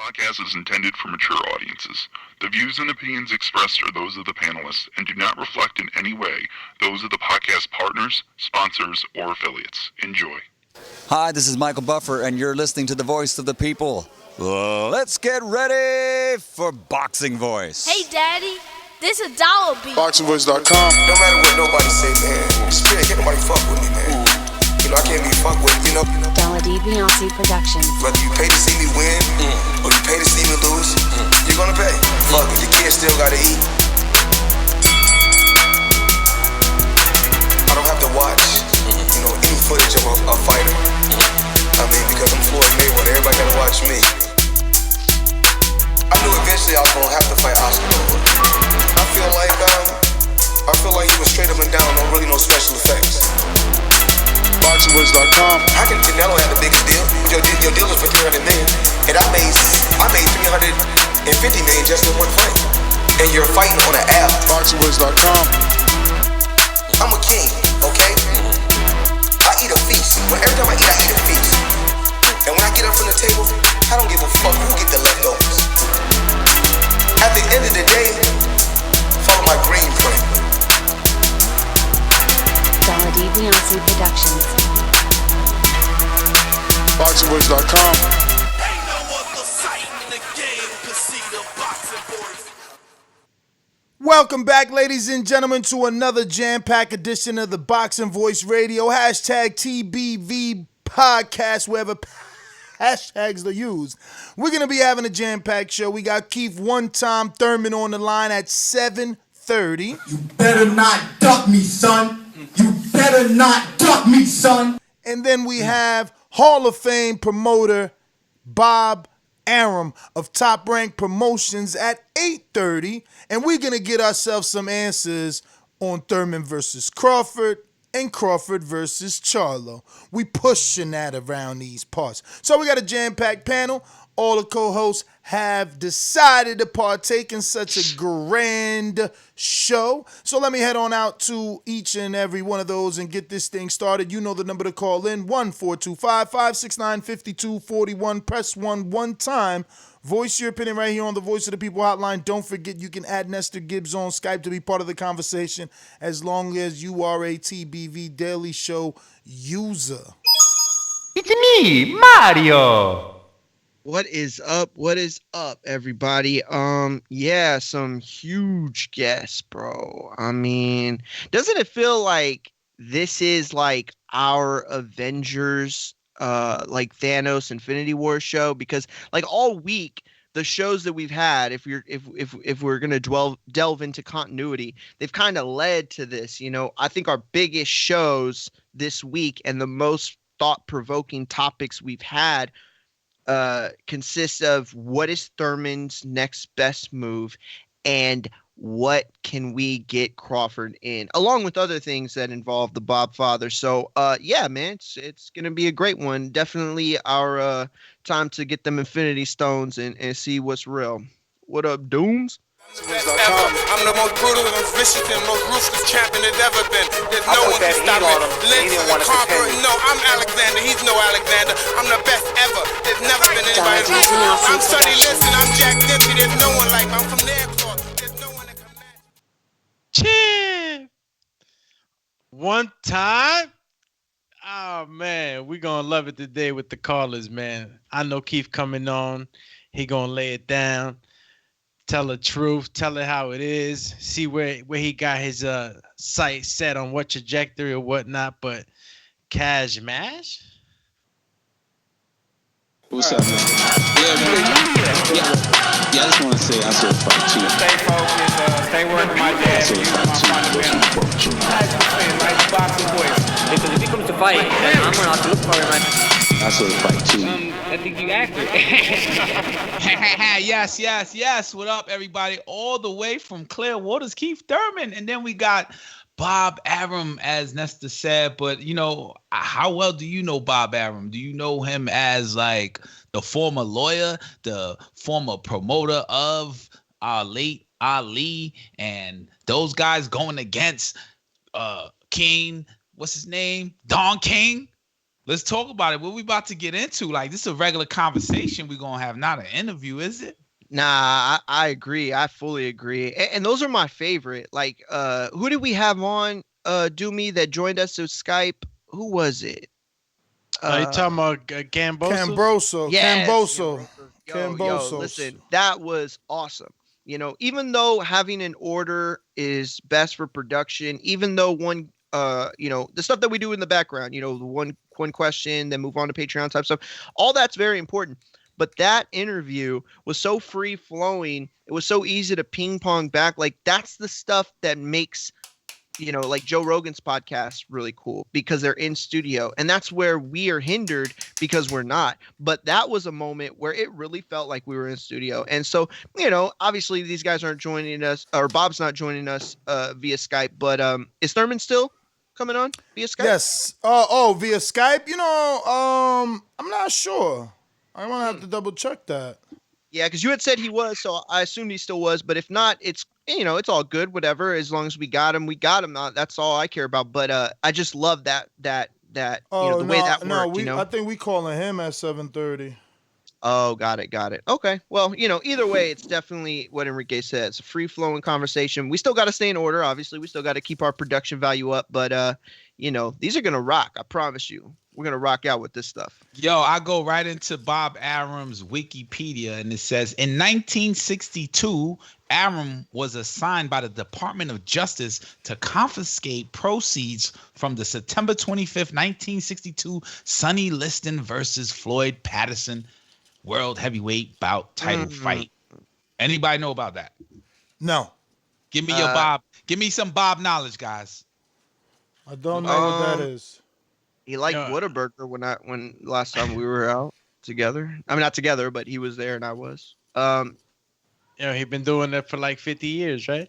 podcast is intended for mature audiences. The views and opinions expressed are those of the panelists and do not reflect in any way those of the podcast partners, sponsors, or affiliates. Enjoy. Hi, this is Michael Buffer, and you're listening to the voice of the people. Let's get ready for Boxing Voice. Hey, Daddy, this is Dollar Beat. ThaBoxingvoice.com. No matter what nobody say, man, spirit, can't nobody fuck with me, man. You know, I can't be fucked with, you know. Dollar D Beyonce Productions. Whether you pay to see me win or you pay to see me lose, you're gonna pay. Fuck it, your kids still gotta eat. I don't have to watch, any footage of a fighter. I mean, because I'm Floyd Mayweather, everybody gotta watch me. I knew eventually I was gonna have to fight Oscar. I feel like he was straight up and down, no special effects. ThaBoxingvoice.com. How can Canelo have the biggest deal? Your deal was for $300 million, and I made $350 million just in one fight. And you're fighting on an app. ThaBoxingvoice.com. I'm a king, okay? I eat a feast. Every time I eat a feast. And when I get up from the table, I don't give a fuck who get the leftovers. At the end of the day, follow my green print. Dollar D Beyonce Productions. ThaBoxingvoice.com. Ain't no other sight in the game to see the boxing boys. Welcome back, ladies and gentlemen, to another jam-packed edition of the Boxing Voice Radio. Hashtag TBV podcast, wherever hashtags are used. We're going to be having a jam-packed show. We got Keith one-time Thurman on the line at 7:30. You better not duck me, son. You better not duck me, son. And then we have Hall of Fame promoter Bob Arum of Top Rank Promotions at 8:30. And we're going to get ourselves some answers on Thurman versus Crawford and Crawford versus Charlo. We pushing that around these parts. So we got a jam-packed panel. All the co-hosts have decided to partake in such a grand show. So let me head on out to each and every one of those and get this thing started. You know the number to call in, 1-425-569-5241. Press 1 time. Voice your opinion right here on the Voice of the People hotline. Don't forget you can add Nestor Gibbs on Skype to be part of the conversation as long as you are a TBV Daily Show user. It's me, Mario. What is up? What is up, everybody? Yeah, some huge guests, bro. I mean, doesn't it feel like this is like our Avengers, like Thanos Infinity War show? Because like all week, the shows that we've had, if we're gonna delve into continuity, they've kind of led to this. I think our biggest shows this week and the most thought-provoking topics we've had consists of what is Thurman's next best move and what can we get Crawford in, along with other things that involve the Bob father. So yeah, man, it's gonna be a great one. Definitely our time to get them Infinity Stones and see what's real. What up, Dooms? I'm the best ever. I'm the most brutal and vicious and most ruthless champion there's ever been. There's no one can stop me. Lynch is the conqueror. No, I'm Alexander. He's no Alexander. I'm the best ever. There's never been anybody like me. I'm Sonny Liston. I'm Jack Dempsey. There's no one like me. I'm from Nairclaw. There's no one that can match. Chip. One time. Oh, man. We're going to love it today with the callers, man. I know Keith coming on. He going to lay it down. Tell the truth, tell it how it is, see where he got his sight set on what trajectory or whatnot. But Cash Mash? What's up, man? Yeah, I just want to say I saw fight too. Stay focused, stay working my dad. Like Boxing Voice. Because if he comes to fight, then I'm gonna have to look for him. I saw the fight too. I think you accurate. Yes. What up, everybody? All the way from Clearwater's Keith Thurman. And then we got Bob Arum, as Nestor said. But, how well do you know Bob Arum? Do you know him as, like, the former lawyer, the former promoter of our late Ali, and those guys going against King, what's his name? Don King? Let's talk about it. What we about to get into? Like, this is a regular conversation we're gonna have, not an interview, is it? Nah, I agree. I fully agree. And those are my favorite. Like, who did we have on Do Me that joined us to Skype? Who was it? Are you talking about Camboso? Cambroso. Yes, Camboso. Yo, listen, that was awesome. You know, even though having an order is best for production, even though one, you know, the stuff that we do in the background, you know, the one question, then move on to Patreon type stuff, all that's very important. But that interview was so free flowing. It was so easy to ping pong back. Like, that's the stuff that makes, you know, like Joe Rogan's podcast really cool, because they're in studio, and that's where we are hindered because we're not. But that was a moment where it really felt like we were in studio. And so, you know, obviously these guys aren't joining us, or Bob's not joining us via Skype, but is Thurman still coming on via Skype? Yes. Via Skype? You know, I'm not sure. I'm going to have to double check that. Yeah, because you had said he was, so I assumed he still was. But if not, it's, you know, it's all good, whatever. As long as we got him, we got him. That's all I care about. But I just love that you know, the way that worked. You know, I think we calling him at 7:30. Oh, got it. Okay. Well, you know, either way, it's definitely what Enrique said. It's a free-flowing conversation. We still got to stay in order. Obviously, we still got to keep our production value up. But, you know, these are going to rock. I promise you. We're going to rock out with this stuff. Yo, I go right into Bob Arum's Wikipedia, and it says, in 1962, Arum was assigned by the Department of Justice to confiscate proceeds from the September 25th, 1962 Sonny Liston versus Floyd Patterson World Heavyweight Bout title fight. Anybody know about that? No. Give me your Bob. Give me some Bob knowledge, guys. I don't know what that is. He liked Whataburger when last time we were out together. I mean, not together, but he was there and I was. You know, he's been doing that for like 50 years, right?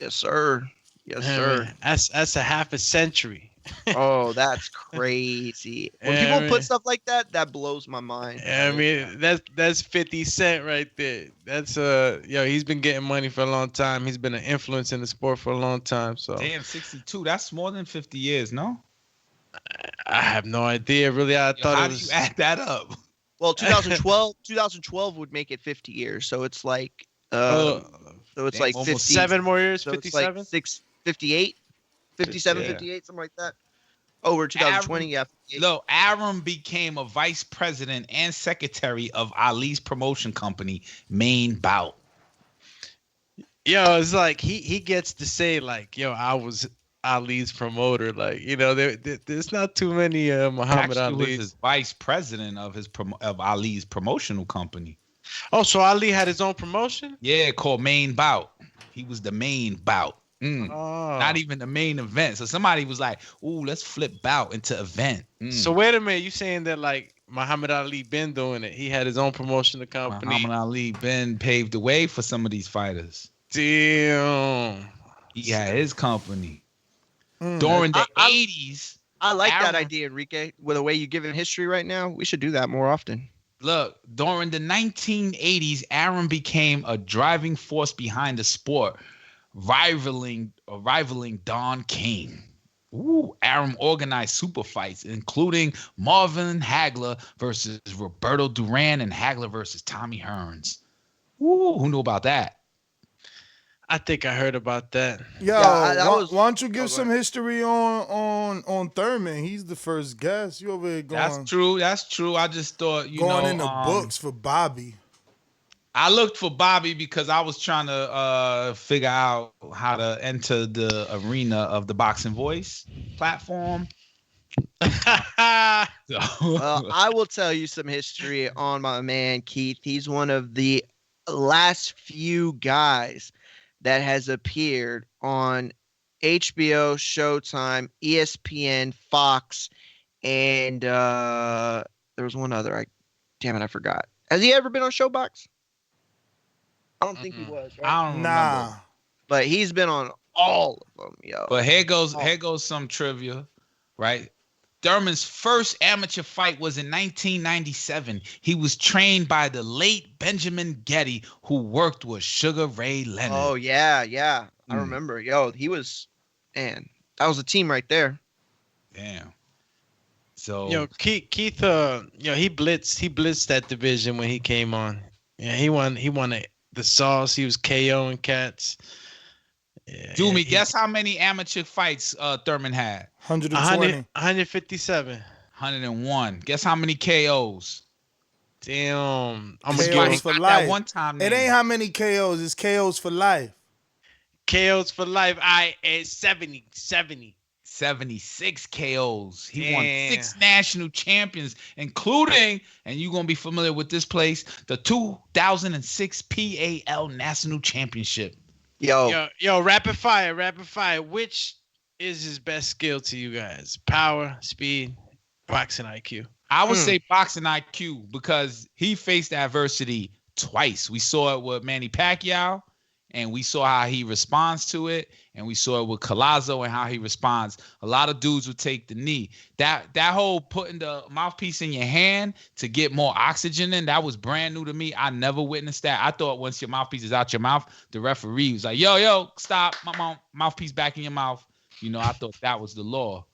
Yes, sir. Yes, sir. Man, that's a half a century. Oh, that's crazy. When people put stuff like that, that blows my mind. I mean, that's 50 Cent right there. That's he's been getting money for a long time. He's been an influence in the sport for a long time. So damn, 62. That's more than 50 years, no? I have no idea. Really, I thought how it was. Do you add that up? Well, 2012 would make it 50 years. So it's like, like 50, 7 more years. So 57. It's like 58, 57, 58, something like that. Over 2020, yeah. Look, Arum became a vice president and secretary of Ali's promotion company, Main Bout. Yo, it's like he gets to say like, yo, I was Ali's promoter. Like, you know, there's not too many Muhammad Ali. Was his vice president of Ali's promotional company. Oh, so Ali had his own promotion? Yeah, called Main Bout. He was the main bout. Not even the main event. So somebody was like, "Ooh, let's flip bout into event." So wait a minute, you saying that like Muhammad Ali been doing it? He had his own promotional company. Muhammad Ali been paved the way for some of these fighters. Damn. He had his company. During the 80s. I like that idea, Enrique. With the way you give it history right now, we should do that more often. Look, during the 1980s, Arum became a driving force behind the sport, rivaling Don King. Arum organized super fights, including Marvin Hagler versus Roberto Duran and Hagler versus Tommy Hearns. Who knew about that? I think I heard about that. Yo, why don't you give some history on Thurman? He's the first guest. You over here going? That's true. I just thought going in the books for Bobby. I looked for Bobby because I was trying to figure out how to enter the arena of the Boxing Voice platform. Well, I will tell you some history on my man Keith. He's one of the last few guys that has appeared on HBO, Showtime, ESPN, Fox, and there was one other. Damn it, I forgot. Has he ever been on Showbox? I don't think he was. Right? I don't remember. But he's been on all of them, yo. But here goes some trivia, right? Thurman's first amateur fight was in 1997. He was trained by the late Benjamin Getty, who worked with Sugar Ray Leonard. Oh, yeah. I remember. Yo, he was, man, that was a team right there. Damn. So Keith, he blitzed that division when he came on. Yeah, he won the sauce. He was KOing cats. Yeah, Jumi, guess how many amateur fights Thurman had? 120. 157. 101. Guess how many KOs? Damn. I'm KOs gonna give for That life. one time It name. ain't how many KOs. It's KOs for life. KOs for life. It's 70. 76 KOs. He won Damn. 6 national champions, including, and you're going to be familiar with this place, the 2006 PAL National Championship. Yo, rapid fire. Which is his best skill to you guys? Power, speed, boxing IQ. I would say boxing IQ because he faced adversity twice. We saw it with Manny Pacquiao, and we saw how he responds to it, and we saw it with Collazo and how he responds. A lot of dudes would take the knee. That whole putting the mouthpiece in your hand to get more oxygen in, that was brand new to me. I never witnessed that. I thought once your mouthpiece is out your mouth, the referee was like, yo, stop, my mouthpiece back in your mouth. I thought that was the law.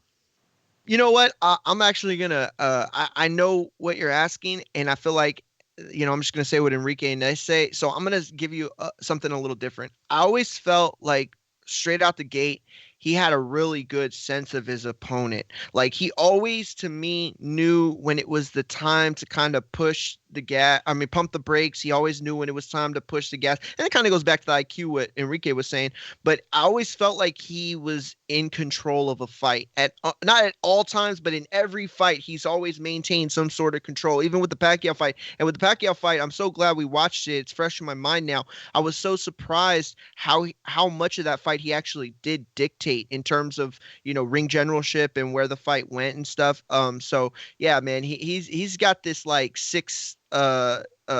you know what? I'm actually gonna. I know what you're asking, and I feel like, I'm just gonna say what Enrique and I say. So I'm gonna give you something a little different. I always felt like straight out the gate, he had a really good sense of his opponent. Like he always, to me, knew when it was the time to kind of push the gas. Pump the brakes. He always knew when it was time to push the gas. And it kind of goes back to the IQ, what Enrique was saying. But I always felt like he was in control of a fight not at all times, but in every fight, he's always maintained some sort of control, even with the Pacquiao fight. And with the Pacquiao fight, I'm so glad we watched it. It's fresh in my mind now. I was so surprised how much of that fight he actually did dictate in terms of, ring generalship and where the fight went and stuff. So yeah, man, he's got this like sixth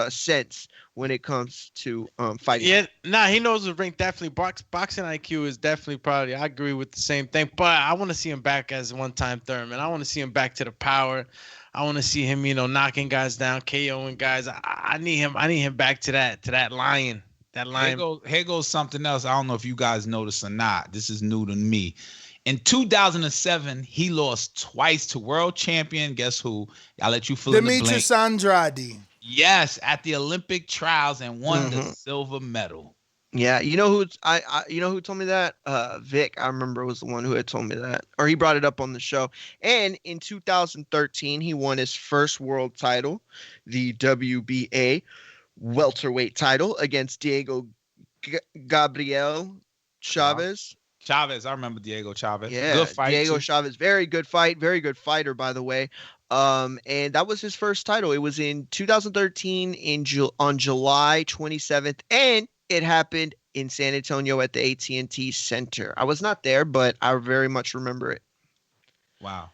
sense when it comes to fighting. Yeah, he knows the ring. Definitely, boxing IQ is definitely probably. I agree with the same thing, but I want to see him back as one-time Thurman. I want to see him back to the power. I want to see him, knocking guys down, KOing guys. I need him back to that lion. That lion. Here goes something else. I don't know if you guys noticed or not. This is new to me. In 2007, he lost twice to world champion. Guess who? I'll let you fill in the blank. Demetrius Andrade. Yes, at the Olympic trials and won the silver medal. Yeah, you know who told me that? Vic, I remember, was the one who had told me that, or he brought it up on the show. And in 2013, he won his first world title, the WBA welterweight title against Diego Gabriel Chavez. Chavez, I remember Diego Chavez. Yeah, good fight. Diego Chavez, very good fight, very good fighter, by the way. And that was his first title. It was in 2013 on July 27th, and it happened in San Antonio at the AT&T Center. I was not there, but I very much remember it. Wow.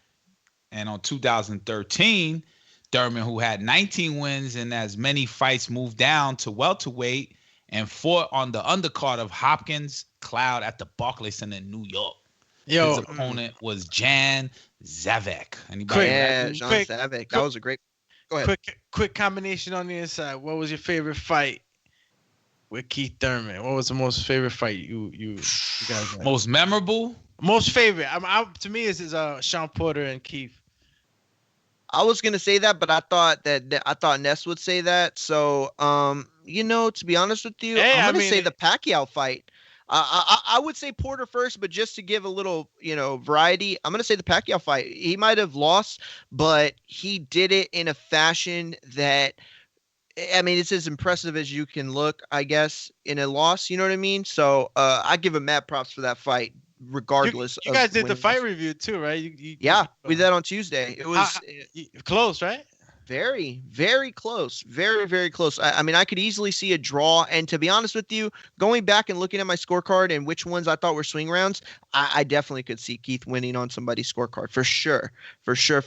And on 2013, Thurman, who had 19 wins and as many fights, moved down to welterweight and fought on the undercard of Hopkins Cloud at the Barclays Center in New York. His opponent was Jan Zavek. Anybody? Zavek. That was a great. Go ahead. Quick combination on the inside. What was your favorite fight with Keith Thurman? What was the most favorite fight you guys had? Most memorable? Most favorite. To me, is Sean Porter and Keith. I was gonna say that, but I thought Ness would say that. So, to be honest with you, I'm gonna say the Pacquiao fight. I would say Porter first, but just to give a little, variety, I'm gonna say the Pacquiao fight. He might have lost, but he did it in a fashion that, it's as impressive as you can look, I guess, in a loss. You know what I mean? So, I give him mad props for that fight. Regardless, you guys did the fight review too, right? Yeah, we did that on Tuesday. It was close, right? Very, very close. Very, very close. I could easily see a draw. And to be honest with you, going back and looking at my scorecard and which ones I thought were swing rounds, I definitely could see Keith winning on somebody's scorecard for sure. For sure.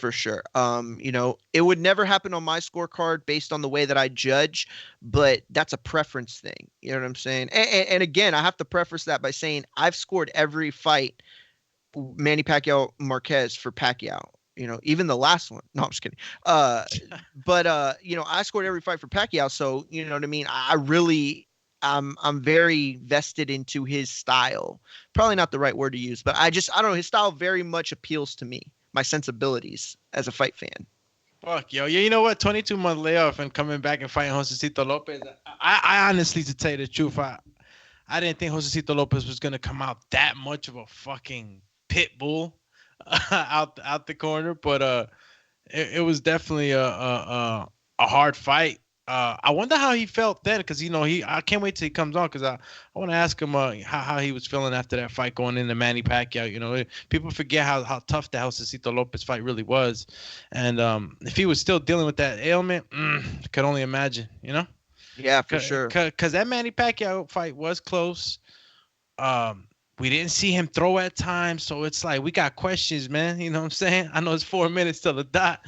It would never happen on my scorecard based on the way that I judge, but that's a preference thing. You know what I'm saying? And again, I have to preface that by saying I've scored every fight Manny Pacquiao Marquez for Pacquiao. Even the last one. No, I'm just kidding. But I scored every fight for Pacquiao. So, you know what I mean? I'm very vested into his style. Probably not the right word to use, but I don't know. His style very much appeals to me. my sensibilities as a fight fan. Fuck, yo. Yeah, you know what? 22-month layoff and coming back and fighting Josecito Lopez. I honestly, to tell you the truth, I didn't think Josecito Lopez was gonna come out that much of a fucking pit bull out the corner, but it was definitely a hard fight. I wonder how he felt then, because I can't wait till he comes on, because I want to ask him how he was feeling after that fight going into Manny Pacquiao. People forget how tough the Josecito Lopez fight really was, and if he was still dealing with that ailment, I could only imagine. Yeah, for sure. Because that Manny Pacquiao fight was close. We didn't see him throw at times, so it's like we got questions, man. You know what I'm saying? I know it's 4 minutes till the dot.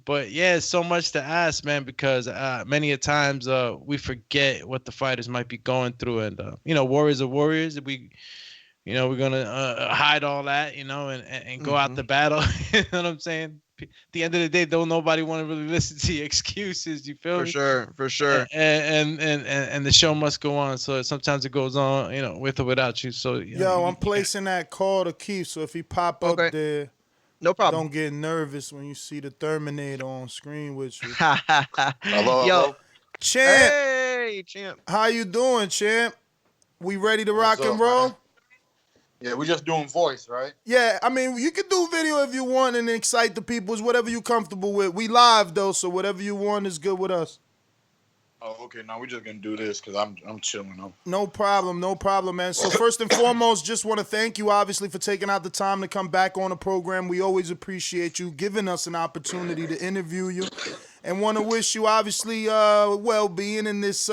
But yeah, it's so much to ask, man, because many a times we forget what the fighters might be going through, and warriors are warriors. We're gonna hide all that, and go out to battle. You know what I'm saying? At the end of the day, don't nobody want to really listen to your excuses. You feel me? For sure. And the show must go on. So sometimes it goes on, with or without you. So I'm placing that call to Keith. So if he pop up there. No problem. Don't get nervous when you see the Terminator on screen with you. Hello. Champ. Hey, Champ. How you doing, Champ? We ready to rock and roll? Man? Yeah, we're just doing voice, right? Yeah, I mean, you can do video if you want and excite the people. It's whatever you comfortable with. We live, though, so whatever you want is good with us. Oh, okay. Now we're just going to do this because I'm chilling. No problem, man. So first and foremost, just want to thank you, obviously, for taking out the time to come back on the program. We always appreciate you giving us an opportunity to interview you, and want to wish you, obviously, well-being in this, this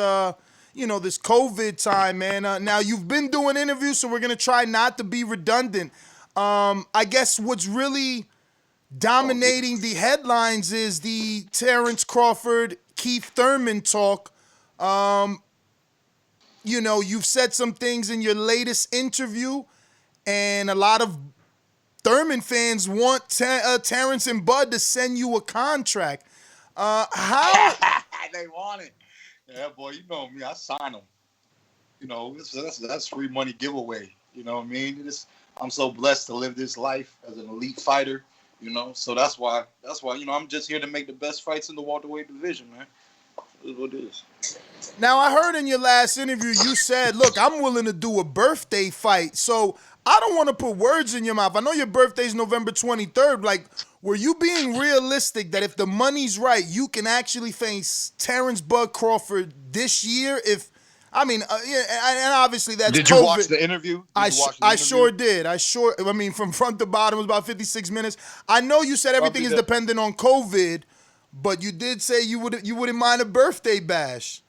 COVID time, man. Now, you've been doing interviews, so we're going to try not to be redundant. I guess what's really dominating the headlines is the Terrence Crawford, Keith Thurman talk. You've said some things in your latest interview, and a lot of Thurman fans want Terrence and Bud to send you a contract. How? They want it. Yeah, boy, you know me. I sign them. That's free money giveaway. You know what I mean? I'm so blessed to live this life as an elite fighter. So that's why, I'm just here to make the best fights in the welterweight division, man. This is what it is. Now, I heard in your last interview, you said, look, I'm willing to do a birthday fight. So I don't want to put words in your mouth. I know your birthday's November 23rd. Like, were you being realistic that if the money's right, you can actually face Terrence Bud Crawford this year? And obviously that's Did COVID. you watch the interview? I sure did. From front to bottom, it was about 56 minutes. I know you said everything is dependent on COVID, but you did say you wouldn't mind a birthday bash.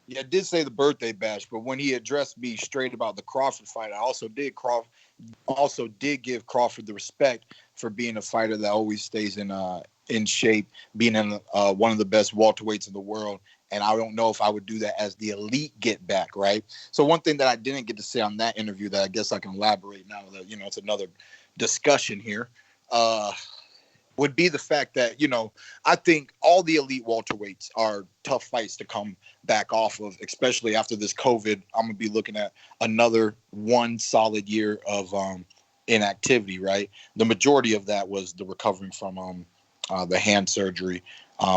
Yeah, I did say the birthday bash, but when he addressed me straight about the Crawford fight, I also did give Crawford the respect for being a fighter that always stays in shape, being in one of the best welterweights in the world. And I don't know if I would do that as the elite get back, right? So one thing that I didn't get to say on that interview that I guess I can elaborate now that, it's another discussion here, would be the fact that, I think all the elite welterweights are tough fights to come back off of, especially after this COVID. I'm going to be looking at another one solid year of inactivity, right? The majority of that was the recovering from the hand surgery,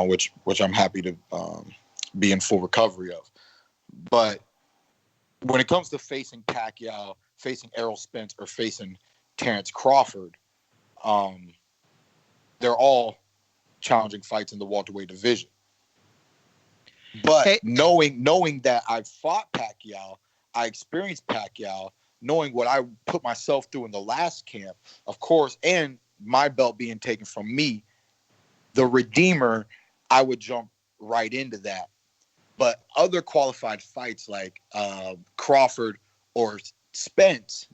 which I'm happy to be in full recovery of. But when it comes to facing Pacquiao, facing Errol Spence, or facing Terrence Crawford, they're all challenging fights in the welterweight division. But knowing that I fought Pacquiao, I experienced Pacquiao, knowing what I put myself through in the last camp, of course, and my belt being taken from me, the Redeemer, I would jump right into that. But other qualified fights like Crawford or Spence,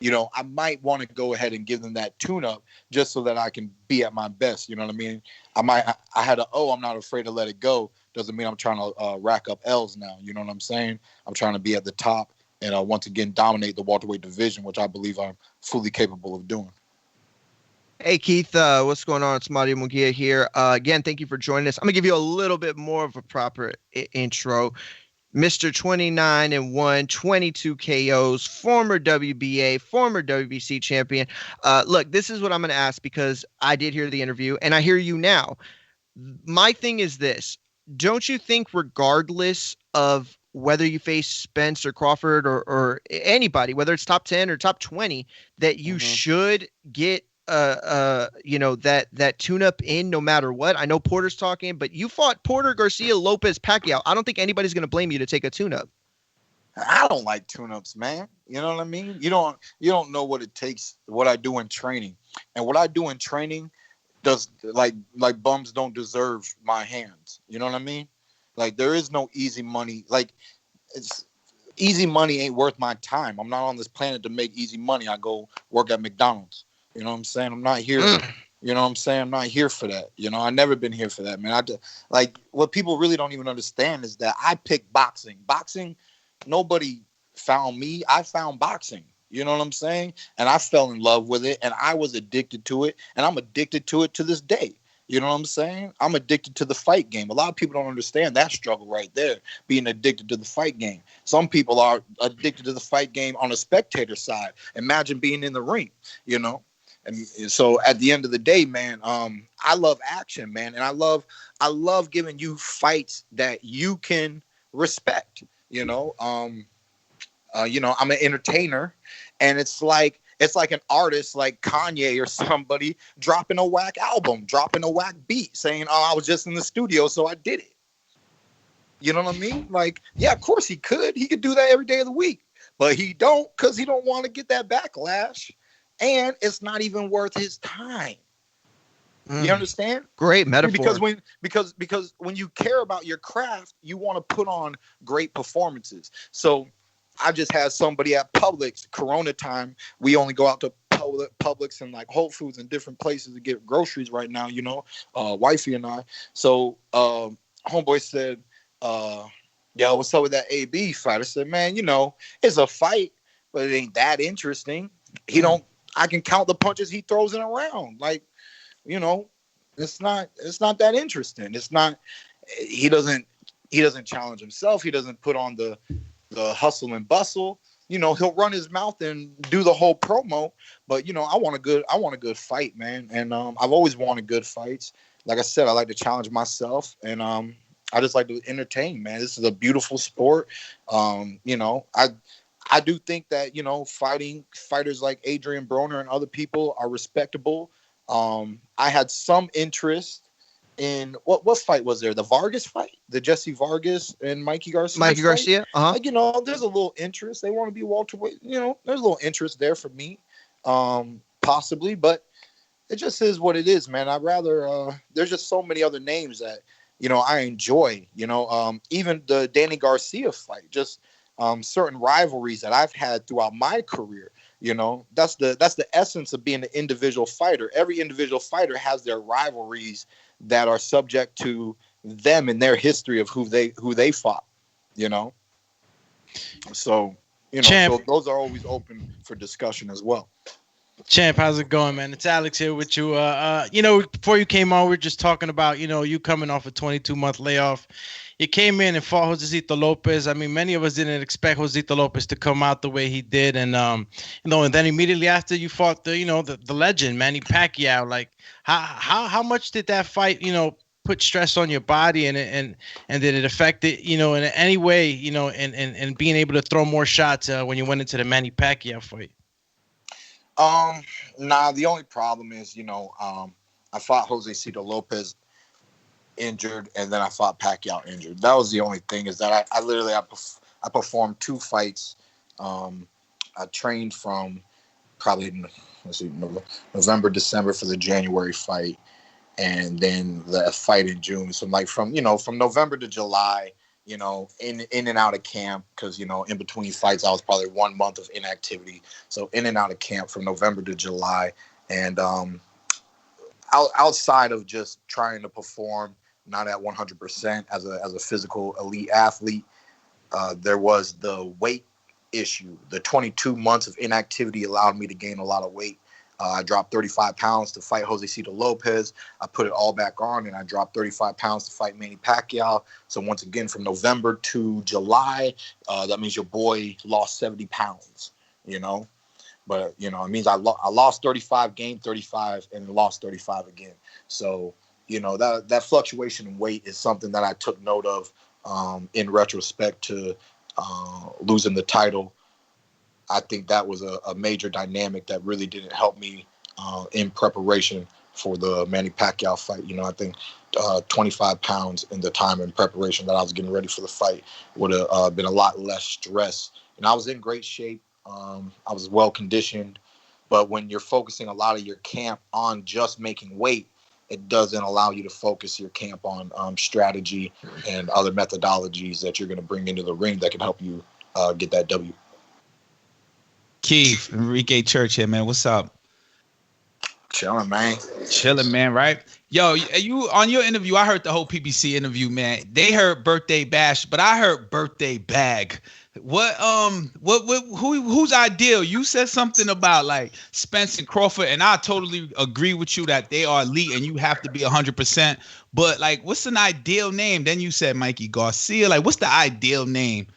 I might want to go ahead and give them that tune-up just so that I can be at my best. You know what I mean? I had I'm not afraid to let it go. Doesn't mean I'm trying to rack up L's now. You know what I'm saying? I'm trying to be at the top and once again dominate the welterweight division, which I believe I'm fully capable of doing. Hey, Keith, what's going on? It's Mario Mugia here. Again, thank you for joining us. I'm going to give you a little bit more of a proper intro. Mr. 29-1, 22 KOs, former WBA, former WBC champion. Look, this is what I'm going to ask because I did hear the interview and I hear you now. My thing is this. Don't you think regardless of whether you face Spence or Crawford or anybody, whether it's top 10 or top 20, that you should get that tune-up in no matter what? I know Porter's talking, but you fought Porter, Garcia, Lopez, Pacquiao. I don't think anybody's going to blame you to take a tune-up. I don't like tune-ups, man. You know what I mean? You don't know what it takes, what I do in training. And what I do in training does like bums don't deserve my hands. You know what I mean? Like there is no easy money. Like it's easy money ain't worth my time. I'm not on this planet to make easy money. I go work at McDonald's. You know what I'm saying? I'm not here. You know what I'm saying? I'm not here for that. You know, I never been here for that, man. Like what people really don't even understand is that I picked boxing. Boxing, nobody found me. I found boxing. You know what I'm saying? And I fell in love with it and I was addicted to it and I'm addicted to it to this day. You know what I'm saying? I'm addicted to the fight game. A lot of people don't understand that struggle right there, being addicted to the fight game. Some people are addicted to the fight game on a spectator side. Imagine being in the ring, you know? And so at the end of the day, man, I love action, man. And I love giving you fights that you can respect, you know? I'm an entertainer and it's like an artist like Kanye or somebody dropping a whack album, dropping a whack beat saying, oh, I was just in the studio, so I did it. You know what I mean? Like, yeah, of course he could. He could do that every day of the week, but he don't because he don't want to get that backlash. And it's not even worth his time. You understand? Great metaphor. Because when you care about your craft, you want to put on great performances. So I just had somebody at Publix, Corona time. We only go out to Publix and like Whole Foods and different places to get groceries right now, you know, wifey and I. So homeboy said, yo, what's up with that AB fight? I said, man, you know, it's a fight, but it ain't that interesting. I can count the punches he throws in a round. Like, you know, it's not that interesting. It's not, he doesn't challenge himself. He doesn't put on the hustle and bustle. You know, he'll run his mouth and do the whole promo, but you know, I want a good fight, man. And I've always wanted good fights. Like I said, I like to challenge myself and I just like to entertain, man. This is a beautiful sport. You know, I do think that, you know, fighters like Adrian Broner and other people are respectable. I had some interest in what fight was there? The Vargas fight, the Jesse Vargas and Mikey Garcia. Like, you know, there's a little interest. They want to be welterweight. You know, there's a little interest there for me, possibly, but it just is what it is, man. I'd rather. There's just so many other names that, you know, I enjoy. You know, even the Danny Garcia fight, just certain rivalries that I've had throughout my career. You know, that's the essence of being an individual fighter. Every individual fighter has their rivalries that are subject to them and their history of who they fought, you know? So, you know, so those are always open for discussion as well. Champ, how's it going, man? It's Alex here with you. You know, before you came on, we were just talking about, you know, you coming off a 22-month layoff. You came in and fought Josecito Lopez. I mean, many of us didn't expect Josecito Lopez to come out the way he did. And, you know, and then immediately after you fought the legend, Manny Pacquiao. Like, how much did that fight, you know, put stress on your body and did it affect it, you know, in any way, you know, and being able to throw more shots when you went into the Manny Pacquiao fight? Nah, the only problem is, you know, I fought Josecito Lopez injured, and then I fought Pacquiao injured. That was the only thing, is that I performed 2 fights. I trained from probably November, December for the January fight, and then the fight in June. So like from November to July, you know, in and out of camp, because, you know, in between fights I was probably 1 month of inactivity. So in and out of camp from November to July, and outside of just trying to perform not at 100% as a physical elite athlete, there was the weight issue. The 22 months of inactivity allowed me to gain a lot of weight. I dropped 35 pounds to fight Jose Cito Lopez. I put it all back on, and I dropped 35 pounds to fight Manny Pacquiao. So once again, from November to July, that means your boy lost 70 pounds, you know. But, you know, it means I lost 35, gained 35, and lost 35 again. So, you know, that fluctuation in weight is something that I took note of in retrospect to losing the title. I think that was a major dynamic that really didn't help me in preparation for the Manny Pacquiao fight. You know, I think 25 pounds in the time in preparation that I was getting ready for the fight would have been a lot less stress. And I was in great shape. I was well conditioned, but when you're focusing a lot of your camp on just making weight, it doesn't allow you to focus your camp on strategy and other methodologies that you're going to bring into the ring that can help you get that W. Keith, Enrique Church here, man. What's up? Chilling, man. Chilling, man, right? Yo, you on your interview, I heard the whole PBC interview, man. They heard birthday bash, but I heard birthday bag. Who's ideal? You said something about like Spence and Crawford, and I totally agree with you that they are elite and you have to be 100%. But like, what's an ideal name? Then you said Mikey Garcia. Like, what's the ideal name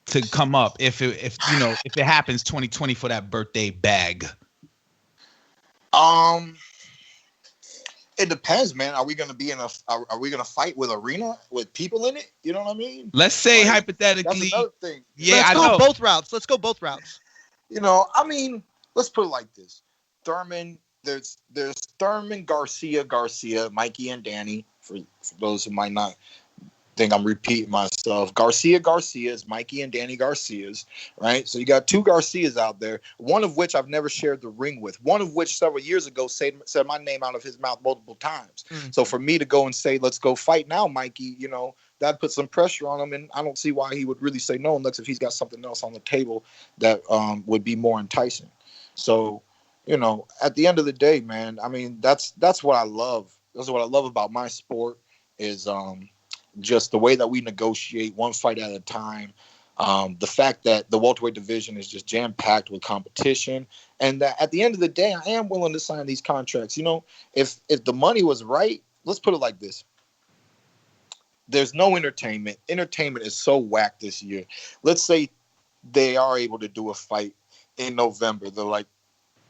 to come up if it happens 2020 for that birthday bag? It depends, man. Are we gonna be are we gonna fight with arena with people in it? You know what I mean? Let's say hypothetically. That's another thing. Yeah, let's go both routes. Let's go both routes. You know, I mean, let's put it like this. Thurman, there's Thurman, Garcia, Mikey and Danny, for those who might not think I'm repeating myself. Garcia's, Mikey and Danny Garcia's, right? So you got two Garcias out there, one of which I've never shared the ring with, one of which several years ago said my name out of his mouth multiple times. So for me to go and say, let's go fight now, Mikey, you know, that puts some pressure on him, and I don't see why he would really say no unless if he's got something else on the table that would be more enticing. So, you know, at the end of the day, man, I mean, that's what I love. That's what I love about my sport is just the way that we negotiate one fight at a time. The fact that the welterweight division is just jam-packed with competition, and that at the end of the day, I am willing to sign these contracts. You know, if the money was right, let's put it like this. There's no entertainment. Entertainment is so whack this year. Let's say they are able to do a fight in November. They're like,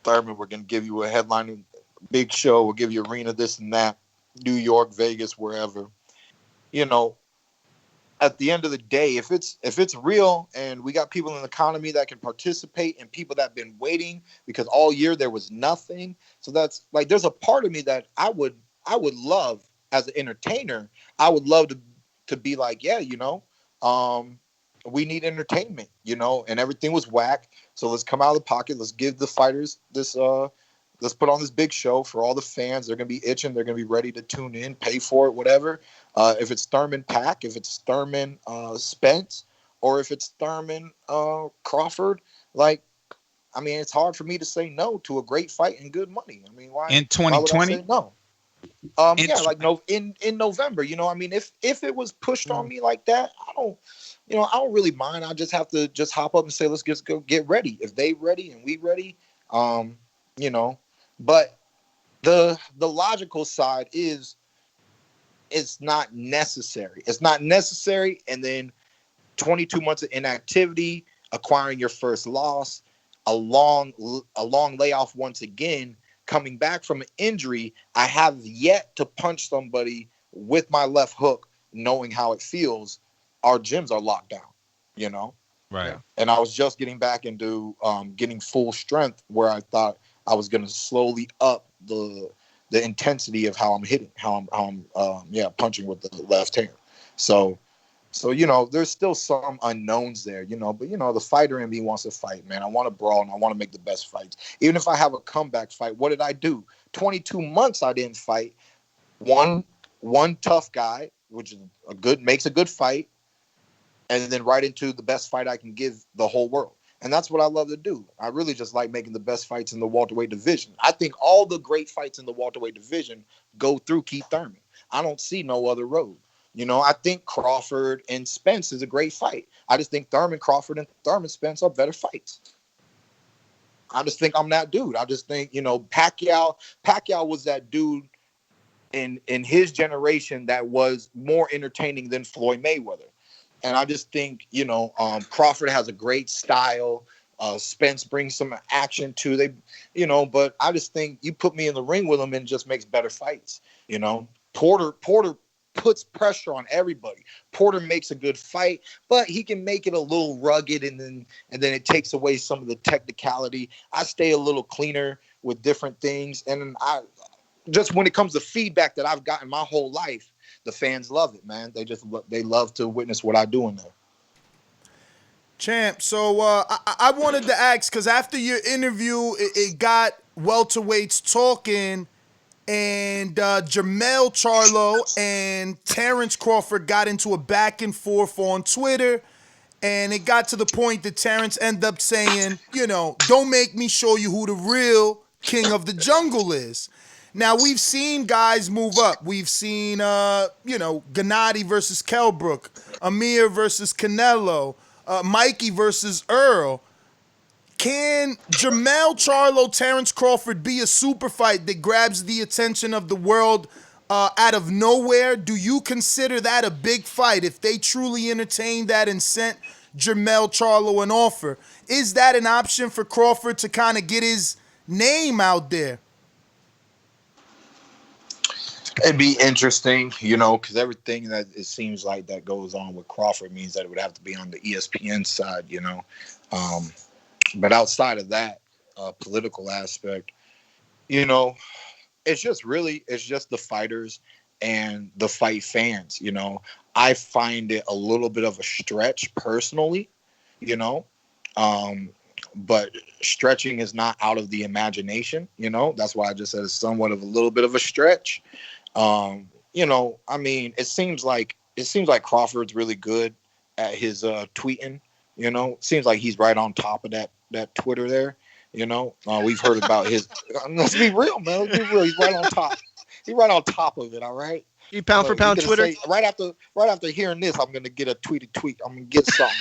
Thurman, we're going to give you a headlining big show. We'll give you arena, this and that, New York, Vegas, wherever. You know, at the end of the day, if it's real and we got people in the economy that can participate and people that have been waiting because all year there was nothing. So that's like, there's a part of me that I would love as an entertainer. I would love to be like, yeah, you know, we need entertainment, you know, and everything was whack. So let's come out of the pocket. Let's give the fighters this, let's put on this big show for all the fans. They're going to be itching. They're going to be ready to tune in, pay for it, whatever. If it's Thurman Pack, if it's Thurman Spence, or if it's Thurman Crawford, like, I mean, it's hard for me to say no to a great fight and good money. I mean, why? In 2020? No. In November, you know, I mean, if it was pushed on me like that, I don't really mind. I just have to just hop up and say, let's just go get ready. If they ready and we ready, you know. But the logical side is it's not necessary. It's not necessary. And then 22 months of inactivity, acquiring your first loss, a long layoff once again, coming back from an injury. I have yet to punch somebody with my left hook, knowing how it feels. Our gyms are locked down, you know? Right. And I was just getting back into getting full strength where I thought I was going to slowly up the intensity of how I'm hitting, how I'm punching with the left hand. So, you know, there's still some unknowns there, you know, but, you know, the fighter in me wants to fight, man. I want to brawl and I want to make the best fights. Even if I have a comeback fight, what did I do? 22 months I didn't fight. One tough guy, which is makes a good fight, and then right into the best fight I can give the whole world. And that's what I love to do. I really just like making the best fights in the welterweight division. I think all the great fights in the welterweight division go through Keith Thurman. I don't see no other road. You know, I think Crawford and Spence is a great fight. I just think Thurman Crawford and Thurman Spence are better fights. I just think I'm that dude. I just think, Pacquiao was that dude in his generation that was more entertaining than Floyd Mayweather. And I just think, Crawford has a great style. Spence brings some action too. But I just think you put me in the ring with him and it just makes better fights. Porter puts pressure on everybody. Porter makes a good fight, but he can make it a little rugged, and then it takes away some of the technicality. I stay a little cleaner with different things, and I just, when it comes to feedback that I've gotten my whole life, the fans love it, man. They love to witness what I do in there. Champ, so I wanted to ask, because after your interview, it got welterweights talking, and Jermell Charlo and Terrence Crawford got into a back and forth on Twitter, and it got to the point that Terrence ended up saying, don't make me show you who the real king of the jungle is. Now, we've seen guys move up. We've seen, Gennady versus Kelbrook, Amir versus Canelo, Mikey versus Earl. Can Jermell Charlo, Terrence Crawford be a super fight that grabs the attention of the world out of nowhere? Do you consider that a big fight if they truly entertained that and sent Jermell Charlo an offer? Is that an option for Crawford to kind of get his name out there? It'd be interesting, because everything that it seems like that goes on with Crawford means that it would have to be on the ESPN side, But outside of that political aspect, it's just the fighters and the fight fans. I find it a little bit of a stretch personally, but stretching is not out of the imagination. That's why I just said it's somewhat of a little bit of a stretch. It seems like Crawford's really good at his tweeting. It seems like he's right on top of that Twitter there. We've heard about his. Let's be real, man. Let's be real. He's right on top. He's right on top of it. All right. You pound for pound Twitter. Right after hearing this, I'm gonna get a tweet. I'm gonna get something.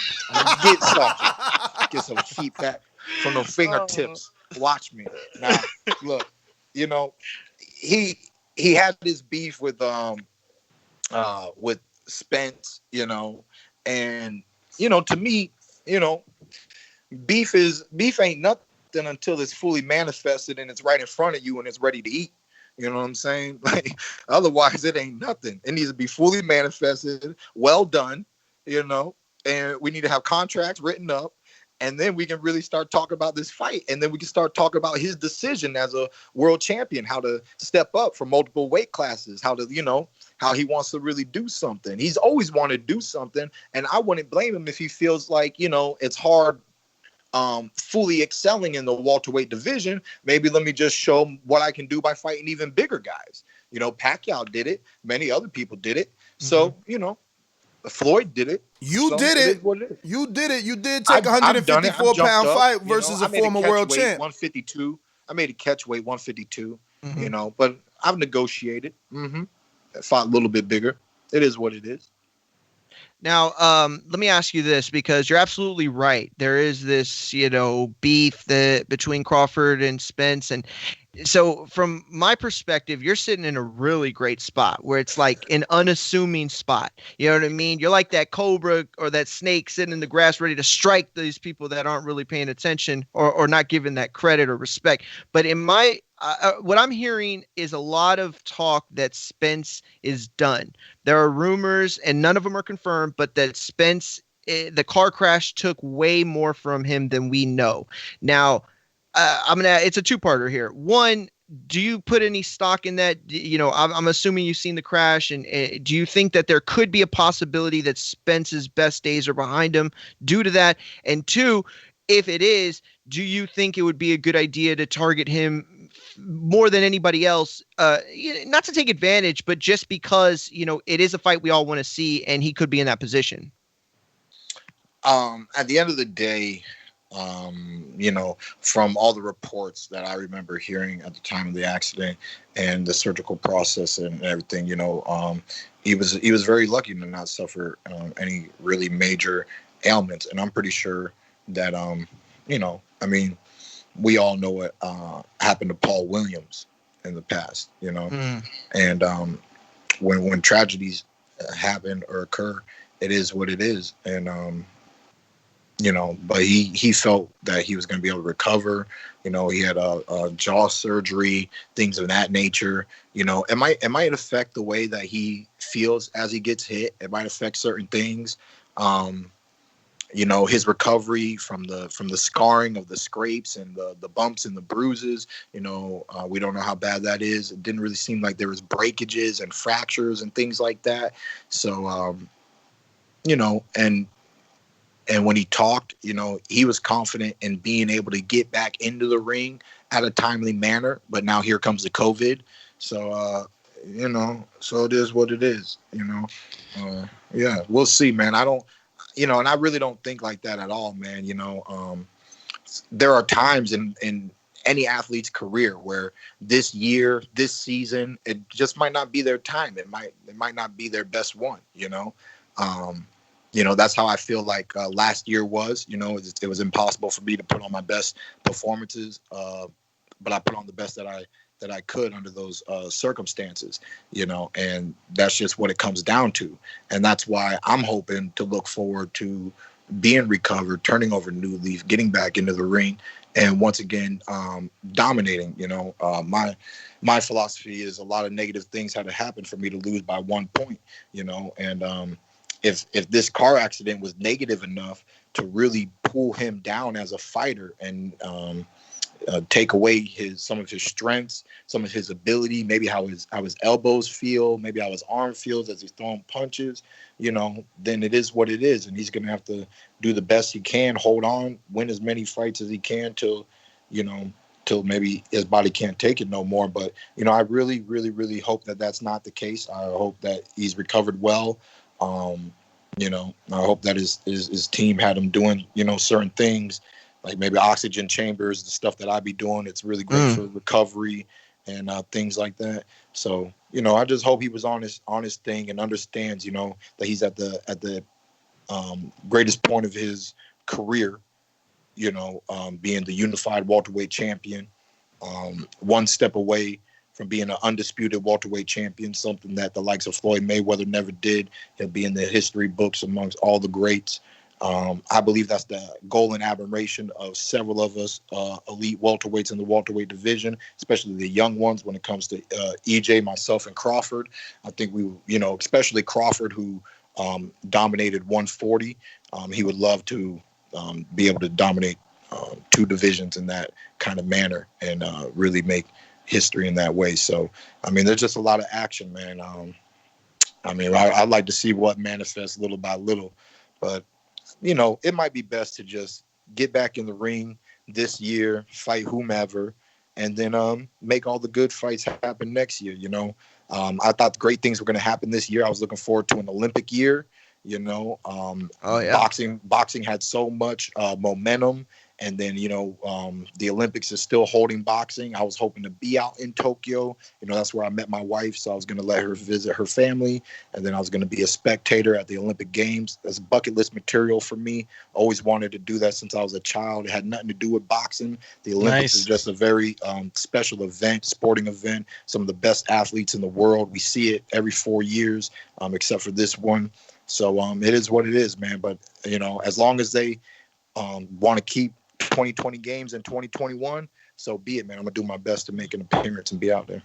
Get some feedback from the fingertips. Watch me now. Look, he had this beef with Spence, and to me, beef ain't nothing until it's fully manifested and it's right in front of you and it's ready to eat. You know what I'm saying? Like, otherwise it ain't nothing. It needs to be fully manifested, well done, and we need to have contracts written up, and then we can really start talking about this fight, and then we can start talking about his decision as a world champion, how to step up from multiple weight classes, how he wants to really do something. He's always wanted to do something, and I wouldn't blame him if he feels like, it's hard fully excelling in the welterweight division. Maybe let me just show what I can do by fighting even bigger guys. Pacquiao did it. Many other people did it. So, Floyd did it. You did it. You did it. You did take a 154-pound fight versus a former world champ. 152. I made a catch weight 152, but I've negotiated. I fought a little bit bigger. It is what it is. Now, let me ask you this, because you're absolutely right. There is this, beef between Crawford and Spence. And so from my perspective, you're sitting in a really great spot where it's like an unassuming spot. You know what I mean? You're like that cobra or that snake sitting in the grass ready to strike these people that aren't really paying attention or not giving that credit or respect. But in my what I'm hearing is a lot of talk that Spence is done. There are rumors, and none of them are confirmed, but that Spence, the car crash took way more from him than we know. Now, it's a two-parter here. One, do you put any stock in that? I'm assuming you've seen the crash, and do you think that there could be a possibility that Spence's best days are behind him due to that? And two, if it is, do you think it would be a good idea to target him more than anybody else, not to take advantage, but just because, it is a fight we all want to see, and he could be in that position? At the end of the day, from all the reports that I remember hearing at the time of the accident and the surgical process and everything, he was very lucky to not suffer any really major ailments. And I'm pretty sure that, we all know what happened to Paul Williams in the past, and when tragedies happen or occur, it is what it is. And but he felt that he was going to be able to recover. He had a jaw surgery, things of that nature. It might affect the way that he feels as he gets hit. It might affect certain things. His recovery from the scarring of the scrapes and the bumps and the bruises. We don't know how bad that is. It didn't really seem like there was breakages and fractures and things like that. So, and when he talked, he was confident in being able to get back into the ring at a timely manner. But now here comes the COVID. So, so it is what it is, yeah, we'll see, man. I don't, and I really don't think like that at all, man. There are times in any athlete's career where this year, this season, it just might not be their time. It might not be their best one, that's how I feel like last year was. It was impossible for me to put on my best performances, but I put on the best that I could under those circumstances, and that's just what it comes down to. And that's why I'm hoping to look forward to being recovered, turning over a new leaf, getting back into the ring, and once again dominating. My philosophy is a lot of negative things had to happen for me to lose by 1 point, and if this car accident was negative enough to really pull him down as a fighter and take away some of his strengths, some of his ability, maybe how his elbows feel, maybe how his arm feels as he's throwing punches, then it is what it is. And he's going to have to do the best he can, hold on, win as many fights as he can till maybe his body can't take it no more. But, I really, really, really hope that that's not the case. I hope that he's recovered well. I hope that his team had him doing, certain things, like maybe oxygen chambers, the stuff that I be doing. It's really great for recovery and things like that. So, I just hope he was on his thing and understands, that he's at the greatest point of his career, being the unified welterweight champion, one step away from being an undisputed welterweight champion, something that the likes of Floyd Mayweather never did. He'll be in the history books amongst all the greats. I believe that's the goal and admiration of several of us elite welterweights in the welterweight division, especially the young ones when it comes to EJ, myself, and Crawford. I think we, especially Crawford, who dominated 140. He would love to be able to dominate two divisions in that kind of manner and really make history in that way. So, there's just a lot of action, man. I'd like to see what manifests little by little, but it might be best to just get back in the ring this year, fight whomever, and then make all the good fights happen next year. I thought great things were going to happen this year. I was looking forward to an Olympic year. Boxing had so much momentum. And then, the Olympics is still holding boxing. I was hoping to be out in Tokyo. That's where I met my wife. So I was going to let her visit her family. And then I was going to be a spectator at the Olympic Games. That's bucket list material for me. Always wanted to do that since I was a child. It had nothing to do with boxing. The Olympics is just a very special event, sporting event. Some of the best athletes in the world. We see it every 4 years, except for this one. So it is what it is, man. But, as long as they want to keep 2020 games in 2021, so be it, man. I'm gonna do my best to make an appearance and be out there.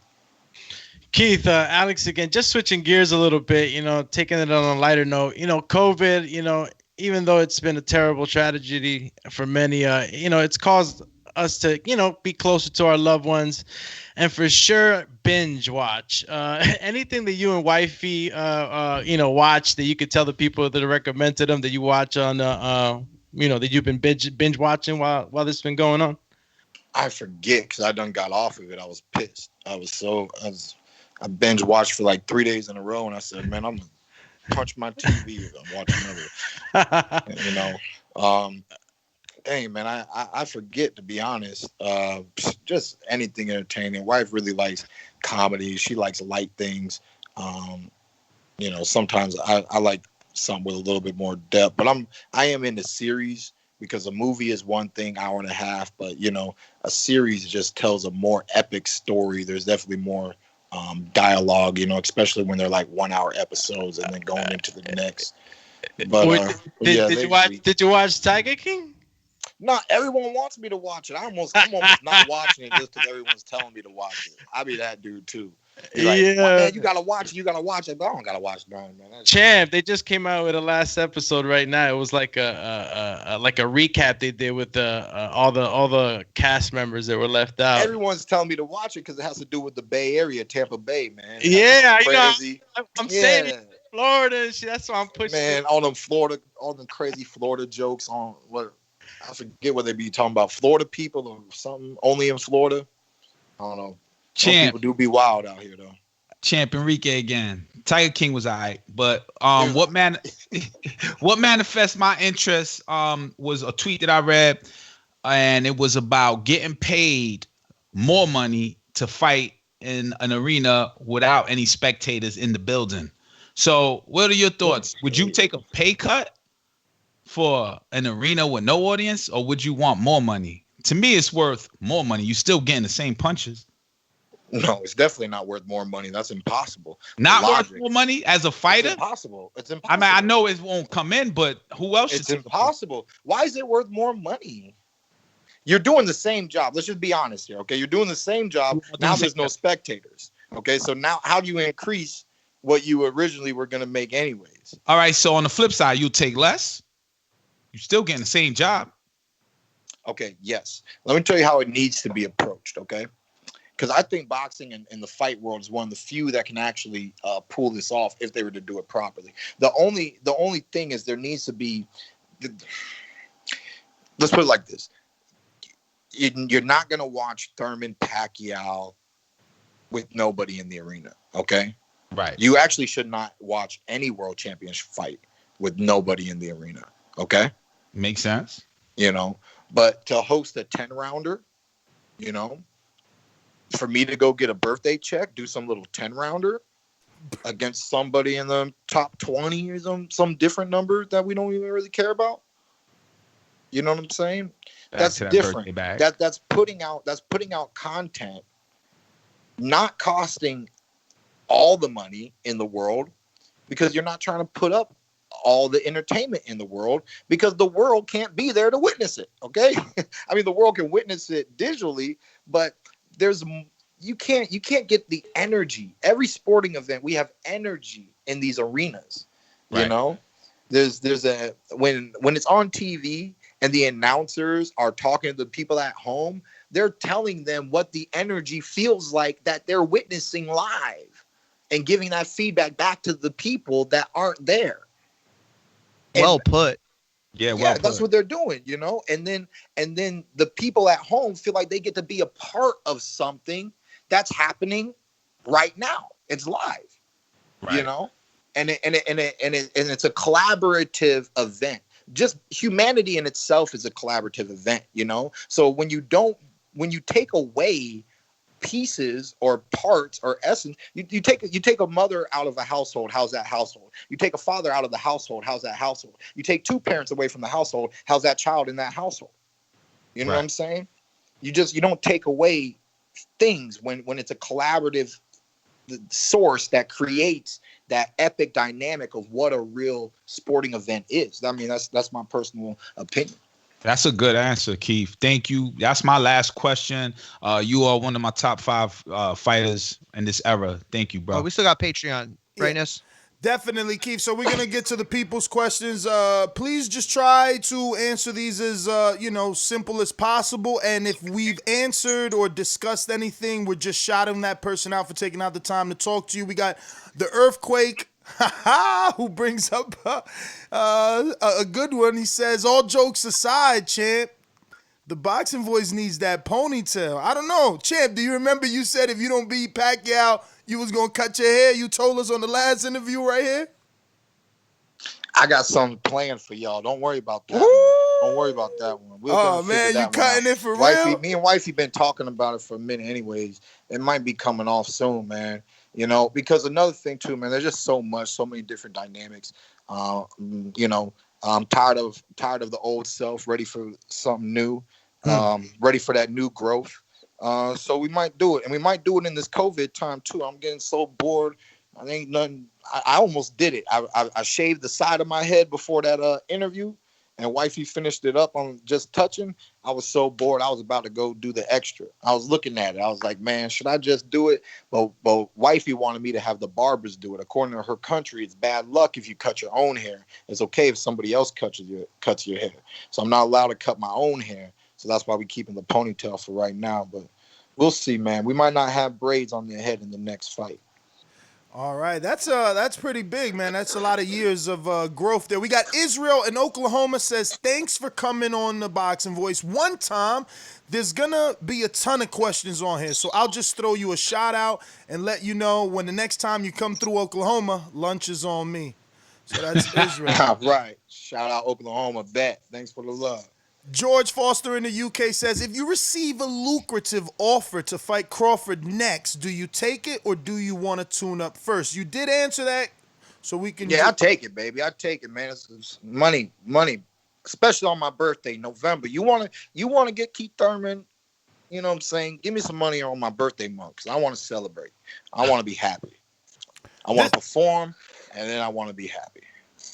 Keith, Alex again, just switching gears a little bit, taking it on a lighter note, COVID, even though it's been a terrible tragedy for many, it's caused us to, be closer to our loved ones and for sure binge watch. Anything that you and wifey, watch that you could tell the people that are recommend to them that you watch on, that you've been binge watching while this has been going on? I forget because I done got off of it. I was pissed. I binge watched for like 3 days in a row, and I said, "Man, I'm gonna punch my TV. I'm watching another." Dang, man, I forget, to be honest. Just anything entertaining. Wife really likes comedy. She likes light things. Sometimes I like some with a little bit more depth, but I am into series, because a movie is one thing, hour and a half, but a series just tells a more epic story. There's definitely more dialogue, especially when they're like 1 hour episodes and then going into the next. But did you watch Tiger King? Not everyone wants me to watch it. I'm almost not watching it just because everyone's telling me to watch it. I be that dude too. Like, man, you gotta watch it. But I don't gotta watch it, man. Champ, they just came out with the last episode right now. It was like a recap they did with all the cast members that were left out. Everyone's telling me to watch it because it has to do with the Bay Area, Tampa Bay, man. Yeah, crazy. I'm saying Florida and shit. That's why I'm pushing. Man, all them crazy Florida jokes on what I forget what they be talking about. Florida people or something. Only in Florida. I don't know. Some people do be wild out here though. Champ Enrique again. Tiger King was alright, but what manifests my interest was a tweet that I read, and it was about getting paid more money to fight in an arena without any spectators in the building. So, what are your thoughts? Would you take a pay cut for an arena with no audience, or would you want more money? To me, it's worth more money. You're still getting the same punches. No, it's definitely not worth more money. That's impossible. Not worth more money as a fighter? It's impossible. I mean, I know it won't come in, but who else should? It's impossible. Why is it worth more money? You're doing the same job. Let's just be honest here, okay? You're doing the same job. Now there's no spectators, okay? So now how do you increase what you originally were going to make anyways? All right, so on the flip side, you'll take less. You're still getting the same job. Okay, yes. Let me tell you how it needs to be approached, okay? Because I think boxing in the fight world is one of the few that can actually pull this off if they were to do it properly. The only thing is there needs to be. Let's put it like this: you're not gonna watch Thurman Pacquiao with nobody in the arena, okay? Right. You actually should not watch any world championship fight with nobody in the arena, okay? Makes sense. But to host a 10-rounder, for me to go get a birthday check, do some little 10-rounder against somebody in the top 20 or some different number that we don't even really care about. You know what I'm saying? That's different. That's putting out content, not costing all the money in the world, because you're not trying to put up all the entertainment in the world, because the world can't be there to witness it. Okay. I mean, the world can witness it digitally, but you can't get the energy. Every sporting event, we have energy in these arenas. Right. There's when it's on TV and the announcers are talking to the people at home, they're telling them what the energy feels like that they're witnessing live and giving that feedback back to the people that aren't there. Well put. Yeah, that's what they're doing, and then the people at home feel like they get to be a part of something that's happening right now. It's live, right. And it's a collaborative event. Just humanity in itself is a collaborative event, So when you take away pieces or parts or essence, you take a mother out of a household, how's that household? You take a father out of the household, how's that household? You take two parents away from the household, how's that child in that household? You know what I'm saying? You don't take away things when it's a collaborative source that creates that epic dynamic of what a real sporting event is. I mean, that's my personal opinion. That's a good answer, Keith. Thank you. That's my last question. You are one of my top 5 fighters in this era. Thank you, bro. Oh, we still got Patreon, right, Ness? Definitely, Keith. So we're going to get to the people's questions. Please just try to answer these as, simple as possible. And if we've answered or discussed anything, we're just shouting that person out for taking out the time to talk to you. We got the Earthquake, who brings up a good one. He says, all jokes aside, champ, the boxing voice needs that ponytail. I don't know. Champ, do you remember you said if you don't beat Pacquiao, you was going to cut your hair? You told us on the last interview right here. I got something planned for y'all. Don't worry about that. Don't worry about that one. Man, you cutting it for real? Me and Wifey been talking about it for a minute anyways. It might be coming off soon, man. Because another thing too, man, there's just so many different dynamics. I'm tired of the old self, ready for something new, ready for that new growth. So we might do it, and we might do it in this COVID time too. I'm getting so bored. I ain't nothing. I almost did it. I shaved the side of my head before that interview, and wifey finished it up on just touching. I was so bored. I was about to go do the extra. I was looking at it. I was like, man, should I just do it? But wifey wanted me to have the barbers do it. According to her country, it's bad luck if you cut your own hair. It's okay if somebody else cuts your hair. So I'm not allowed to cut my own hair. So that's why we keeping the ponytail for right now. But we'll see, man. We might not have braids on their head in the next fight. All right, that's pretty big, man. That's a lot of years of growth there. We got Israel in Oklahoma says, thanks for coming on the Boxing Voice. One time, there's gonna be a ton of questions on here, so I'll just throw you a shout out and let you know when the next time you come through Oklahoma, lunch is on me. So that's Israel. All right, shout out Oklahoma, bet. Thanks for the love. George Foster in the UK says, if you receive a lucrative offer to fight Crawford next, do you take it or do you want to tune up first? You did answer that, so we can... Yeah, I take it, baby. I take it, man. It's money, especially on my birthday, November. You want to get Keith Thurman, you know what I'm saying? Give me some money on my birthday month because I want to celebrate. I want to be happy. I want to perform, and then I want to be happy.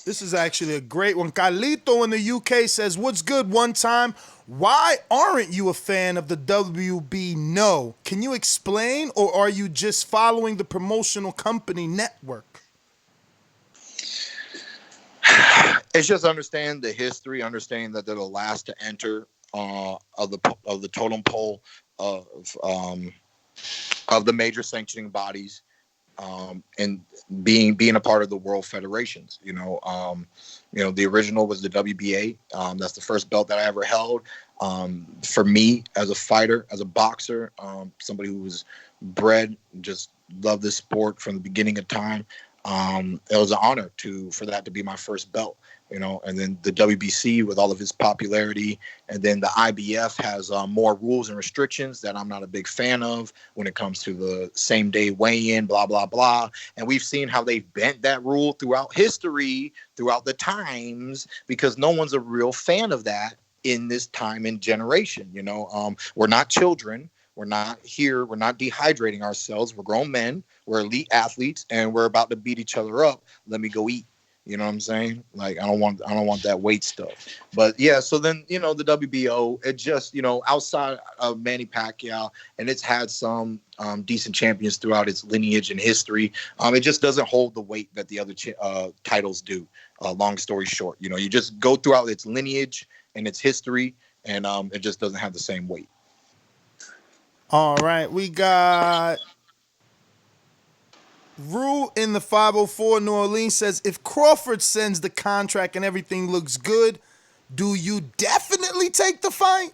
This is actually a great one. Carlito in the UK says, what's good one time? Why aren't you a fan of the WB? No. Can you explain, or are you just following the promotional company network? It's just understand the history, understand that they're the last to enter of the totem pole of the major sanctioning bodies. And being a part of the world federations, the original was the WBA. That's the first belt that I ever held. For me, as a fighter, as a boxer, somebody who was bred, just loved this sport from the beginning of time. It was an honor for that to be my first belt. And then the WBC with all of its popularity, and then the IBF has more rules and restrictions that I'm not a big fan of when it comes to the same day weigh-in, blah, blah, blah. And we've seen how they've bent that rule throughout history, throughout the times, because no one's a real fan of that in this time and generation. We're not children. We're not here. We're not dehydrating ourselves. We're grown men. We're elite athletes, and we're about to beat each other up. Let me go eat. You know what I'm saying? Like, I don't want that weight stuff. But yeah, so then, the WBO, it just, outside of Manny Pacquiao, and it's had some decent champions throughout its lineage and history. It just doesn't hold the weight that the other titles do. Long story short, you just go throughout its lineage and its history, and it just doesn't have the same weight. All right, we got Rue in the 504 New Orleans says, if Crawford sends the contract and everything looks good, do you definitely take the fight?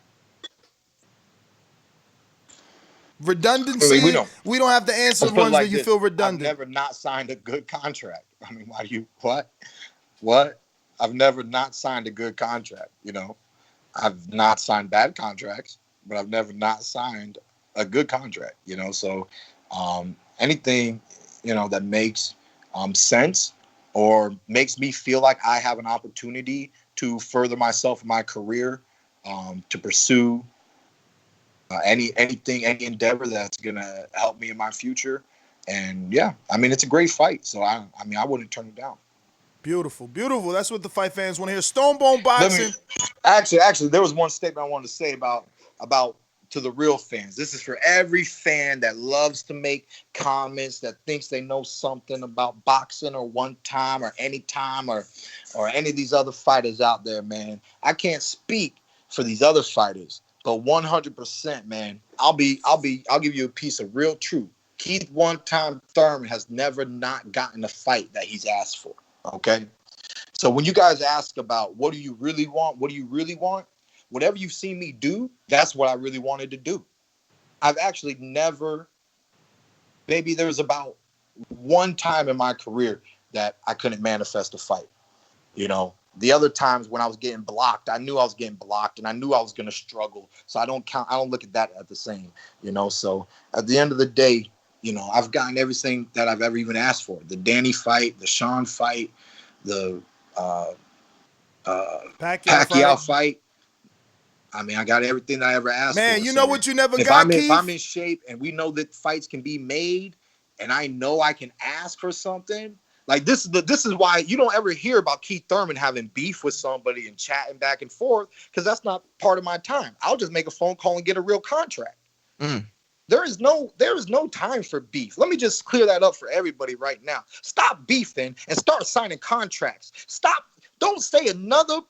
Redundancy? We don't have to answer the ones that you feel redundant. I've never not signed a good contract. I mean, what? I've never not signed a good contract, I've not signed bad contracts, but I've never not signed a good contract, So anything, that makes sense or makes me feel like I have an opportunity to further myself in my career, to pursue any endeavor that's gonna help me in my future. And yeah, I mean, it's a great fight, so I wouldn't turn it down. Beautiful. That's what the fight fans want to hear. Stonebone Boxing. Actually, there was one statement I wanted to say about to the real fans. This is for every fan that loves to make comments, that thinks they know something about boxing or one time or any time or any of these other fighters out there, man. I can't speak for these other fighters, but 100%, man, I'll give you a piece of real truth. Keith one-time Thurman has never not gotten a fight that he's asked for. Okay? So when you guys ask about what do you really want? Whatever you've seen me do, that's what I really wanted to do. I've actually never, maybe there was about one time in my career that I couldn't manifest a fight. The other times when I was getting blocked, I knew I was getting blocked and I knew I was going to struggle. So I don't look at that at the same, So at the end of the day, I've gotten everything that I've ever even asked for. The Danny fight, the Sean fight, the Pacquiao fight. I mean, I got everything I ever asked for. Man, you know what you never if got, If I'm Keith? in shape and we know that fights can be made, and I know I can ask for something, like this is why you don't ever hear about Keith Thurman having beef with somebody and chatting back and forth, because that's not part of my time. I'll just make a phone call and get a real contract. There is no time for beef. Let me just clear that up for everybody right now. Stop beefing and start signing contracts. Stop. Don't say another.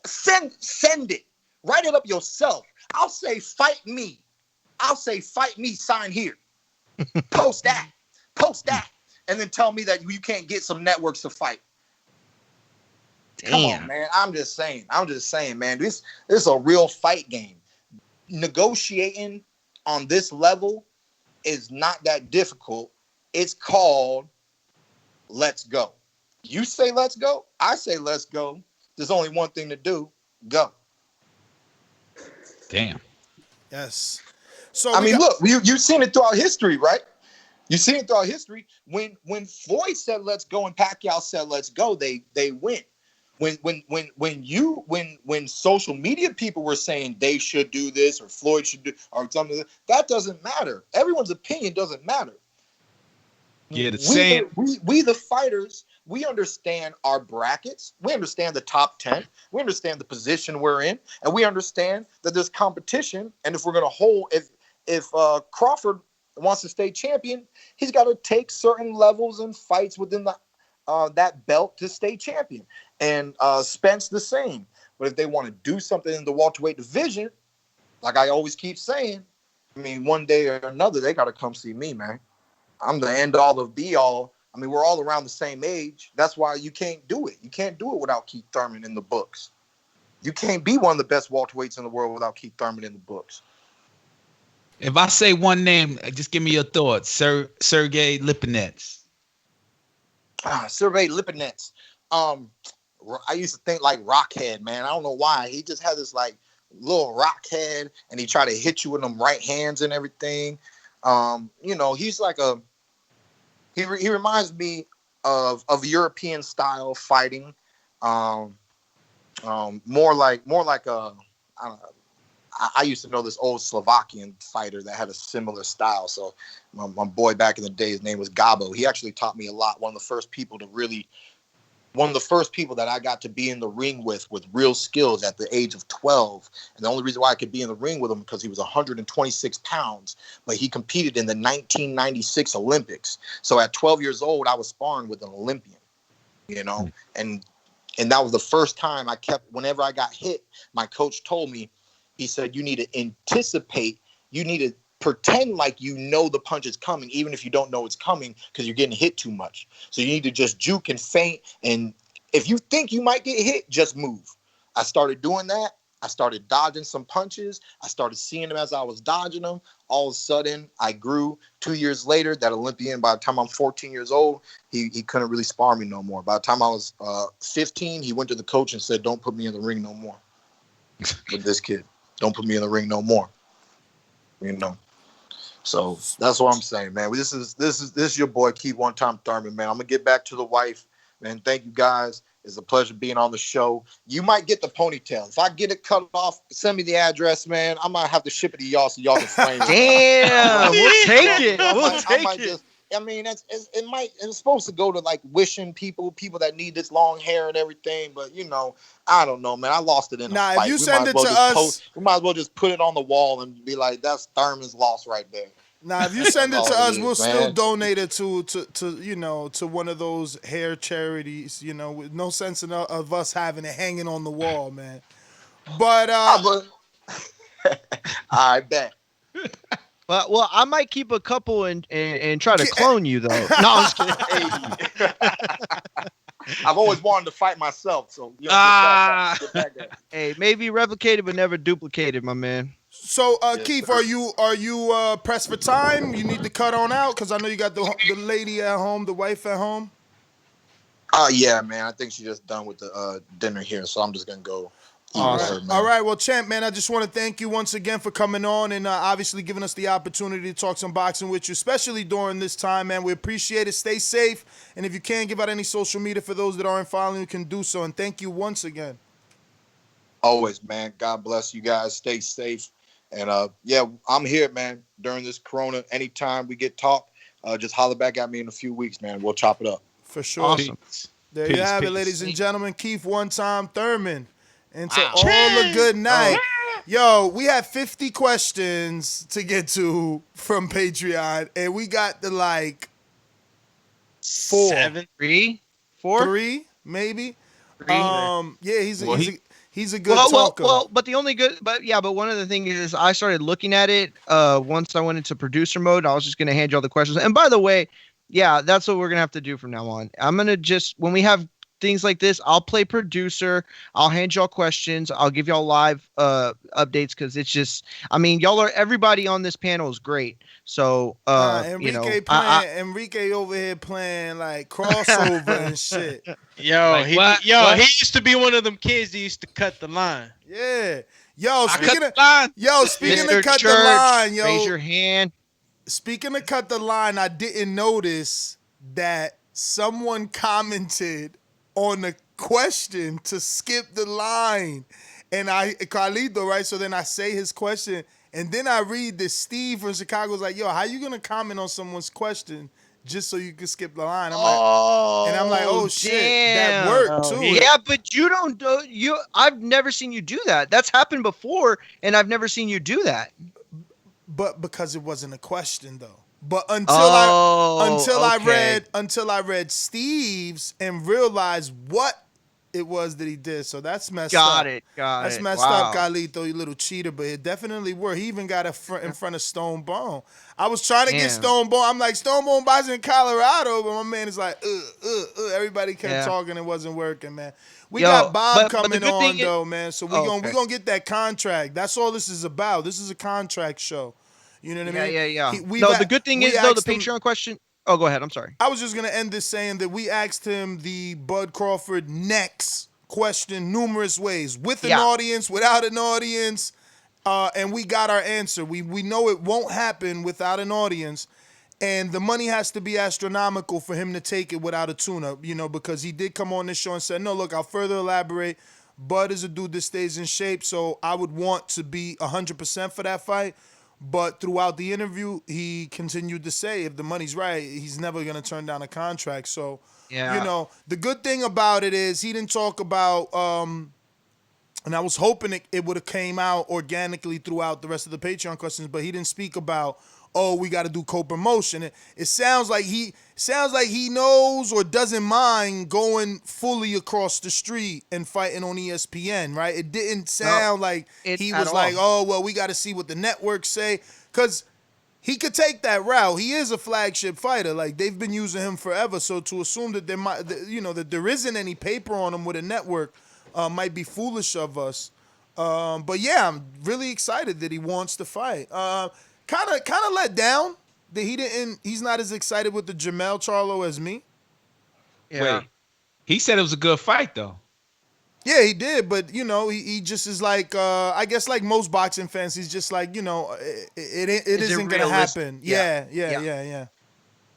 Send it. Write it up yourself. I'll say fight me. Sign here. Post that. And then tell me that you can't get some networks to fight. Damn. Come on, man. I'm just saying, man. This is a real fight game. Negotiating on this level is not that difficult. It's called let's go. You say let's go. I say let's go. There's only one thing to do. Go. Damn. Yes. So I mean, look, you've seen it throughout history, right? You've seen it throughout history. When Floyd said let's go and Pacquiao said let's go, they went. When social media people were saying they should do this or Floyd should do or something, that doesn't matter. Everyone's opinion doesn't matter. Yeah, we the fighters, we understand our brackets. We understand the top 10. We understand the position we're in, and we understand that there's competition. And if we're gonna hold, if Crawford wants to stay champion, he's got to take certain levels and fights within the that belt to stay champion. And Spence the same. But if they want to do something in the welterweight division, like I always keep saying, I mean, one day or another, they got to come see me, man. I'm the end all of be all. I mean, we're all around the same age. That's why you can't do it. You can't do it without Keith Thurman in the books. You can't be one of the best welterweights in the world without Keith Thurman in the books. If I say one name, just give me your thoughts. Sergey Lipinets. Sergey Lipinets. I used to think like Rockhead, man. I don't know why. He just had this like little rockhead, and he tried to hit you with them right hands and everything. He's like he reminds me of European style fighting. More like a, I don't know. I used to know this old Slovakian fighter that had a similar style. So my boy back in the day, his name was Gabo. He actually taught me a lot. One of the first people that I got to be in the ring with real skills at the age of 12. And the only reason why I could be in the ring with him because he was 126 pounds, but he competed in the 1996 Olympics. So at 12 years old, I was sparring with an Olympian, and that was the first time whenever I got hit, my coach told me, he said, you need to anticipate, you need to pretend like you know the punch is coming, even if you don't know it's coming because you're getting hit too much. So you need to just juke and feint. And if you think you might get hit, just move. I started doing that. I started dodging some punches. I started seeing them as I was dodging them. All of a sudden, I grew. 2 years later, that Olympian, by the time I'm 14 years old, he couldn't really spar me no more. By the time I was 15, he went to the coach and said, don't put me in the ring no more with this kid. Don't put me in the ring no more. So that's what I'm saying, man. This is your boy Keith One Time Thurman, man. I'm gonna get back to the wife, man. Thank you guys. It's a pleasure being on the show. You might get the ponytail. If I get it cut off, send me the address, man. I might have to ship it to y'all so y'all can frame it. Damn, we'll take it. We'll take it. I mean, it's supposed to go to like wishing people that need this long hair and everything, but I don't know, man. I lost it in a fight. If you send it to us, we might as well just put it on the wall and be like, that's Thurman's loss right there. Now, if you send it to us, we'll still donate it to one of those hair charities. With no sense of us having it hanging on the wall, man. But I bet. Well, I might keep a couple and try to clone you though. No, I'm just kidding. I've always wanted to fight myself, so hey, maybe replicated but never duplicated, my man. So, Keith, are you pressed for time? You need to cut on out because I know you got the lady at home, the wife at home. Yeah, man. I think she's just done with the dinner here, so I'm just gonna go. Awesome. All right. Well, champ, man, I just want to thank you once again for coming on and obviously giving us the opportunity to talk some boxing with you, especially during this time, man. We appreciate it. Stay safe. And if you can, give out any social media for those that aren't following, you can do so. And thank you once again. Always, man. God bless you guys. Stay safe. And yeah, I'm here, man, during this corona. Anytime we get talk, just holler back at me in a few weeks, man. We'll chop it up. For sure. Awesome. There you have it, ladies and gentlemen. Keith one-time Thurman. And to Wow. all a good night. Yo, we have 50 questions to get to from Patreon, and we got the like 4. 7, 3, 4, 3, maybe. 3. Yeah, he's a good well, talker. But the only good, but one of the things is I started looking at it once I went into producer mode. I was just going to hand you all the questions. And by the way, yeah, that's what we're going to have to do from now on. I'm going to just, when we have things like this, I'll play producer. I'll hand y'all questions. I'll give y'all live updates because it's just, I mean, everybody on this panel is great. So, Enrique over here playing like crossover and shit. Yo, he used to be one of them kids that used to cut the line. Yeah. Yo, speaking of Mr. cut Church, the line, yo. raise your hand. Speaking of cut the line, I didn't notice that someone commented on the question to skip the line. And Carlito, right? So then I say his question, and then I read that Steve from Chicago was like, yo, how you gonna comment on someone's question just so you can skip the line? I'm like, oh shit, that worked too. Yeah, but you don't do I've never seen you do that. That's happened before, and I've never seen you do that. But because it wasn't a question though. But until I read Steve's and realized what it was that he did. So that's messed up. That's messed up, Carlito, you little cheater. But it definitely worked. He even got in front of Stone Bone. I was trying to get Stone Bone. I'm like, Stone Bone buys in Colorado, but my man is like, everybody kept talking. It wasn't working, man. We got Bob coming on though, man. So we're gonna get that contract. That's all this is about. This is a contract show. You know what I mean? Yeah. The good thing is, though, the Patreon question. Oh, go ahead. I'm sorry. I was just going to end this saying that we asked him the Bud Crawford next question numerous ways, with an audience, without an audience, and we got our answer. We know it won't happen without an audience, and the money has to be astronomical for him to take it without a tune-up, because he did come on this show and said, no, look, I'll further elaborate. Bud is a dude that stays in shape, so I would want to be 100% for that fight. But throughout the interview, he continued to say, if the money's right, he's never going to turn down a contract. So, the good thing about it is he didn't talk about, and I was hoping it would have came out organically throughout the rest of the Patreon questions, but he didn't speak about, we got to do co-promotion. It sounds like he knows or doesn't mind going fully across the street and fighting on ESPN, right? It didn't sound like he was like, we got to see what the networks say, because he could take that route. He is a flagship fighter. Like, they've been using him forever. So to assume that that there isn't any paper on him with a network might be foolish of us. But yeah, I'm really excited that he wants to fight. Kind of let down that he's not as excited with the Jamel Charlo as me. Yeah. Wait, he said it was a good fight though. Yeah, he did, but he just is like, I guess like most boxing fans, he's just like, it isn't gonna happen. Yeah.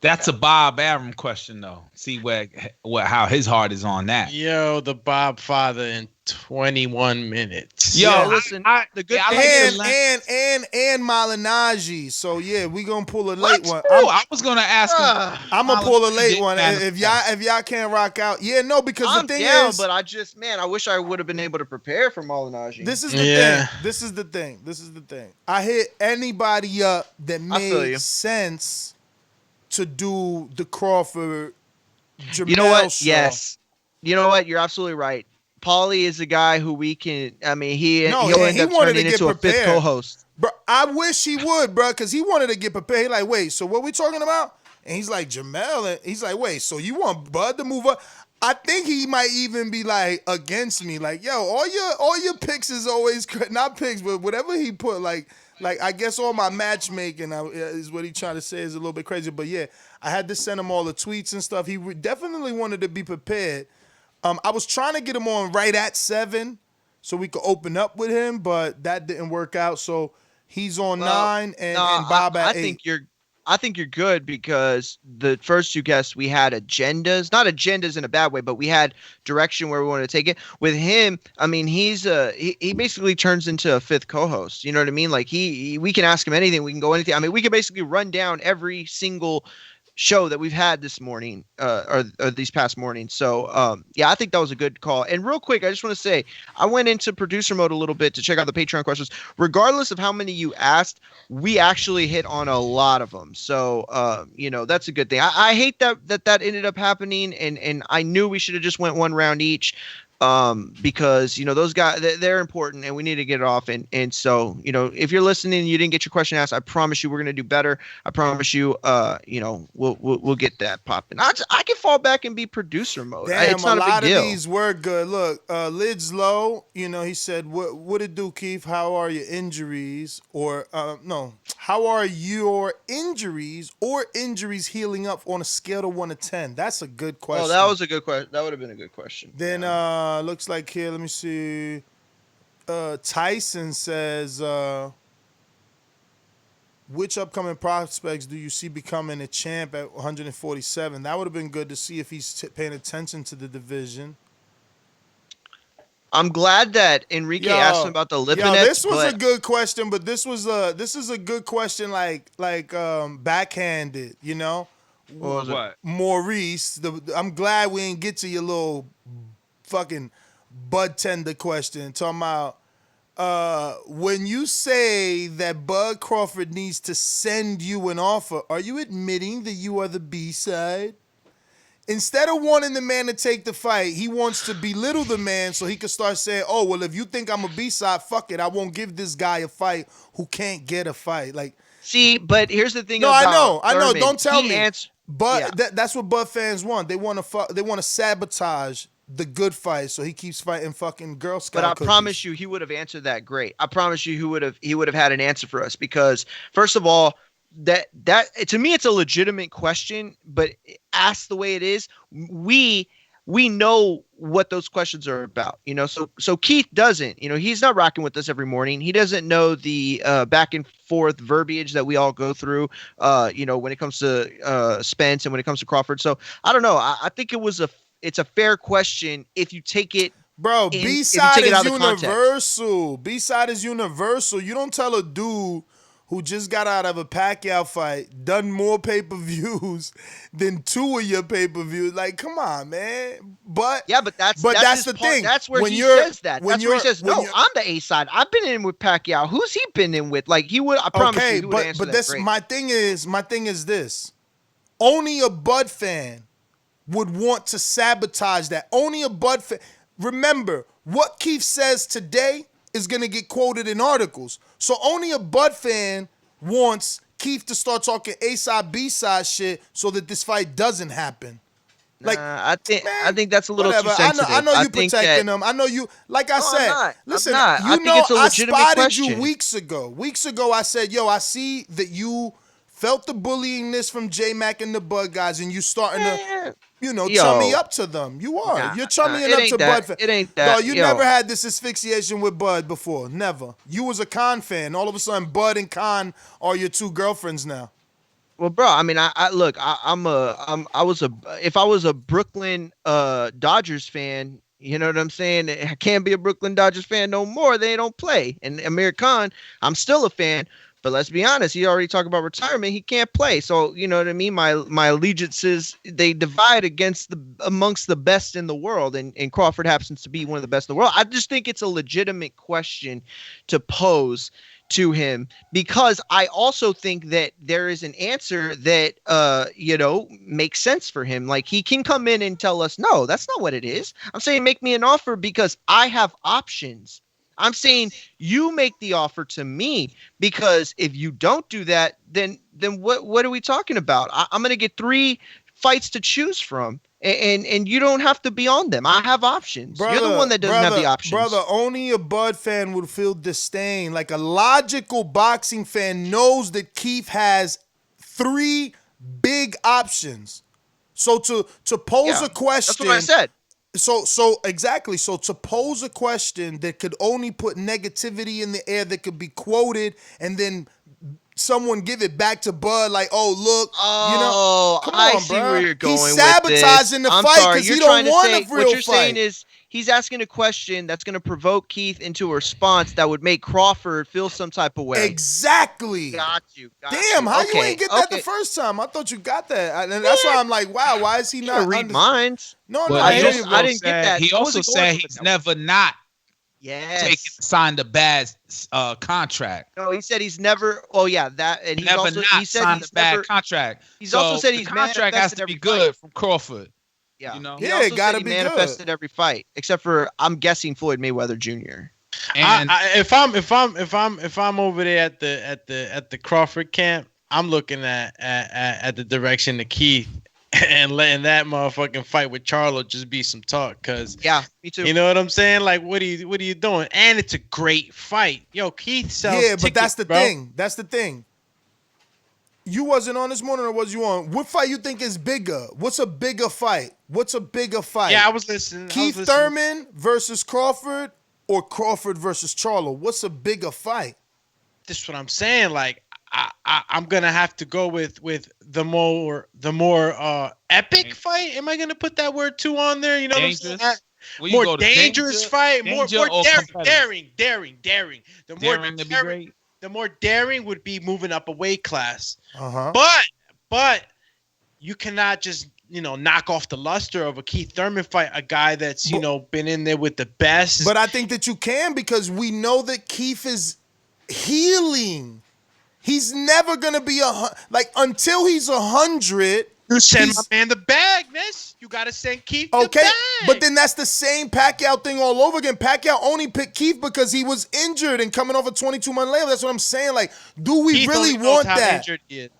That's a Bob Arum question though. See how his heart is on that. Yo, the Bob father in 21 minutes. Yo, listen, the good and Malignaggi. So yeah, we gonna pull a late one. I was gonna ask him. I'm gonna pull a late one if y'all can't rock out. Yeah, no, because I'm the thing down, is, but I wish I would have been able to prepare for Malignaggi. This is the thing. This is the thing. I hit anybody up that made sense to do the Crawford Jamel You know what? show. Yes. You know what? You're absolutely right. Paulie is a guy who we can. I mean, he'll end up turning into a fifth co-host. Bro, I wish he would, bro, because he wanted to get prepared. He's like, wait, so what we talking about? And he's like, Jamel. And he's like, wait, so you want Bud to move up? I think he might even be like against me. Like, yo, all your picks is always not picks, but whatever he put, like I guess all my matchmaking is what he trying to say is a little bit crazy. But yeah, I had to send him all the tweets and stuff. He definitely wanted to be prepared. I was trying to get him on right at 7 so we could open up with him, but that didn't work out. So he's on 9 and Bob at 8. I think you're good because the first two guests we had agendas, not agendas in a bad way, but we had direction where we wanted to take it. With him, I mean, he basically turns into a fifth co-host. You know what I mean? Like we can ask him anything, we can go anything. I mean, we can basically run down every single show that we've had this morning or these past mornings. So yeah, I think that was a good call. And real quick, I just want to say I went into producer mode a little bit to check out the Patreon questions. Regardless of how many you asked, we actually hit on a lot of them. So that's a good thing. I hate that ended up happening, and I knew we should have just went one round each. Because those guys, they're important and we need to get it off. And so, if you're listening and you didn't get your question asked, I promise you we're going to do better. I promise you, we'll get that popping. I can fall back and be producer mode. Damn, it's not a lot big deal. of these were good. Look, Lid's low, he said, what it do, Keith? How are your injuries? Or, no, how are your injuries or injuries healing up on a scale of 1 to 10? That's a good question. Oh, that was a good question. That would have been a good question. Then, looks like here, let me see. Tyson says, which upcoming prospects do you see becoming a champ at 147? That would have been good to see if he's paying attention to the division. I'm glad that Enrique asked him about the Lipinets. This was a good question, but this is a good question, like backhanded, What? Maurice, I'm glad we didn't get to your little fucking bud tender question. Talking about when you say that Bud Crawford needs to send you an offer, are you admitting that you are the B-side? Instead of wanting the man to take the fight, he wants to belittle the man so he can start saying, oh, well, if you think I'm a B-side, fuck it. I won't give this guy a fight who can't get a fight. Like, see, but here's the thing. No, I know. Thurman. Don't tell me. But yeah. that's what Bud fans want. They want to sabotage the good fight, so he keeps fighting fucking Girl Scout But I cookies. promise you, he would have answered that great. I promise you, he would have had an answer for us because, first of all, that to me it's a legitimate question, but asked the way it is, we know what those questions are about. So Keith doesn't. He's not rocking with us every morning. He doesn't know the back and forth verbiage that we all go through. When it comes to Spence and when it comes to Crawford. So I don't know. I think it's a fair question if you take it. Bro, B-side is universal. B-side is universal. You don't tell a dude who just got out of a Pacquiao fight, done more pay-per-views than 2 of your pay-per-views. Like, come on, man. But that's the thing. That's where he says that. That's where he says, no, I'm the A-side. I've been in with Pacquiao. Who's he been in with? Like, he would, I promise you, he would answer that great. My thing is this. Only a Bud fan would want to sabotage that. Only a Bud fan. Remember, what Keith says today is going to get quoted in articles. So only a Bud fan wants Keith to start talking A-side, B-side shit so that this fight doesn't happen. Like, I think that's a little too sensitive. I know you protecting him. I know you. Like I said, listen. I think it's a legitimate spotted question. you weeks ago. Weeks ago, I said, "Yo, I see that you felt the bullyingness from J-Mac and the Bud guys, and you starting to, chummy up to them. You are. You're chummying up to Bud. It ain't that. No, you never had this asphyxiation with Bud before. Never. You was a Khan fan. All of a sudden, Bud and Khan are your two girlfriends now. Well, bro, I mean, if I was a Brooklyn Dodgers fan, you know what I'm saying? I can't be a Brooklyn Dodgers fan no more. They don't play. And Amir Khan, I'm still a fan. But let's be honest, he already talked about retirement. He can't play. So, you know what I mean? My allegiances, they divide amongst the best in the world. And Crawford happens to be one of the best in the world. I just think it's a legitimate question to pose to him, because I also think that there is an answer that, makes sense for him. Like, he can come in and tell us, no, that's not what it is. I'm saying make me an offer because I have options. I'm saying you make the offer to me, because if you don't do that, then what are we talking about? I'm going to get 3 fights to choose from, and you don't have to be on them. I have options. You're the one that doesn't have the options. Brother, only a Bud fan would feel disdain. Like, a logical boxing fan knows that Keith has 3 big options. So to pose a question, that's what I said. So exactly. So to pose a question that could only put negativity in the air, that could be quoted, and then someone give it back to Bud like, "Oh, look, come I on, see bro. where you're He's going with this. sabotaging the I'm fight sorry. because You're he trying don't to want say a what real you're saying fight." is he's asking a question that's going to provoke Keith into a response that would make Crawford feel some type of way. Exactly. Got you. Damn, how you Okay, ain't get that the first time? I thought you got that. And that's Yeah. why I'm like, wow, why is he You gotta not read minds. No, But I he hear you, also bro. I didn't get that. He I also wasn't going said for it he's that way. never not Yes. signed a bad contract. No, he said he's never. Oh yeah, that, and he's Never also not he said signed he's a bad never. contract. He's So also said the he's contract has manifested to every be good fight. from Crawford. Yeah, You know? he Yeah, also it gotta said he be manifested good. every fight except for I'm guessing Floyd Mayweather Jr. And if I'm over there at the Crawford camp, I'm looking at the direction of Keith and letting that motherfucking fight with Charlo just be some talk. Cause yeah, me too. You know what I'm saying? Like, what are you doing? And it's a great fight. Yo, Keith sells Yeah, but tickets, that's the bro. thing. That's the thing. You wasn't on this morning, or was you on? What fight you think is bigger? What's a bigger fight? What's a bigger fight? Yeah, I was listening. Keith Thurman versus Crawford, or Crawford versus Charlo? What's a bigger fight? This is what I'm saying. Like, I'm gonna have to go with the more epic fight. Am I gonna put that word too on there? You know dangerous. what I'm saying? Will you More go to dangerous fight, more daring. daring. The more Daring to be great. the more daring would be moving up a weight class. Uh-huh. But you cannot just knock off the luster of a Keith Thurman fight, a guy that's been in there with the best. But I think that you can, because we know that Keith is healing. He's never gonna be until he's 100. You send my man the bag, miss. You gotta send Keith the bag. But then that's the same Pacquiao thing all over again. Pacquiao only picked Keith because he was injured and coming off a 22-month layoff. That's what I'm saying. Like, do we Keith really only knows want how that? injured he is.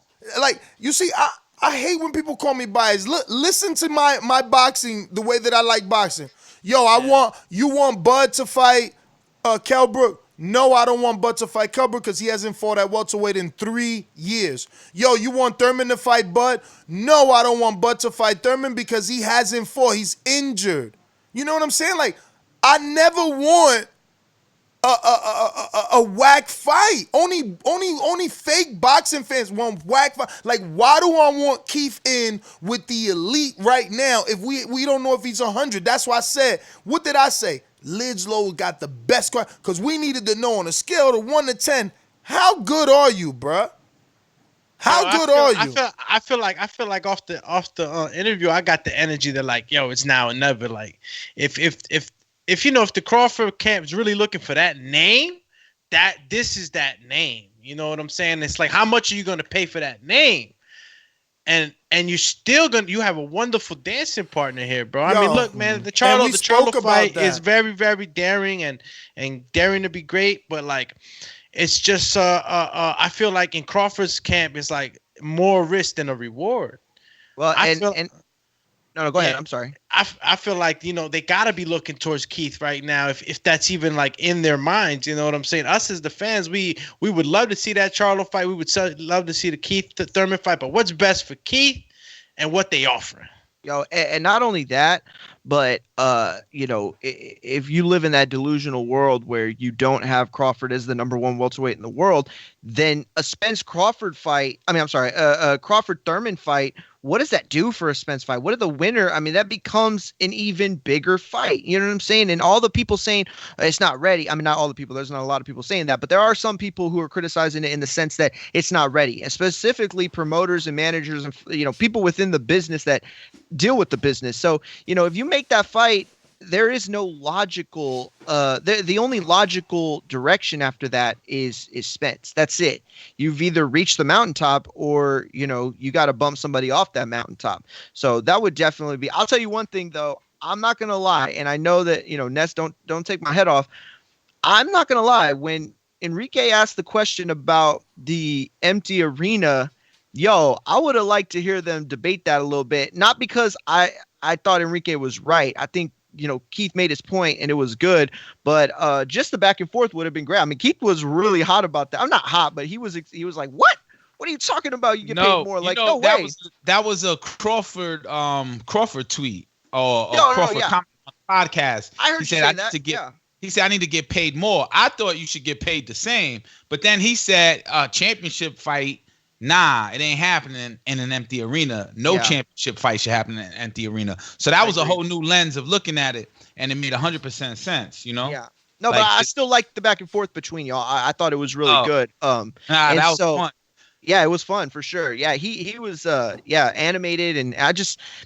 Like, you see, I hate when people call me biased. Listen to my boxing the way that I like boxing. Yo, you want Bud to fight Kell Brook? No, I don't want Bud to fight Kell Brook because he hasn't fought at welterweight in 3 years. Yo, you want Thurman to fight Bud? No, I don't want Bud to fight Thurman because he hasn't fought. He's injured. You know what I'm saying? Like, I never want a whack fight. Only fake boxing fans want whack fight. Like, why do I want Keith in with the elite right now if we don't know if he's 100? That's why I said, what did I say? Lidlow got the best card, because we needed to know on a scale of 1 to 10, how good are you, bruh? How good are you? I feel like off the interview, I got the energy that like, yo, it's now or never. Like, if the Crawford camp is really looking for that name, this is that name. You know what I'm saying? It's like, how much are you gonna pay for that name? And you're still you have a wonderful dancing partner here, bro. I mean, look, man, the Charlo fight is very, very daring and daring to be great, but like, it's just I feel like in Crawford's camp it's like more risk than a reward. Well, no, go ahead. I'm sorry. I feel like, they got to be looking towards Keith right now, if that's even like in their minds. You know what I'm saying? Us as the fans, we would love to see that Charlo fight. We would love to see the Keith Thurman fight. But what's best for Keith and what they offer? Yo, and not only that, but if you live in that delusional world where you don't have Crawford as the #1 welterweight in the world, then a Crawford Thurman fight, what does that do for a Spence fight? What are the winner? I mean, that becomes an even bigger fight. You know what I'm saying? And all the people saying it's not ready. I mean, not all the people. There's not a lot of people saying that, but there are some people who are criticizing it in the sense that it's not ready, and specifically promoters and managers and people within the business that deal with the business. So, if you make that fight, there is no logical the only logical direction after that is Spence. That's it. You've either reached the mountaintop or you got to bump somebody off that mountaintop. So that would definitely be. I'll tell you one thing though, I'm not gonna lie, and I know that Ness, don't take my head off. I'm not gonna lie, when Enrique asked the question about the empty arena, I would have liked to hear them debate that a little bit. Not because I thought Enrique was right. I think Keith made his point and it was good, but just the back and forth would have been great. I mean, Keith was really hot about that. I'm not hot, but he was like, "What? What are you talking about? You get paid more?" Like, no way. That was a Crawford tweet or Crawford comment podcast. I heard he you said say I that. need to get. Yeah. He said I need to get paid more. I thought you should get paid the same, but then he said championship fight. Nah, it ain't happening in an empty arena. No championship fight should happen in an empty arena. So that was a whole new lens of looking at it, and it made 100% sense. You know? Yeah. No, Like, but I still like the back and forth between y'all. I thought it was really good. that was fun. Yeah, it was fun for sure. Yeah, he was animated, and man,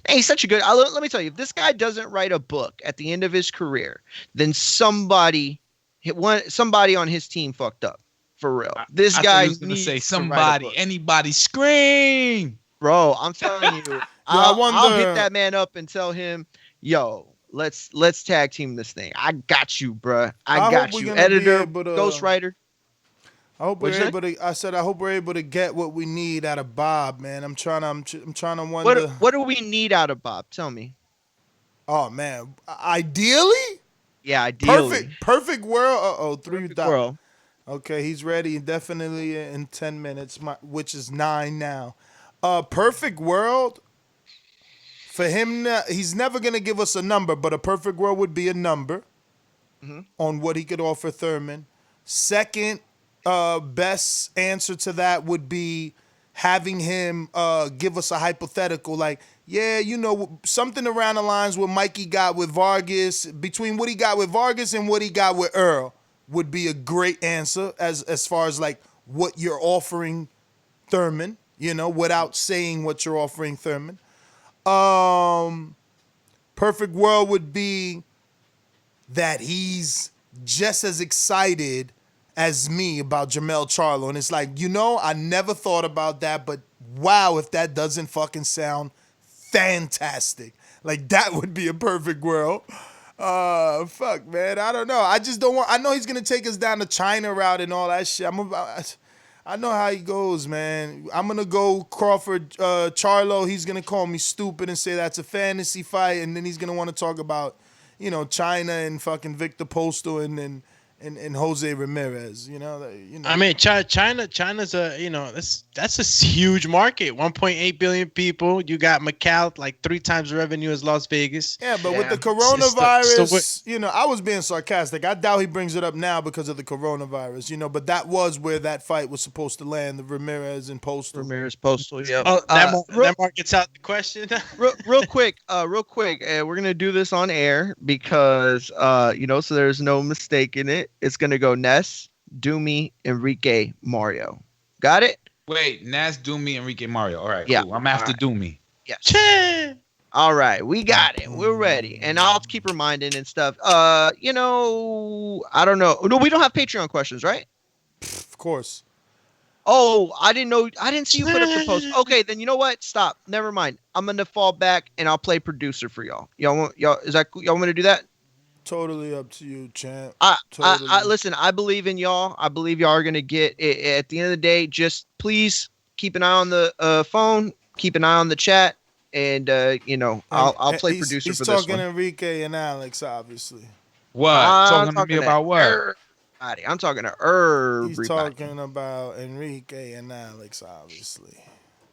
he's such a good. Let me tell you, if this guy doesn't write a book at the end of his career, then somebody on his team fucked up for real. This guy needs to say somebody, anybody, scream, bro. I'm telling you, I'll hit that man up and tell him, yo. Let's tag team this thing. I got you, bro. I got you. Editor, ghostwriter. I hope we're able to. I said I hope we're able to get what we need out of Bob, man. I'm trying to wonder. What do we need out of Bob? Tell me. Oh man, ideally. Yeah, ideally. Perfect world. Three perfect world. Okay, he's ready. Definitely in 10 minutes, which is 9 now. Perfect world. For him, he's never going to give us a number, but a perfect world would be a number on what he could offer Thurman. Second best answer to that would be having him give us a hypothetical, like, yeah, you know, something around the lines what Mikey got with Vargas, between what he got with Vargas and what he got with Earl would be a great answer as far as like what you're offering Thurman, you know, without saying what you're offering Thurman. Perfect world would be that he's just as excited as me about Jermell Charlo. And it's like, you know, I never thought about that, but wow, if that doesn't fucking sound fantastic. Like, that would be a perfect world. Fuck, man. I don't know. I just don't want... I know he's going to take us down the China route and all that shit. I know how he goes, man. I'm going to go Crawford, Charlo. He's going to call me stupid and say that's a fantasy fight. And then he's going to want to talk about, you know, China and fucking Victor Postal and Jose Ramirez, you know. I mean, China's a, you know, that's a huge market. 1.8 billion people. You got Macau, like 3 times the revenue as Las Vegas. Yeah, but with the coronavirus, you know, I was being sarcastic. I doubt he brings it up now because of the coronavirus, you know, but that was where that fight was supposed to land, the Ramirez and Postal. Ramirez, Postal, yeah. Oh, that market's out the question. real quick, we're going to do this on air because, you know, so there's no mistake in it. It's going to go Ness, Doomy, Enrique, Mario. Got it? Wait, Ness, Doomy, Enrique, Mario. All right, yeah. Cool. I'm after Doomy. Yes. All right, we got it. We're ready. And I'll keep reminding and stuff. You know, I don't know. No, we don't have Patreon questions, right? Of course. Oh, I didn't know. I didn't see you put up the post. Okay, then you know what? Stop. Never mind. I'm going to fall back and I'll play producer for y'all. Y'all want me to do that? Totally up to you, champ. Listen, I believe in y'all. I believe y'all are going to get it. At the end of the day, just please keep an eye on the phone, keep an eye on the chat, and, you know, I'll play producer for this one. He's talking Enrique and Alex, obviously. What? Talking to me about what? I'm talking to everybody. He's talking about Enrique and Alex, obviously.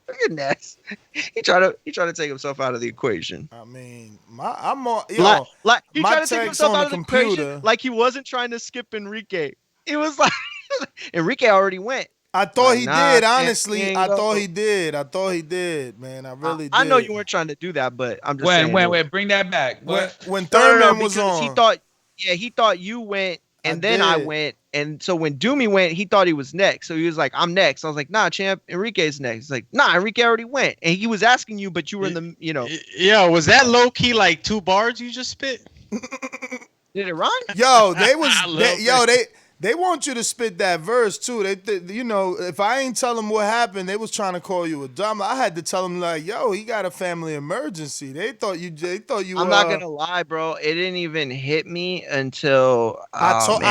Look at Ness. He tried to take himself out of the equation. I mean, he tried to take himself out of the equation like he wasn't trying to skip Enrique. It was like Enrique already went. I thought he did, honestly. I thought he did, man. I really did. I know you weren't trying to do that, but I'm just saying. Wait, bring that back. When Thurman was on. He thought you went. And then I went, and so when Doomy went, he thought he was next. So he was like, I'm next. I was like, nah, champ, Enrique's next. He's like, nah, Enrique already went. And he was asking you, but you were in the, you know. Yeah, was that low-key like 2 bars you just spit? Did it rhyme? Yo, they want you to spit that verse too. They you know, if I ain't tell them what happened, they was trying to call you a dumb. I had to tell them like, yo, he got a family emergency. They thought you. I'm not gonna lie, bro. It didn't even hit me until that's what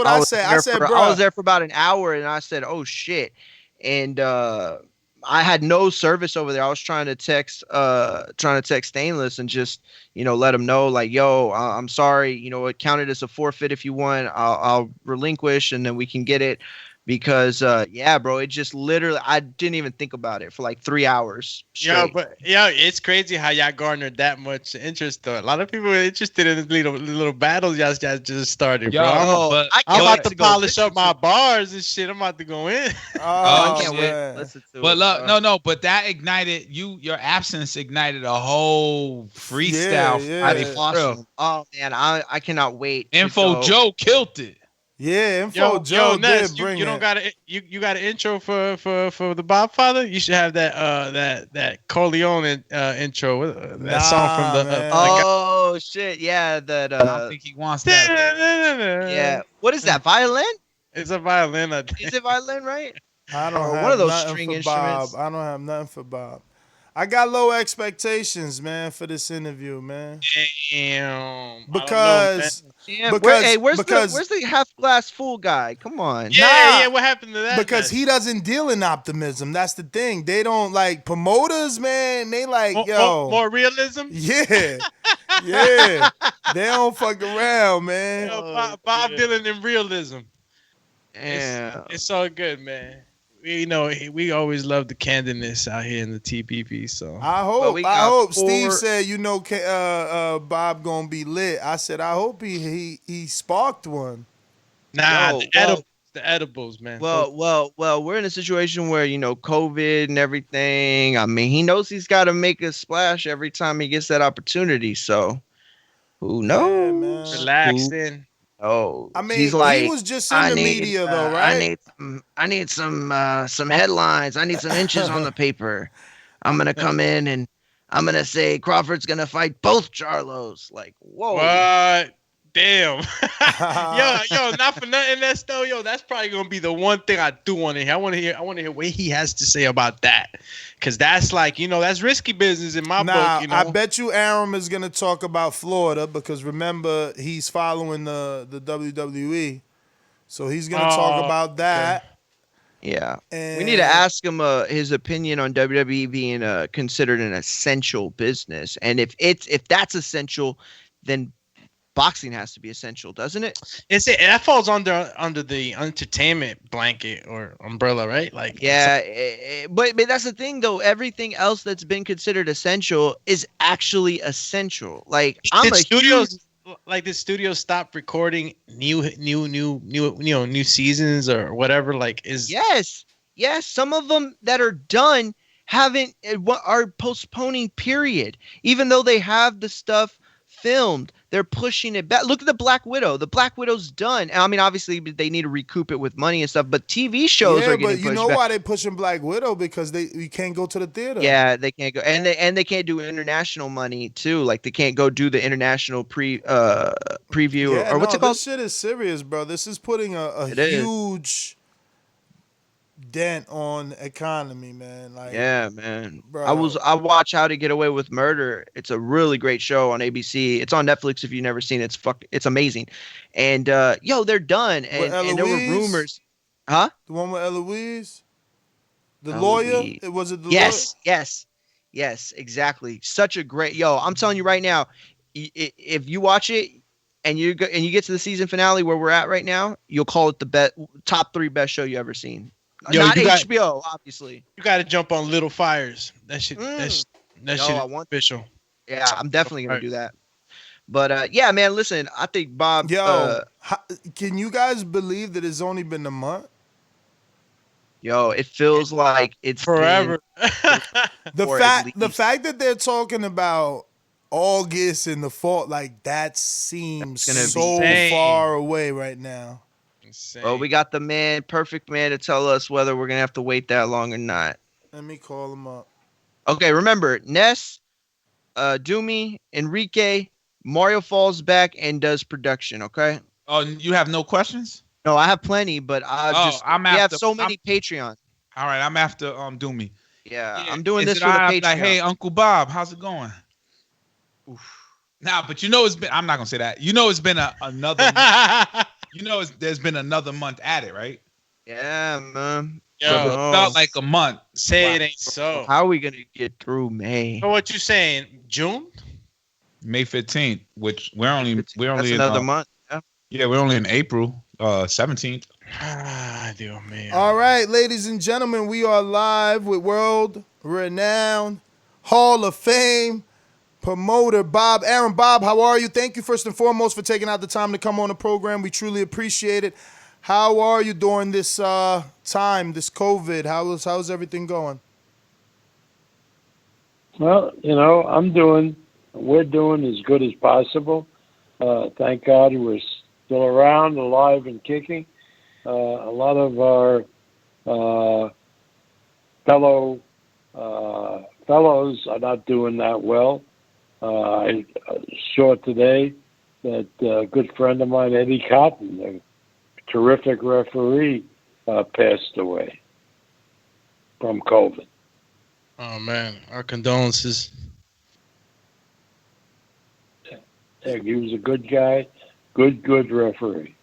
I said. I said, bro, I was there for about an hour, and I said, oh shit, and I had no service over there. I was trying to text Stainless and just, you know, let him know like, yo, I'm sorry. You know, it counted as a forfeit. If you want, I'll relinquish and then we can get it. because yeah, bro, it just literally I didn't even think about it for like 3 hours Yeah, straight. but it's crazy how y'all garnered that much interest though. A lot of people are interested in the little battles y'all just started, bro. I'm about to polish up my bars and shit. I'm about to go in. I can't wait to listen to But it. but that ignited your absence ignited a whole freestyle fight. For Awesome. real. Oh man, I cannot wait. Info Joe killed it. Yeah, Info Joe Ness, did bring you don't it. got a you got an intro for the Bob Father? You should have that Corleone intro, that song from the oh shit, yeah, that I don't think he wants that. yeah. What is that? Violin? It's a violin. I think. Is it violin, right? I don't Or have one of those nothing string for instruments. Bob. I don't have nothing for Bob. I got low expectations, man, for this interview, man. Damn. Because Yeah, where's the half glass full guy? Come on. Yeah. What happened to that? Because he doesn't deal in optimism. That's the thing. They don't like promoters, man. They like, more realism. Yeah, yeah. They don't fuck around, man. Bob Dylan in realism. Yeah, it's all good, man. We always love the candidness out here in the TPP. So I hope. Steve said, Bob gonna be lit. I said, I hope he sparked one. Nah, the edibles, man. Well, we're in a situation where COVID and everything. I mean, he knows he's got to make a splash every time he gets that opportunity. So, who knows? Relaxing. Oh, I mean, he's like, he was just in the media though, right? I need some headlines. I need some inches on the paper. I'm gonna come in and I'm gonna say Crawford's gonna fight both Charlos. Like, whoa. What? Damn. yo, not for nothing, that's though. Yo, that's probably gonna be the one thing I do want to hear. I want to hear what he has to say about that, because that's like that's risky business in my book. I bet you Aram is gonna talk about Florida because remember he's following the WWE, so he's gonna talk about that. Yeah, we need to ask him his opinion on WWE being considered an essential business, and if that's essential, then boxing has to be essential, doesn't it? That falls under the entertainment blanket or umbrella, right? Like, yeah, but that's the thing though. Everything else that's been considered essential is actually essential. Like, the studios stop recording new seasons or whatever. Like, yes. Some of them that are done are postponing. Period. Even though they have the stuff filmed, they're pushing it back. Look at the Black Widow. The Black Widow's done. I mean, obviously they need to recoup it with money and stuff, but TV shows are getting pushed back. You know why they're pushing Black Widow? Because you can't go to the theater. Yeah, they can't go, and they can't do international money too. Like, they can't go do the international preview or what's it called? This shit is serious, bro. This is putting a huge dent on economy, man. Like, yeah, man. Bro. I watch How to Get Away with Murder. It's a really great show on ABC. It's on Netflix if you've never seen it. It's amazing. And they're done. And there were rumors. Huh? The one with Eloise? The lawyer? Was it the lawyer? Yes, exactly. Such a great I'm telling you right now, if you watch it and you get to the season finale where we're at right now, you'll call it the top 3 best show you ever seen. Not HBO, obviously. You got to jump on Little Fires. That shit. That shit is official. Yeah, I'm definitely gonna do that. But yeah, man. Listen, I think Bob. Can you guys believe that it's only been a month? It feels like it's forever. The fact that they're talking about August and the fall, like, that seems so far away right now. Well, we got the perfect man to tell us whether we're gonna have to wait that long or not. Let me call him up. Okay, remember, Ness, Doomy, Enrique, Mario falls back and does production. Okay. Oh, you have no questions? No, I have plenty, but we have so many Patreon. All right, I'm after Doomy. Yeah, I'm doing this for the Patreon. Like, hey, Uncle Bob, how's it going? Oof. Nah, but it's been. I'm not gonna say that. It's been another. There's been another month at it, right? Yeah, man. It felt like a month. It ain't so. How are we gonna get through May? So what you saying? June? May 15th, which we're only That's another month. Yeah, we're only in April 17th. Dios mío. All right, ladies and gentlemen, we are live with world-renowned Hall of Fame promoter Bob Arum. Bob, how are you? Thank you first and foremost for taking out the time to come on the program. We truly appreciate it. How are you during this time, this COVID? How's everything going? Well, we're doing as good as possible. Thank God we're still around, alive and kicking. A lot of our fellows are not doing that well. I saw today that a good friend of mine, Eddie Cotton, a terrific referee, passed away from COVID. Oh man, our condolences. Yeah, he was a good guy, good referee.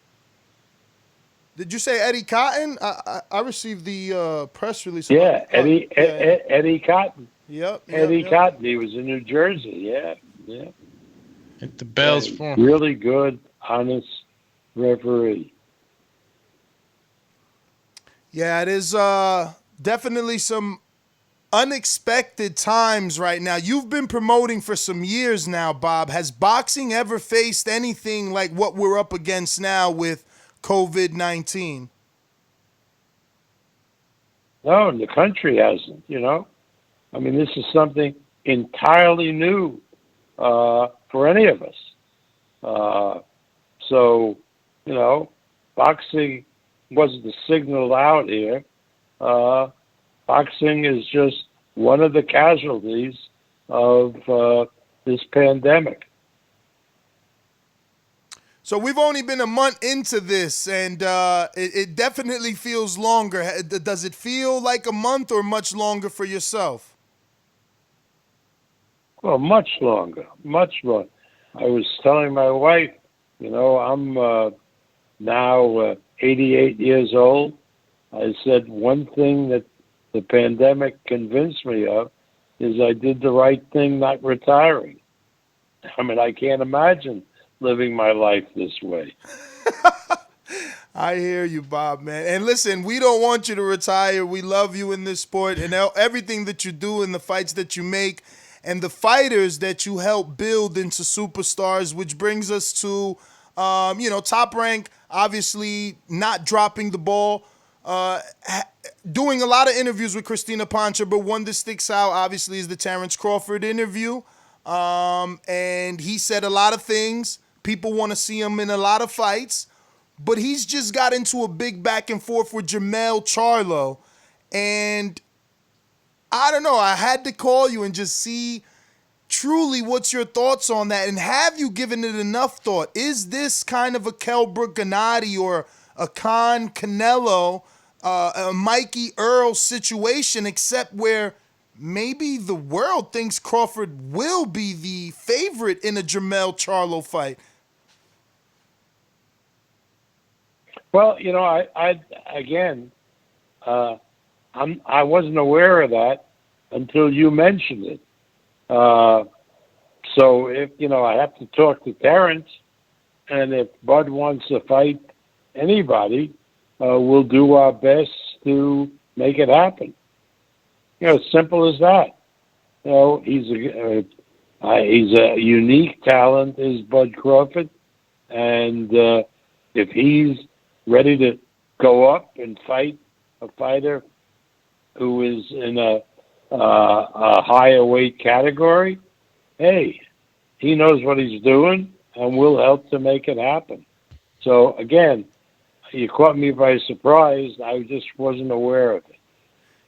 Did you say Eddie Cotton? I received the press release. Yeah, Eddie Cotton. Yep. Eddie Cotton. He was in New Jersey. Yeah. Hit the bells for him. Really good, honest referee. Yeah, it is definitely some unexpected times right now. You've been promoting for some years now, Bob. Has boxing ever faced anything like what we're up against now with COVID-19? No, the country hasn't, I mean, this is something entirely new for any of us. So, boxing wasn't signaled out here. Boxing is just one of the casualties of this pandemic. So we've only been a month into this, and it definitely feels longer. Does it feel like a month or much longer for yourself? Well, much longer. I was telling my wife, I'm now 88 years old. I said one thing that the pandemic convinced me of is I did the right thing not retiring. I mean, I can't imagine living my life this way. I hear you, Bob, man. And listen, we don't want you to retire. We love you in this sport and everything that you do and the fights that you make and the fighters that you help build into superstars, which brings us to, Top Rank, obviously not dropping the ball, doing a lot of interviews with Christina Pancha, but one that sticks out, obviously, is the Terrence Crawford interview. And he said a lot of things. People want to see him in a lot of fights. But he's just got into a big back and forth with Charlo. And I don't know, I had to call you and just see truly what's your thoughts on that. And have you given it enough thought? Is this kind of a Kell Brook Gennady or a Khan Canelo, a Mikey Earl situation, except where maybe the world thinks Crawford will be the favorite in a Charlo fight? Well, I wasn't aware of that until you mentioned it. So if I have to talk to Terrence, and if Bud wants to fight anybody, we'll do our best to make it happen. Simple as that. He's a unique talent, is Bud Crawford, and if he's ready to go up and fight a fighter who is in a higher weight category, hey, he knows what he's doing, and we'll help to make it happen. So again, you caught me by surprise. I just wasn't aware of it.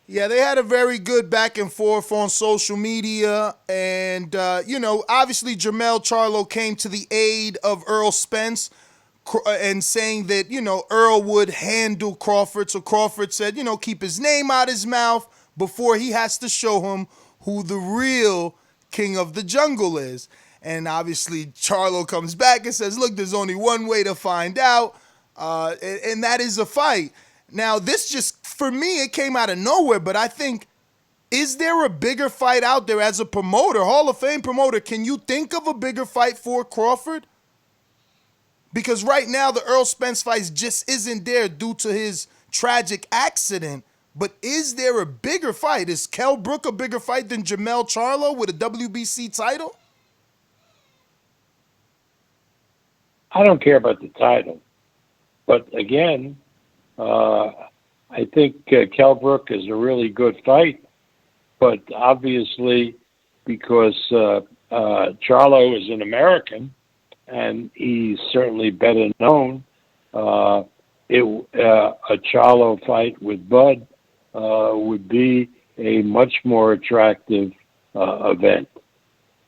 Yeah, they had a very good back and forth on social media. And, obviously Jermell Charlo came to the aid of Earl Spence and saying that, Earl would handle Crawford. So Crawford said, keep his name out his mouth before he has to show him who the real king of the jungle is. And obviously Charlo comes back and says, look, there's only one way to find out, and that is a fight. Now, this just, for me, it came out of nowhere, but I think, is there a bigger fight out there as a promoter, Hall of Fame promoter? Can you think of a bigger fight for Crawford? Because right now the Earl Spence fight just isn't there due to his tragic accident. But is there a bigger fight? Is Kell Brook a bigger fight than Jermell Charlo with a WBC title? I don't care about the title. But again, I think Kell Brook is a really good fight. But obviously, because Charlo is an American, and he's certainly better known, a Charlo fight with Bud would be a much more attractive event.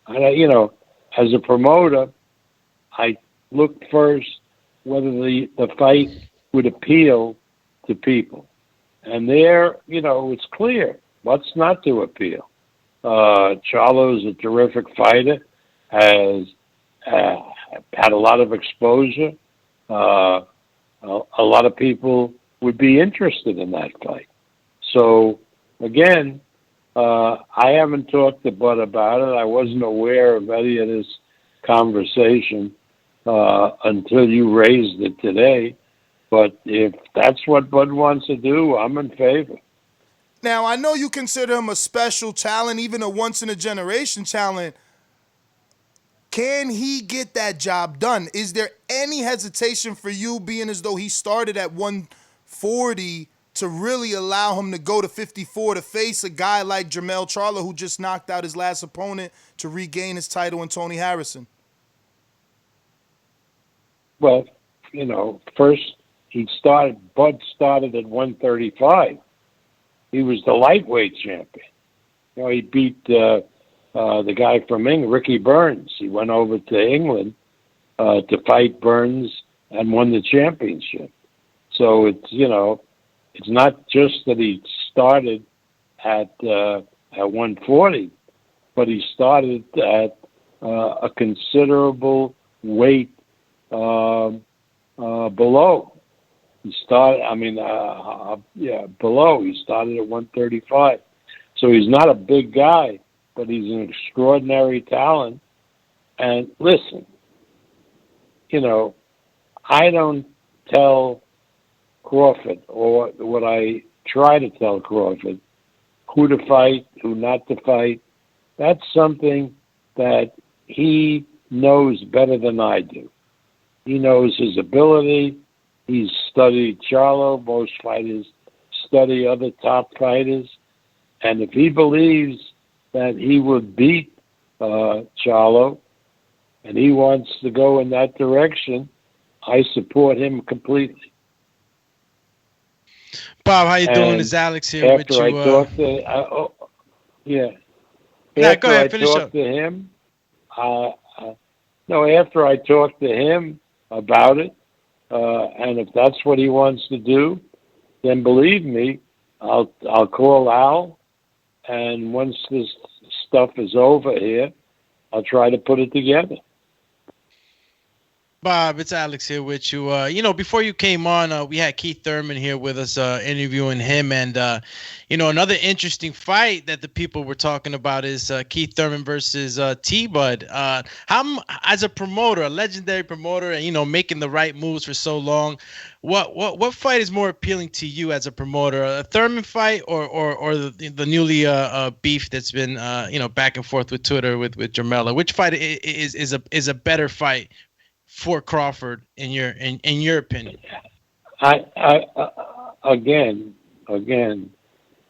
And, as a promoter, I look first whether the fight would appeal to people. And there, it's clear what's not to appeal. Charlo's a terrific fighter, has had a lot of exposure. A lot of people would be interested in that fight. So, again, I haven't talked to Bud about it. I wasn't aware of any of this conversation until you raised it today. But if that's what Bud wants to do, I'm in favor. Now, I know you consider him a special talent, even a once-in-a-generation talent. Can he get that job done? Is there any hesitation for you, being as though he started at 140, to really allow him to go to 54 to face a guy like Jermell Charlo, who just knocked out his last opponent to regain his title in Tony Harrison? Well, first Bud started at 135. He was the lightweight champion. He beat the guy from England, Ricky Burns. He went over to England to fight Burns and won the championship. So it's not just that he started at 140, but he started at a considerable weight below. He started, below. He started at 135. So he's not a big guy, but he's an extraordinary talent. And listen, I don't tell Crawford, or what I try to tell Crawford, who to fight, who not to fight. That's something that he knows better than I do. He knows his ability. He's studied Charlo. Most fighters study other top fighters. And if he believes that he would beat Charlo, and he wants to go in that direction, I support him completely. Bob, how you doing? It's Alex here with you. After I talked to, go ahead, finish up. To him, after I talked to him about it, and if that's what he wants to do, then believe me, I'll call Al, and once this stuff is over here, I'll try to put it together. Bob, it's Alex here with you. Before you came on, we had Keith Thurman here with us, interviewing him. And, another interesting fight that the people were talking about is Keith Thurman versus T-Bud. How, as a promoter, a legendary promoter, and, making the right moves for so long, what fight is more appealing to you as a promoter, a Thurman fight or the newly beef that's been, back and forth with Twitter with Jermella? Which fight is a better fight for Crawford in your opinion? Again,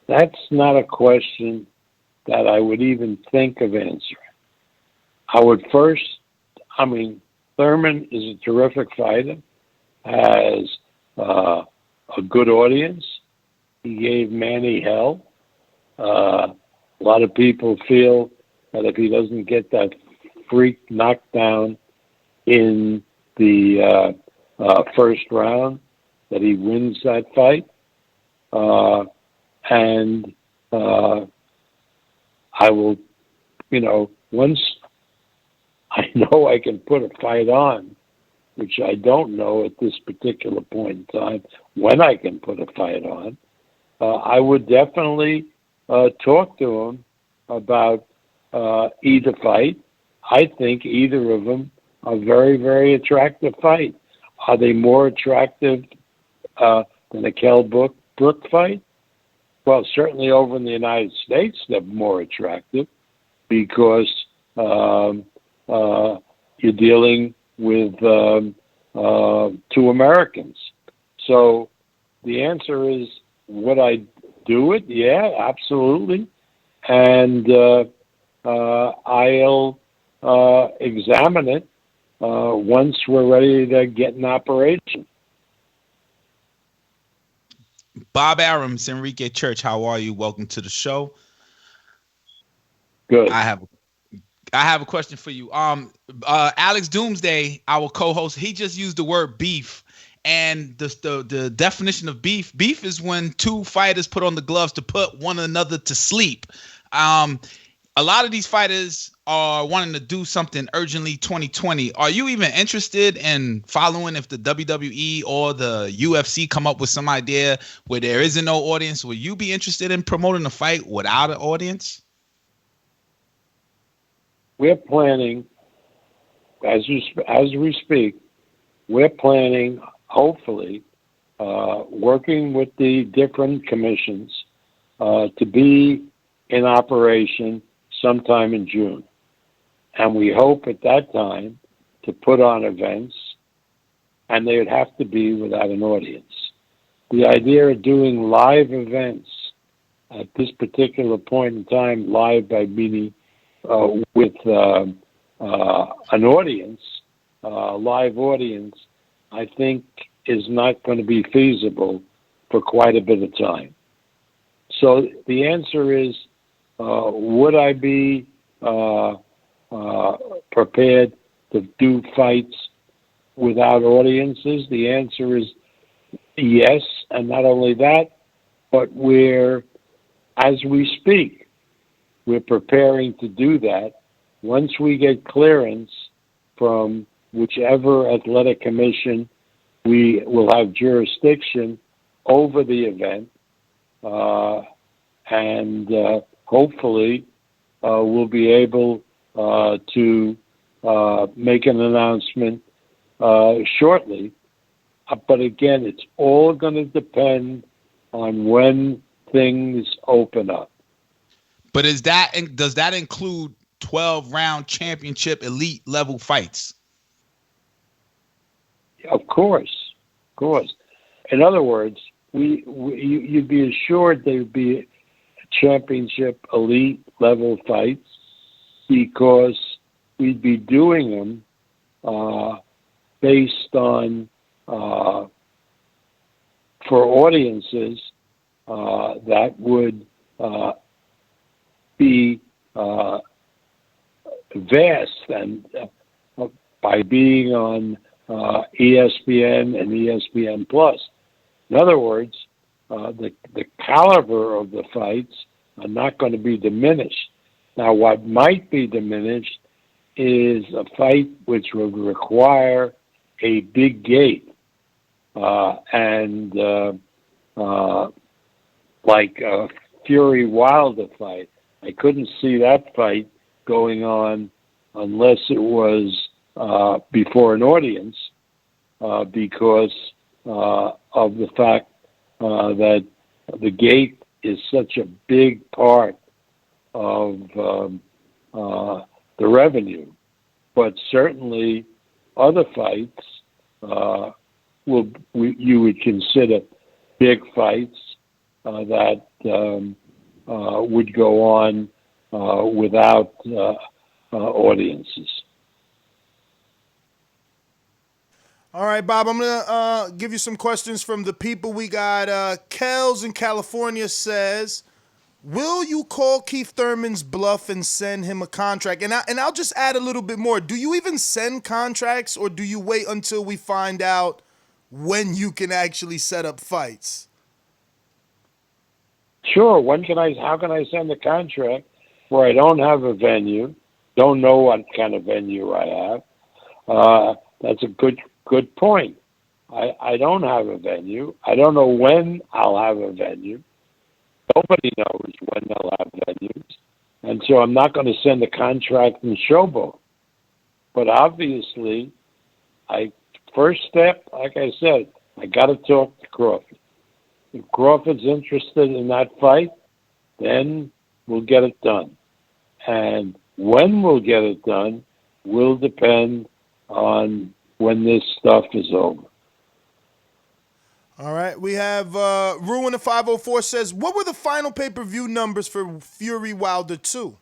that's not a question that I would even think of answering. Thurman is a terrific fighter, has a good audience. He gave Manny hell. A lot of people feel that if he doesn't get that freak knockdown in the first round, that he wins that fight. And I will, once I know I can put a fight on, which I don't know at this particular point in time, when I can put a fight on, I would definitely talk to him about either fight. I think either of them a very, very attractive fight. Are they more attractive than the Kell Brook fight? Well, certainly over in the United States, they're more attractive because you're dealing with two Americans. So the answer is, would I do it? Yeah, absolutely. And I'll examine it once we're ready to get an operation. Bob Arams, Enrique Church, how are you? Welcome to the show. Good. I have a question for you. Alex Doomsday, our co-host, he just used the word beef. And the definition of beef is when two fighters put on the gloves to put one another to sleep. A lot of these fighters are wanting to do something urgently 2020. Are you even interested in following if the WWE or the UFC come up with some idea where there isn't no audience? Will you be interested in promoting a fight without an audience? We're planning, as we speak, we're planning, hopefully, working with the different commissions to be in operation sometime in June. And we hope at that time to put on events, and they would have to be without an audience. The idea of doing live events at this particular point in time, live by meaning with an audience, live audience, I think is not going to be feasible for quite a bit of time. So the answer is, would I be prepared to do fights without audiences? The answer is yes, and not only that, but as we speak, we're preparing to do that. Once we get clearance from whichever athletic commission we will have jurisdiction over the event, and hopefully we'll be able to make an announcement shortly. But again, it's all going to depend on when things open up. But does that include 12-round championship elite level fights? Of course. In other words, you'd be assured there'd be championship elite level fights because we'd be doing them based on for audiences that would be vast, and by being on ESPN and ESPN Plus. In other words, the caliber of the fights are not going to be diminished. Now, what might be diminished is a fight which would require a big gate, and like a Fury Wilder fight. I couldn't see that fight going on unless it was before an audience, because of the fact that the gate is such a big part of the revenue. But certainly other fights you would consider big fights that would go on without audiences. All right, Bob, I'm going to give you some questions from the people. We got Kels in California says, will you call Keith Thurman's bluff and send him a contract? And I'll just add a little bit more. Do you even send contracts, or do you wait until we find out when you can actually set up fights? Sure. How can I send a contract where I don't have a venue, don't know what kind of venue I have? That's a good point. I don't have a venue. I don't know when I'll have a venue. Nobody knows when they'll have venues. And so I'm not going to send a contract in showboat. But obviously, I first step, like I said, I got to talk to Crawford. If Crawford's interested in that fight, then we'll get it done. And when we'll get it done will depend on when this stuff is over. All right, we have Ruin the 504 says, what were the final pay-per-view numbers for Fury Wilder 2?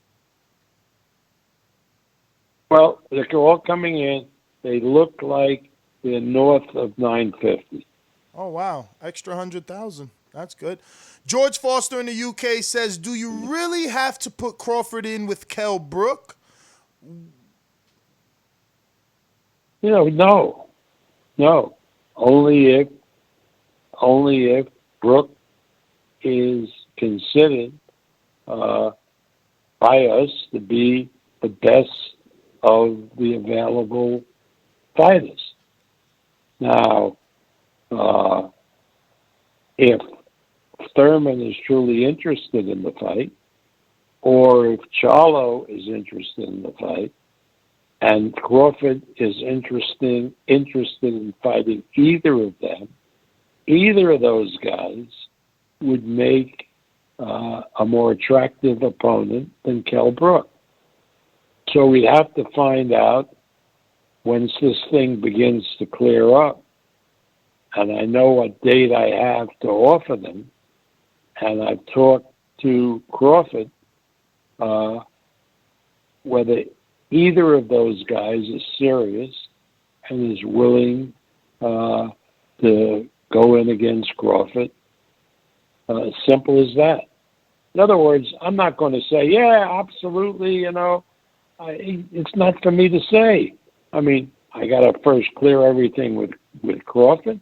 Well, they're all coming in. They look like they're north of 950. Oh, wow. Extra 100,000. That's good. George Foster in the UK says, do you really have to put Crawford in with Kell Brook? No. Only if Brook is considered by us to be the best of the available fighters. Now, if Thurman is truly interested in the fight, or if Charlo is interested in the fight, and Crawford is interested in fighting either of them, either of those guys would make a more attractive opponent than Kell Brook. So we have to find out once this thing begins to clear up, and I know what date I have to offer them, and I've talked to Crawford, whether either of those guys is serious and is willing to go in against Crawford. Simple as that. In other words, I'm not going to say, yeah, absolutely, it's not for me to say. I mean, I got to first clear everything with Crawford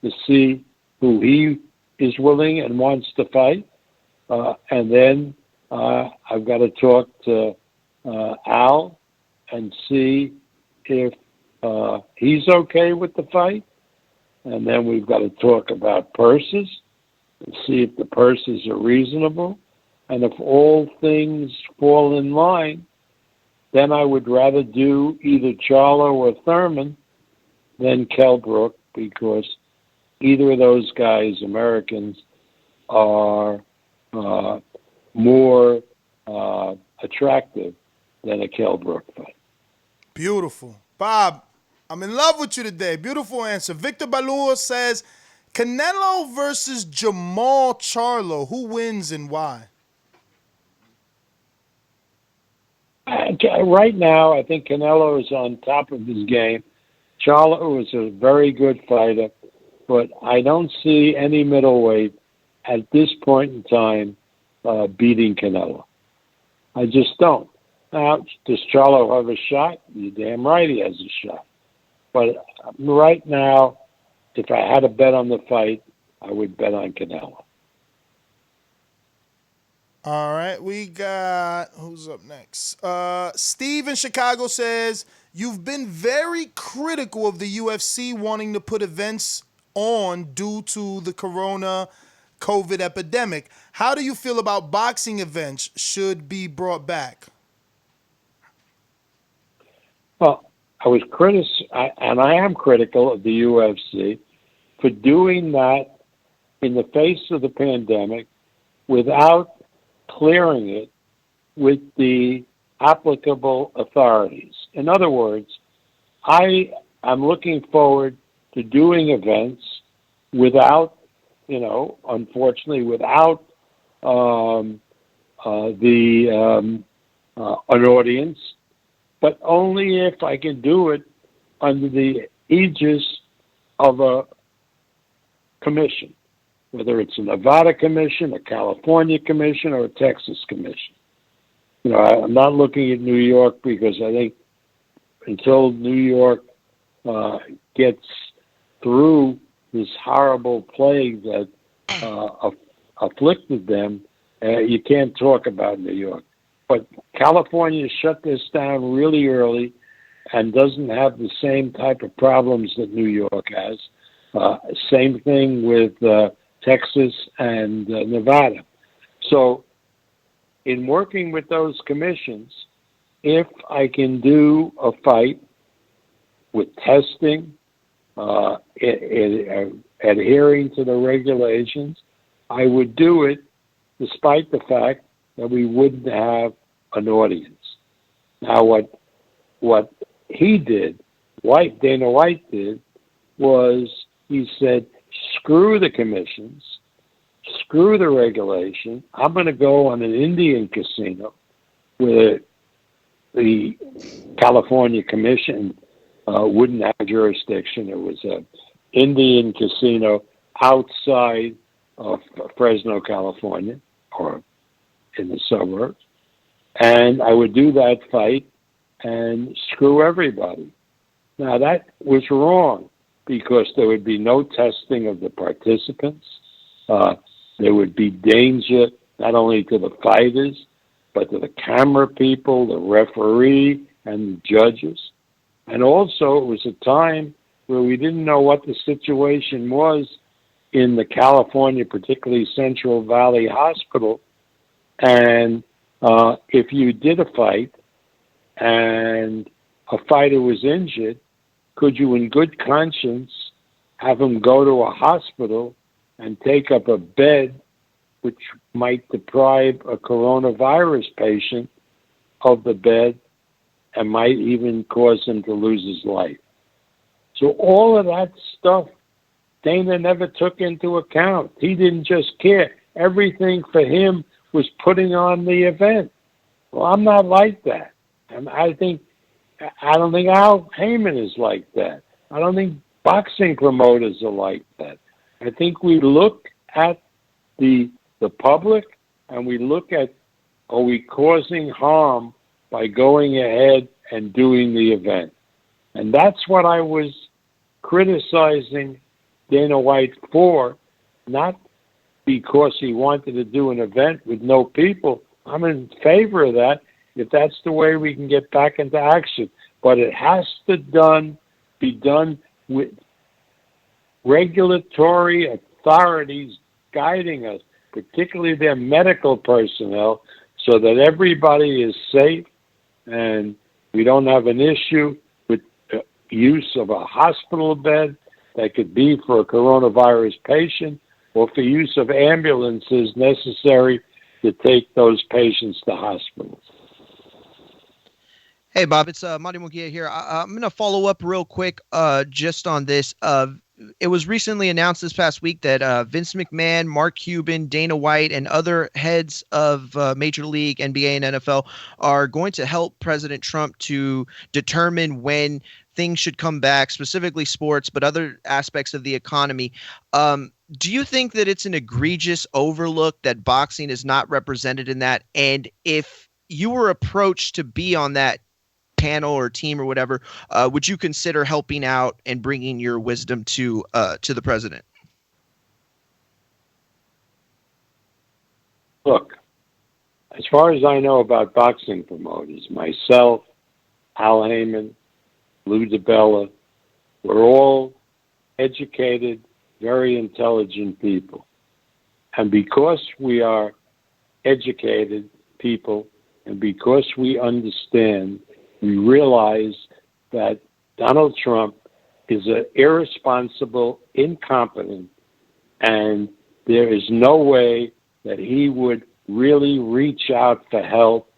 to see who he is willing and wants to fight. And then I've got to talk to Al and see if he's okay with the fight. And then we've got to talk about purses and see if the purses are reasonable. And if all things fall in line, then I would rather do either Charlo or Thurman than Kell Brook, because either of those guys, Americans, are more attractive than a Kell Brook fight. Beautiful. Bob, I'm in love with you today. Beautiful answer. Victor Balua says, Canelo versus Jamal Charlo. Who wins and why? Right now, I think Canelo is on top of his game. Charlo is a very good fighter, but I don't see any middleweight at this point in time beating Canelo. I just don't. Now, does Charlo have a shot? You're damn right he has a shot. But right now, if I had to bet on the fight, I would bet on Canelo. All right, we got, who's up next? Steve in Chicago says, you've been very critical of the UFC wanting to put events on due to the corona COVID epidemic. How do you feel about boxing events should be brought back? Well, I was and I am critical of the UFC for doing that in the face of the pandemic without clearing it with the applicable authorities. In other words, I am looking forward to doing events without, unfortunately, without an audience, but only if I can do it under the aegis of a commission, whether it's a Nevada commission, a California commission, or a Texas commission. I'm not looking at New York, because I think until New York gets through this horrible plague that afflicted them, you can't talk about New York. But California shut this down really early and doesn't have the same type of problems that New York has. Same thing with Texas and Nevada. So in working with those commissions, if I can do a fight with testing, adhering to the regulations, I would do it despite the fact that we wouldn't have an audience. Now, what he did, Dana White did, was he said, screw the commissions, screw the regulation. I'm going to go on an Indian casino where the California Commission wouldn't have jurisdiction. It was an Indian casino outside of Fresno, California, or in the suburbs. And I would do that fight and screw everybody. Now, that was wrong because there would be no testing of the participants. There would be danger not only to the fighters, but to the camera people, the referee, and the judges. And also, it was a time where we didn't know what the situation was in the California, particularly Central Valley Hospital. And if you did a fight and a fighter was injured, could you in good conscience have him go to a hospital and take up a bed which might deprive a coronavirus patient of the bed and might even cause him to lose his life? So all of that stuff Dana never took into account. He didn't just care. Everything for him was putting on the event. Well, I'm not like that. And I don't think Al Heyman is like that. I don't think boxing promoters are like that. I think we look at the public and we look at, are we causing harm by going ahead and doing the event? And that's what I was criticizing Dana White for, not because he wanted to do an event with no people. I'm in favor of that if that's the way we can get back into action. But it has to be done with regulatory authorities guiding us, particularly their medical personnel, so that everybody is safe and we don't have an issue with use of a hospital bed that could be for a coronavirus patient or for use of ambulances necessary to take those patients to hospitals. Hey, Bob, it's Monty Munguia here. I'm going to follow up real quick just on this. It was recently announced this past week that Vince McMahon, Mark Cuban, Dana White, and other heads of Major League, NBA, and NFL are going to help President Trump to determine when things should come back, specifically sports, but other aspects of the economy. Do you think that it's an egregious overlook that boxing is not represented in that? And if you were approached to be on that panel or team or whatever, would you consider helping out and bringing your wisdom to the president? Look, as far as I know about boxing promoters, myself, Al Heyman, Lou DiBella, we're all educated, very intelligent people. And because we are educated people and because we understand, we realize that Donald Trump is an irresponsible, incompetent, and there is no way that he would really reach out for help.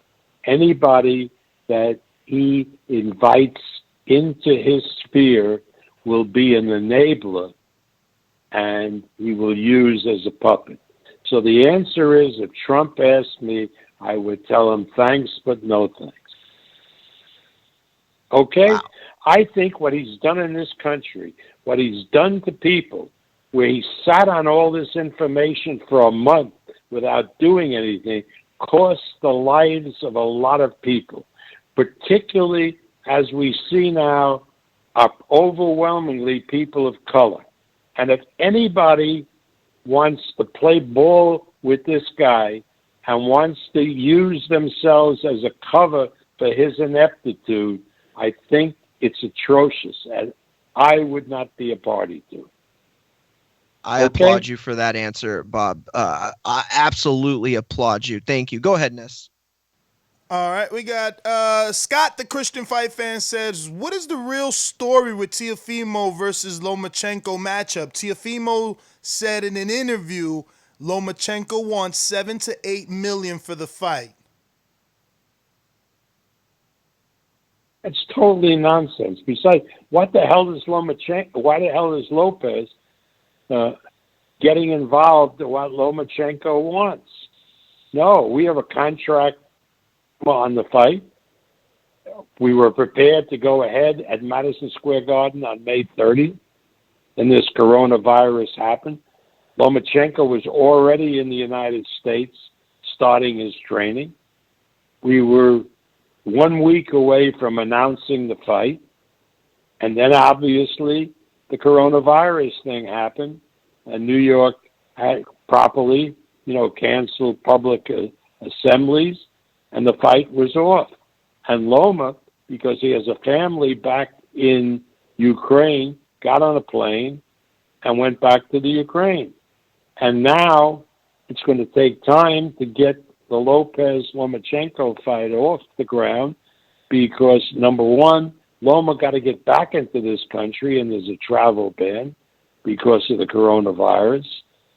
Anybody that he invites into his sphere will be an enabler and he will use as a puppet. So the answer is, if Trump asked me, I would tell him thanks, but no thanks. Okay? Wow. I think what he's done in this country, what he's done to people, where he sat on all this information for a month without doing anything, cost the lives of a lot of people, particularly as we see now, are overwhelmingly people of color. And if anybody wants to play ball with this guy and wants to use themselves as a cover for his ineptitude, I think it's atrocious, and I would not be a party to it. I applaud you for that answer, Bob. I absolutely applaud you. Thank you. Go ahead, Ness. All right, we got Scott, the Christian Fight fan, says, what is the real story with Teofimo versus Lomachenko matchup? Teofimo said in an interview Lomachenko wants 7 to 8 million for the fight. It's totally nonsense. Besides, what the hell is Lomachenko? Why the hell is Lopez getting involved in what Lomachenko wants? No, we have a contract on the fight. We were prepared to go ahead at Madison Square Garden on May 30th, and this coronavirus happened. Lomachenko was already in the United States starting his training. We were 1 week away from announcing the fight, and then obviously the coronavirus thing happened, and New York had properly, canceled public assemblies, and the fight was off. And Loma, because he has a family back in Ukraine, got on a plane and went back to the Ukraine. And now it's going to take time to get the Lopez-Lomachenko fight off the ground because, number one, Loma got to get back into this country, and there's a travel ban because of the coronavirus,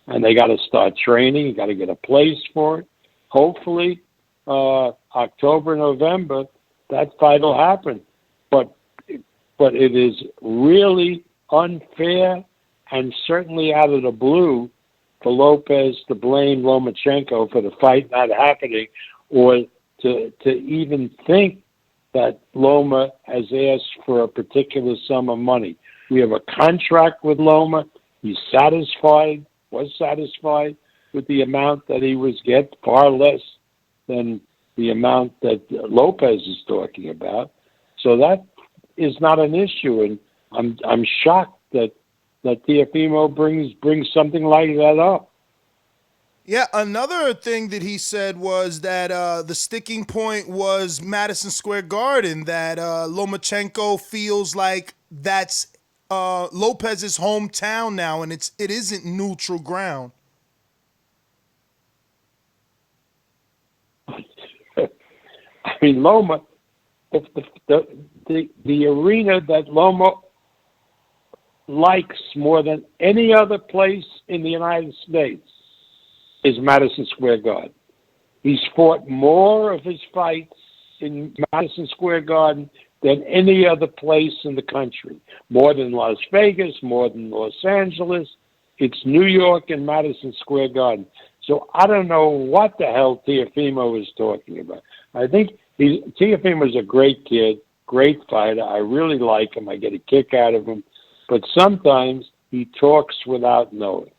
and they got to start training. You got to get a place for it. Hopefully, October, November, that fight will happen. But it is really unfair and certainly out of the blue for Lopez to blame Lomachenko for the fight not happening, or to even think that Loma has asked for a particular sum of money. We have a contract with Loma. He's was satisfied with the amount that he was getting, far less than the amount that Lopez is talking about. So that is not an issue, and I'm shocked that Teofimo brings something like that up. Yeah, another thing that he said was that the sticking point was Madison Square Garden, that Lomachenko feels like that's Lopez's hometown now, and it isn't neutral ground. I mean, Loma, if the arena that Loma likes more than any other place in the United States is Madison Square Garden. He's fought more of his fights in Madison Square Garden than any other place in the country. More than Las Vegas, more than Los Angeles. It's New York and Madison Square Garden. So I don't know what the hell Teofimo is talking about. I think Teofimo's a great kid, great fighter. I really like him. I get a kick out of him. But sometimes he talks without knowing.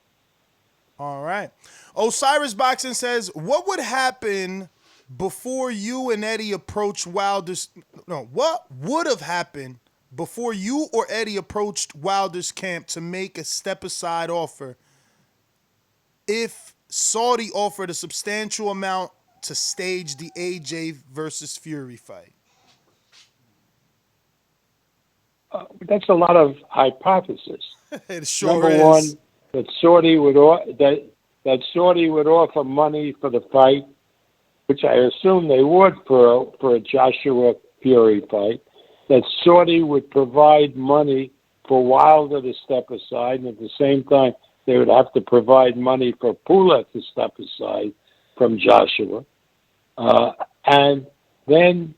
All right. Osiris Boxing says, what would happen before you and Eddie approached Wilder's... No, what would have happened before you or Eddie approached Wilder's camp to make a step-aside offer if Saudi offered a substantial amount to stage the AJ versus Fury fight? That's a lot of hypothesis. It sure Number is. one, that Saudi would offer money for the fight, which I assume they would for a Joshua Fury fight. That Saudi would provide money for Wilder to step aside, and at the same time, they would have to provide money for Pula to step aside from Joshua. And then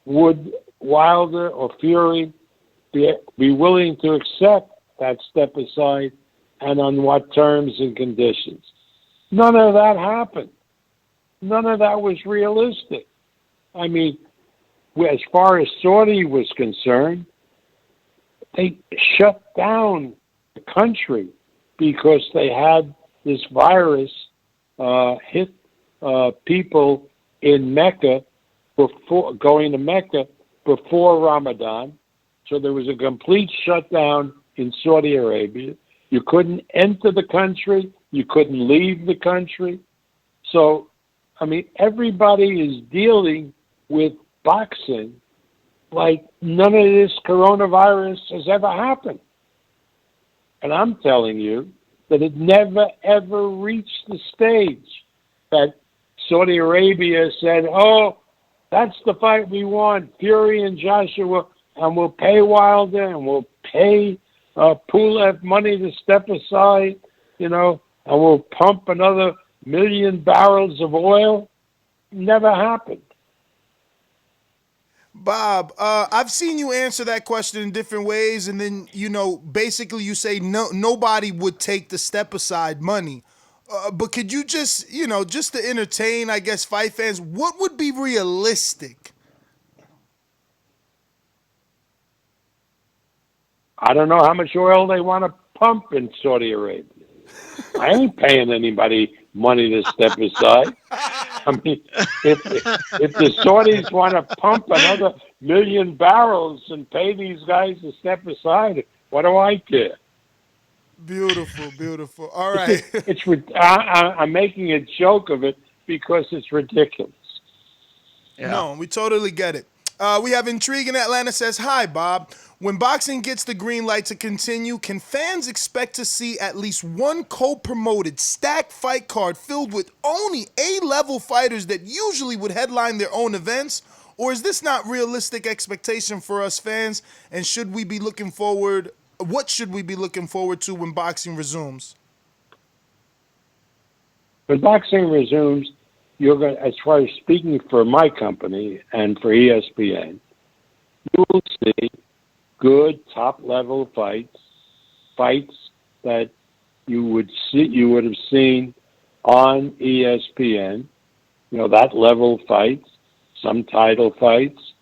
would Wilder or Fury be willing to accept that step aside, and on what terms and conditions? None of that happened. None of that was realistic. I mean, as far as Saudi was concerned, they shut down the country because they had this virus hit people in Mecca going to Mecca before Ramadan. So there was a complete shutdown in Saudi Arabia. You couldn't enter the country. You couldn't leave the country. So, I mean, everybody is dealing with boxing like none of this coronavirus has ever happened. And I'm telling you that it never, ever reached the stage that Saudi Arabia said, "Oh, that's the fight we want, Fury and Joshua, and we'll pay Wilder and we'll pay Pulev money to step aside, and we'll pump another 1 million barrels of oil." Never happened. Bob, I've seen you answer that question in different ways, and then basically you say nobody would take the step aside money. But could you just to entertain, I guess, fight fans, what would be realistic? I don't know how much oil they want to pump in Saudi Arabia. I ain't paying anybody money to step aside. I mean, if the Saudis want to pump another 1 million barrels and pay these guys to step aside, what do I care? Beautiful, beautiful. All right. I'm making a joke of it because it's ridiculous. Yeah. No, we totally get it. We have Intrigue in Atlanta says, "Hi, Bob. When boxing gets the green light to continue, can fans expect to see at least one co-promoted stacked fight card filled with only A-level fighters that usually would headline their own events? Or is this not realistic expectation for us fans? And should we be looking forward? What should we be looking forward to when boxing resumes?" When boxing resumes, you're going, as far as speaking for my company and for ESPN, you will see good top-level fights that you would have seen on ESPN. That level fights, some title fights,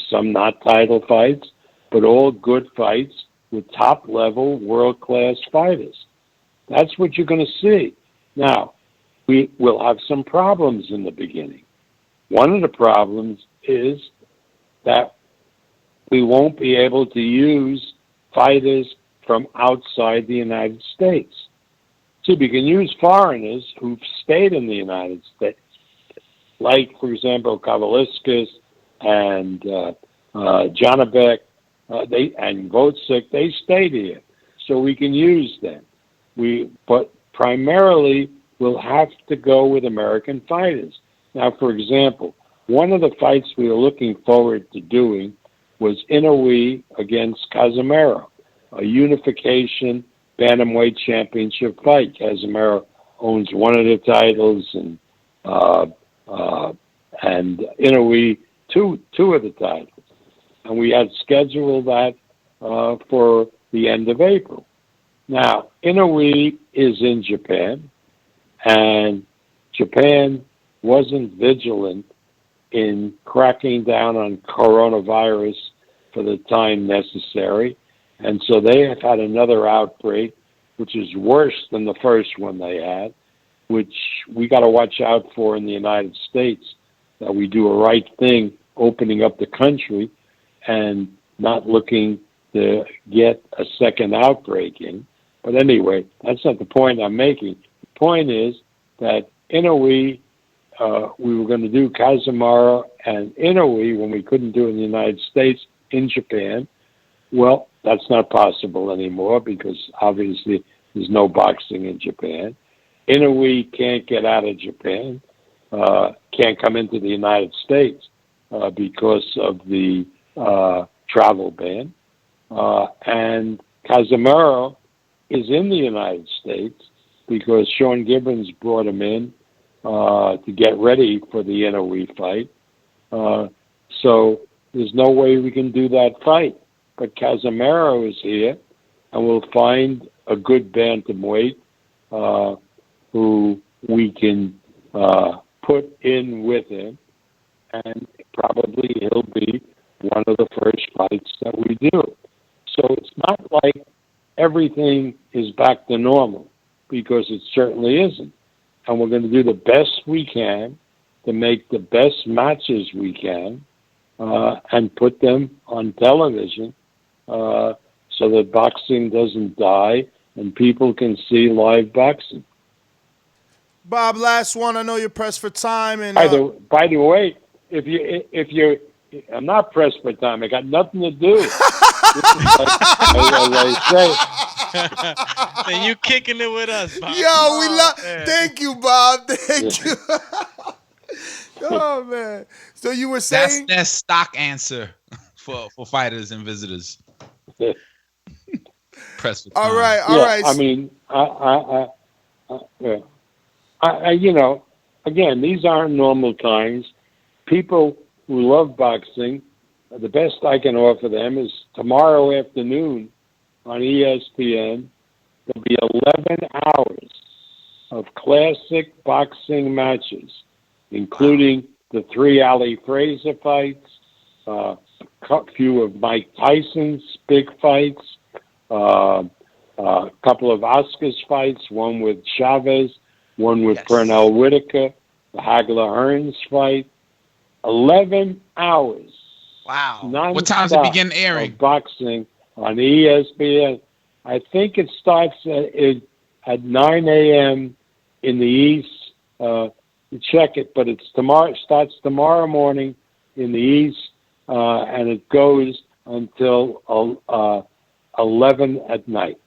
some not title fights, but all good fights with top-level, world-class fighters. That's what you're going to see. Now, we will have some problems in the beginning. One of the problems is that we won't be able to use fighters from outside the United States. See, we can use foreigners who've stayed in the United States, like, for example, Kavaliskis and Janabek, and Votsick. They stayed here, so we can use them. But primarily, we'll have to go with American fighters. Now, for example, one of the fights we were looking forward to doing was Inoue against Casemiro, a unification bantamweight championship fight. Casemiro owns one of the titles, and Inoue two of the titles. And we had scheduled that for the end of April. Now, Inoue is in Japan, and Japan wasn't vigilant in cracking down on coronavirus for the time necessary. And so they have had another outbreak, which is worse than the first one they had, which we got to watch out for in the United States, that we do a right thing opening up the country and not looking to get a second outbreak in. But anyway, that's not the point I'm making. The point is that Inoue, we were going to do Casemiro and Inoue when we couldn't do it in the United States, in Japan. Well, that's not possible anymore because obviously there's no boxing in Japan. Inoue can't get out of Japan, can't come into the United States because of the travel ban. And Casemiro is in the United States because Sean Gibbons brought him in to get ready for the Inoue fight. So there's no way we can do that fight. But Casemiro is here, and we'll find a good bantamweight who we can put in with him, and probably he'll be one of the first fights that we do. So it's not like everything is back to normal, because it certainly isn't. And we're going to do the best we can to make the best matches we can and put them on television so that boxing doesn't die and people can see live boxing. Bob, last one. I know you're pressed for time. And by the way, if you're, I'm not pressed for time. I got nothing to do. This is like, as I say. And you kicking it with us, Bob. Yo, we love. Thank you, Bob. Thank you. Oh man. So you were saying that's stock answer for fighters and visitors. Press for time. All right. I mean, you know, again, these aren't normal times. People who love boxing, the best I can offer them is tomorrow afternoon on ESPN. There'll be 11 hours of classic boxing matches, including the 3 Ali Frazier fights, a few of Mike Tyson's big fights, a couple of Oscar's fights, one with Chavez, one with Pernell Whitaker, the Hagler-Hearns fight. 11 hours. Wow. What time does it begin airing? Of boxing on ESPN. I think it starts at 9 a.m. in the East. Check it, but it's tomorrow. It starts tomorrow morning in the East, and it goes until 11 at night.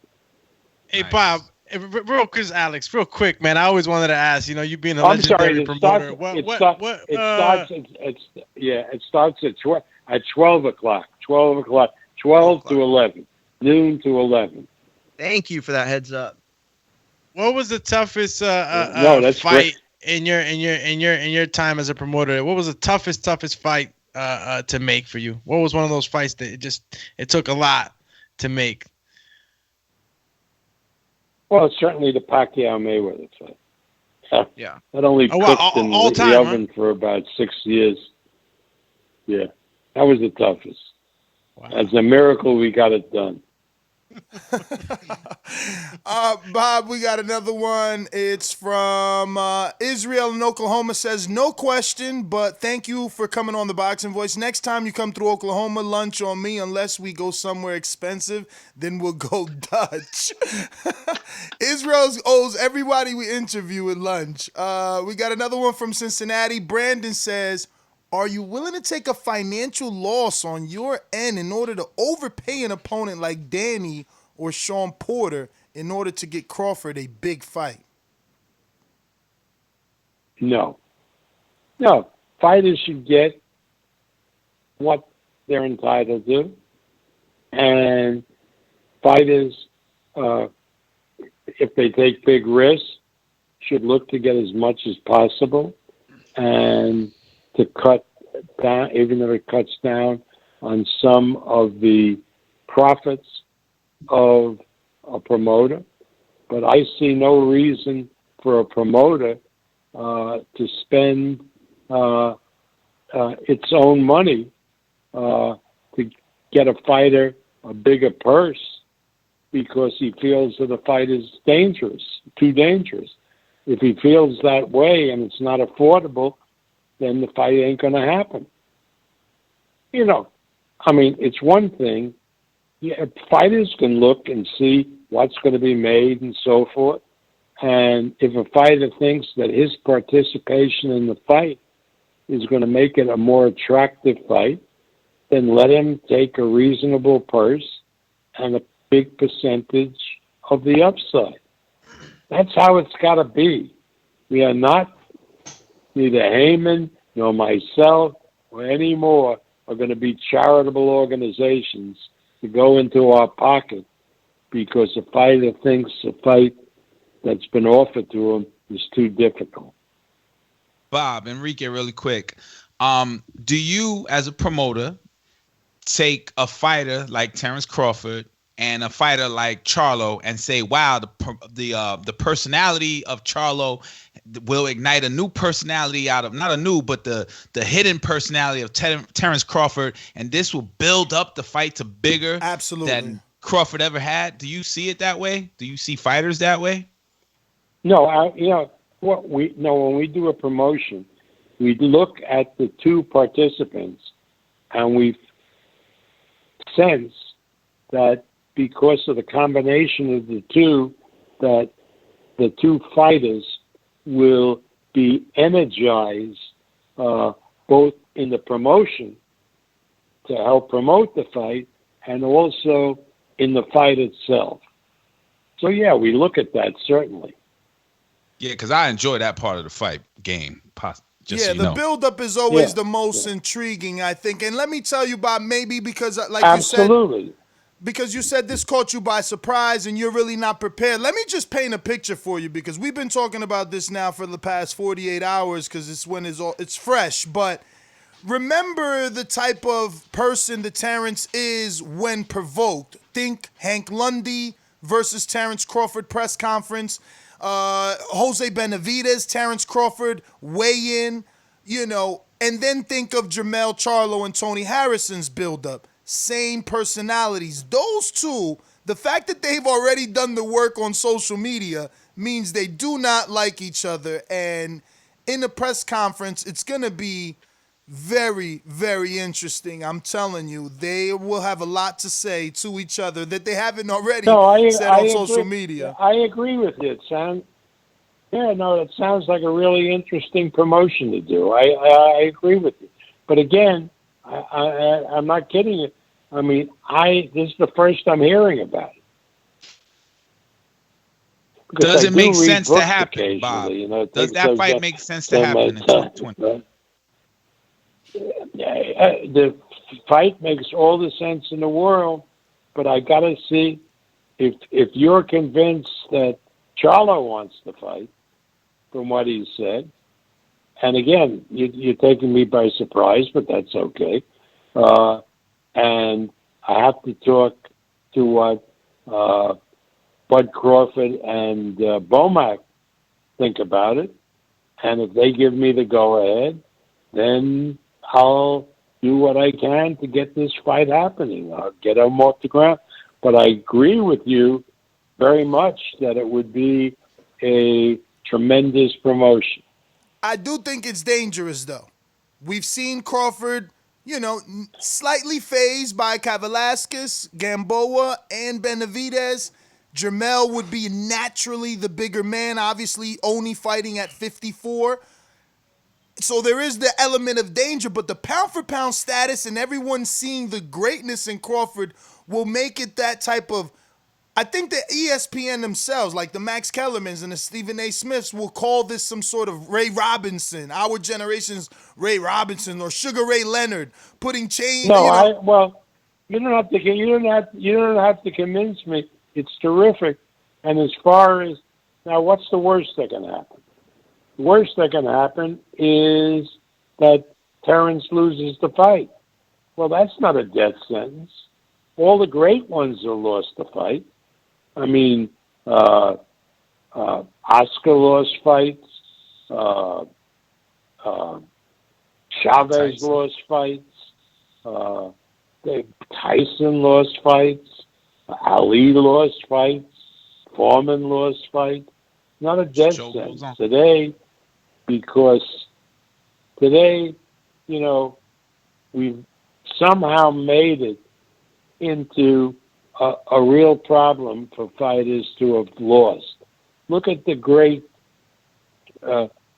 Hey, Bob, real quick, Alex, real quick, man. I always wanted to ask. You know, you being a legendary promoter. It starts at 12 o'clock. 12 to 11, noon to 11. Thank you for that heads up. What was the toughest that's fight great. in your time as a promoter? What was the toughest fight to make for you? What was one of those fights that it took a lot to make? Well, certainly the Pacquiao Mayweather fight. Yeah. That only cooked in the oven for about 6 years. Yeah, that was the toughest. Wow. As a miracle, we got it done. Bob, we got another one. It's from Israel in Oklahoma. Says, no question, but thank you for coming on the Boxing Voice. Next time you come through Oklahoma, lunch on me. Unless we go somewhere expensive, then we'll go Dutch. Israel owes everybody we interview at lunch. We got another one from Cincinnati. Brandon says, are you willing to take a financial loss on your end in order to overpay an opponent like Danny or Sean Porter in order to get Crawford a big fight? No. Fighters should get what they're entitled to. And fighters, if they take big risks, should look to get as much as possible. And to cut down, even if it cuts down on some of the profits of a promoter. But I see no reason for a promoter to spend its own money to get a fighter a bigger purse because he feels that the fight is too dangerous. If he feels that way and it's not affordable, then the fight ain't going to happen. You know, I mean, it's one thing. Yeah, fighters can look and see what's going to be made and so forth. And if a fighter thinks that his participation in the fight is going to make it a more attractive fight, then let him take a reasonable purse and a big percentage of the upside. That's how it's got to be. We are not, neither Heyman nor myself or any more are going to be charitable organizations to go into our pocket because a fighter thinks a fight that's been offered to him is too difficult. Bob, Enrique, really quick. Do you, as a promoter, take a fighter like Terrence Crawford and a fighter like Charlo and say, wow, the personality of Charlo will ignite a new personality out of, not a new, but the hidden personality of Terrence Crawford, and this will build up the fight to bigger than Crawford ever had? Do you see it that way? Do you see fighters that way? No, when we do a promotion, we look at the two participants and we sense that because of the combination of the two, that the two fighters will be energized both in the promotion to help promote the fight and also in the fight itself. So, yeah, we look at that, certainly. Yeah, because I enjoy that part of the fight game, Just so Yeah, you the know. buildup is always the most intriguing, I think. And let me tell you, Bob, maybe because, like Absolutely. you said, because you said this caught you by surprise and you're really not prepared. Let me just paint a picture for you because we've been talking about this now for the past 48 hours because it's fresh. But remember the type of person that Terrence is when provoked. Think Hank Lundy versus Terrence Crawford press conference. Jose Benavidez, Terrence Crawford weigh in, and then think of Jermell Charlo and Tony Harrison's buildup. Same personalities. Those two, the fact that they've already done the work on social media means they do not like each other. And in the press conference, it's going to be very, very interesting. I'm telling you, they will have a lot to say to each other that they haven't already said on social media. I agree with you. It sounds like a really interesting promotion to do. I agree with you. But again, I'm not kidding you. I mean, this is the first I'm hearing about it. Because Does it make sense to books happen, Bob? occasionally, Does that fight make sense to happen in 2020? The fight makes all the sense in the world, but I gotta see if you're convinced that Charlo wants to fight, from what he said. And again, you're taking me by surprise, but that's okay. And I have to talk to what Bud Crawford and Bomac think about it. And if they give me the go-ahead, then I'll do what I can to get this fight happening. I'll get them off the ground. But I agree with you very much that it would be a tremendous promotion. I do think it's dangerous, though. We've seen Crawford, slightly phased by Kavalauskas, Gamboa, and Benavidez. Jermell would be naturally the bigger man, obviously only fighting at 54. So there is the element of danger, but the pound-for-pound status and everyone seeing the greatness in Crawford will make it that type of... I think the ESPN themselves, like the Max Kellermans and the Stephen A. Smiths, will call this some sort of Ray Robinson, our generation's Ray Robinson, or Sugar Ray Leonard, putting chains. No, you don't have to convince me. It's terrific. And as far as now, what's the worst that can happen? The worst that can happen is that Terrence loses the fight. Well, that's not a death sentence. All the great ones have lost the fight. I mean, Oscar lost fights. Chavez lost fights. Tyson lost fights. Ali lost fights. Foreman lost fights. Not a death sentence today, because today, we've somehow made it into a real problem for fighters to have lost. Look at the great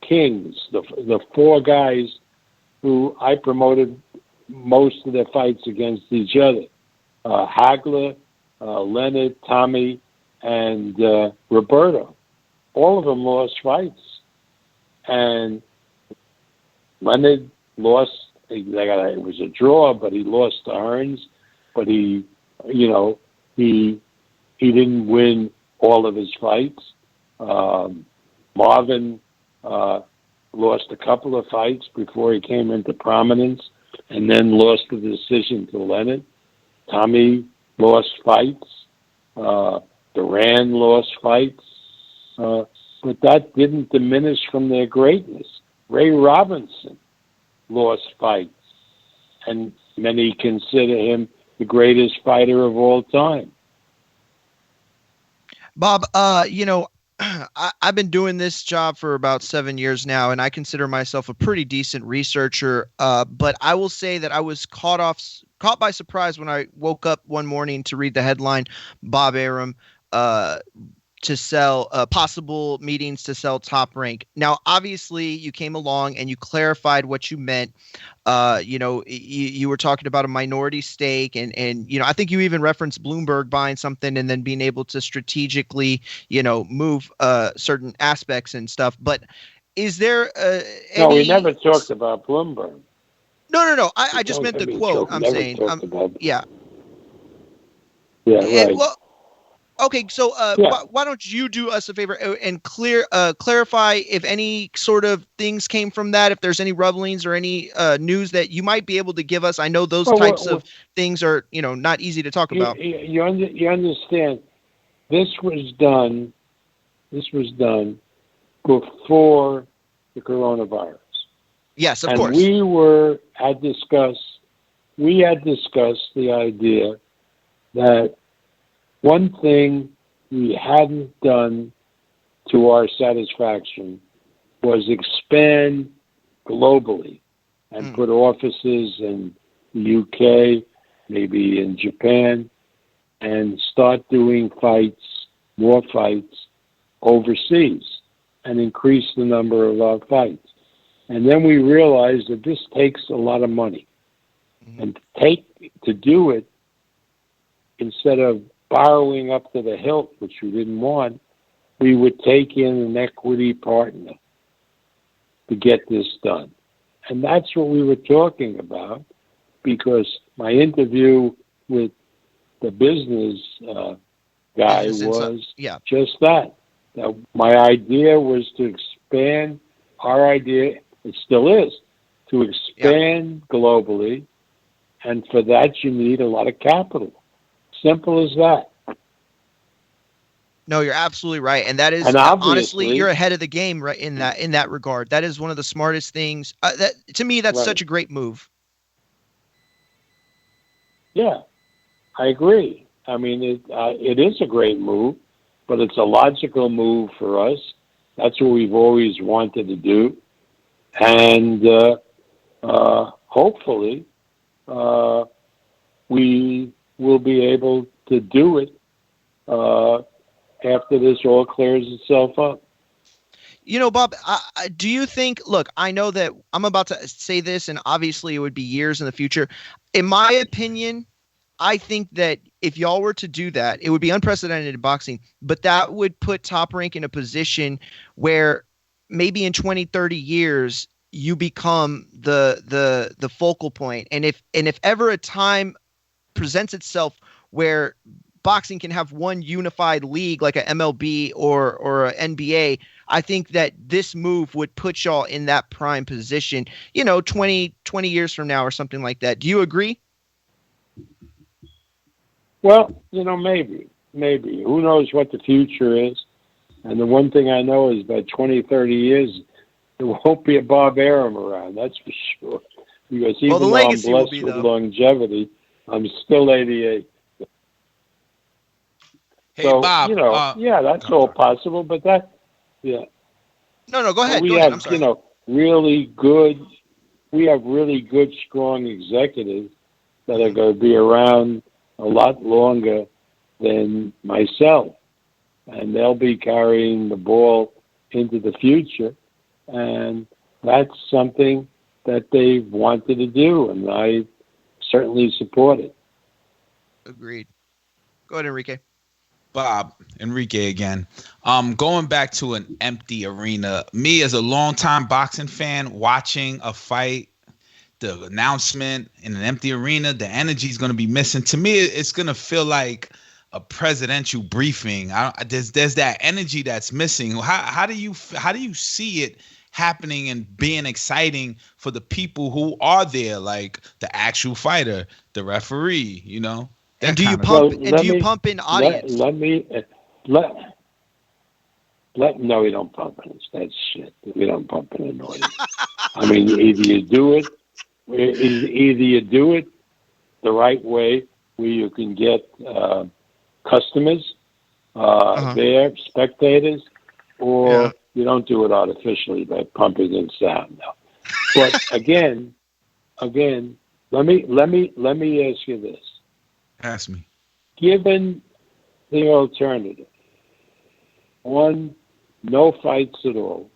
kings, the four guys who I promoted most of their fights against each other. Hagler, Leonard, Tommy, and Roberto. All of them lost fights. And Leonard lost, it was a draw, but he lost to Hearns. But he didn't win all of his fights. Marvin lost a couple of fights before he came into prominence, and then lost the decision to Leonard. Tommy lost fights. Duran lost fights. But that didn't diminish from their greatness. Ray Robinson lost fights, and many consider him the greatest fighter of all time. Bob, I've been doing this job for about 7 years now, and I consider myself a pretty decent researcher. But I will say that I was caught by surprise when I woke up one morning to read the headline, Bob Arum to sell possible meetings to sell Top Rank. Now, obviously, you came along and you clarified what you meant. You were talking about a minority stake, and I think you even referenced Bloomberg buying something and then being able to strategically, move certain aspects and stuff. But is there No, we any? never talked about Bloomberg. No. I just meant the quote. I'm never saying. talked about. Yeah. Yeah, And right. well, okay. So Yeah. why don't you do us a favor and clarify if any sort of things came from that? If there's any rumblings or any news that you might be able to give us? I know those types of things are not easy to talk about. You understand? This was done before the coronavirus. Yes, of and course. We had discussed the idea that one thing we hadn't done to our satisfaction was expand globally and put offices in the UK, maybe in Japan, and start doing more fights overseas and increase the number of our fights. And then we realized that this takes a lot of money. And to do it, instead of borrowing up to the hilt, which we didn't want, we would take in an equity partner to get this done. And that's what we were talking about, because my interview with the business guy was just that. That my idea was to expand, our idea, it still is, to expand globally, and for that you need a lot of capital. Simple as that. No, you're absolutely right, and that is And honestly, you're ahead of the game, right? In that regard, that is one of the smartest things. That to me, that's such a great move. Yeah, I agree. I mean, it is a great move, but it's a logical move for us. That's what we've always wanted to do, and hopefully, we will be able to do it after this all clears itself up. Bob, do you think, look, I know that I'm about to say this, and obviously it would be years in the future. In my opinion, I think that if y'all were to do that, it would be unprecedented in boxing, but that would put Top Rank in a position where maybe in 20, 30 years, you become the focal point. And if ever a time presents itself where boxing can have one unified league like a MLB or a NBA, I think that this move would put y'all in that prime position, 20 years from now or something like that. Do you agree? Well, maybe. Who knows what the future is? And the one thing I know is by 20, 30 years, there won't be a Bob Arum around, that's for sure. Because even though I'm blessed with longevity, I'm still 88. Hey, so, Bob. That's all possible, but that, No, go ahead. We have, really good, strong executives that are going to be around a lot longer than myself. And they'll be carrying the ball into the future. And that's something that they've wanted to do, and I certainly support it. Agreed. Go ahead, Enrique. Bob, Enrique again. Going back to an empty arena, me as a longtime boxing fan, watching a fight, the announcement in an empty arena, the energy is going to be missing. To me, it's going to feel like a presidential briefing. There's that energy that's missing. How do you see it happening and being exciting for the people who are there, like the actual fighter, the referee, And do you pump in audience? No, we don't pump in. That's shit. We don't pump in an audience. I mean, either you do it the right way, where you can get customers there, spectators, or you don't do it artificially by pumping in sound. No. But again, let me ask you this. Ask me. Given the alternative, one, no fights at all,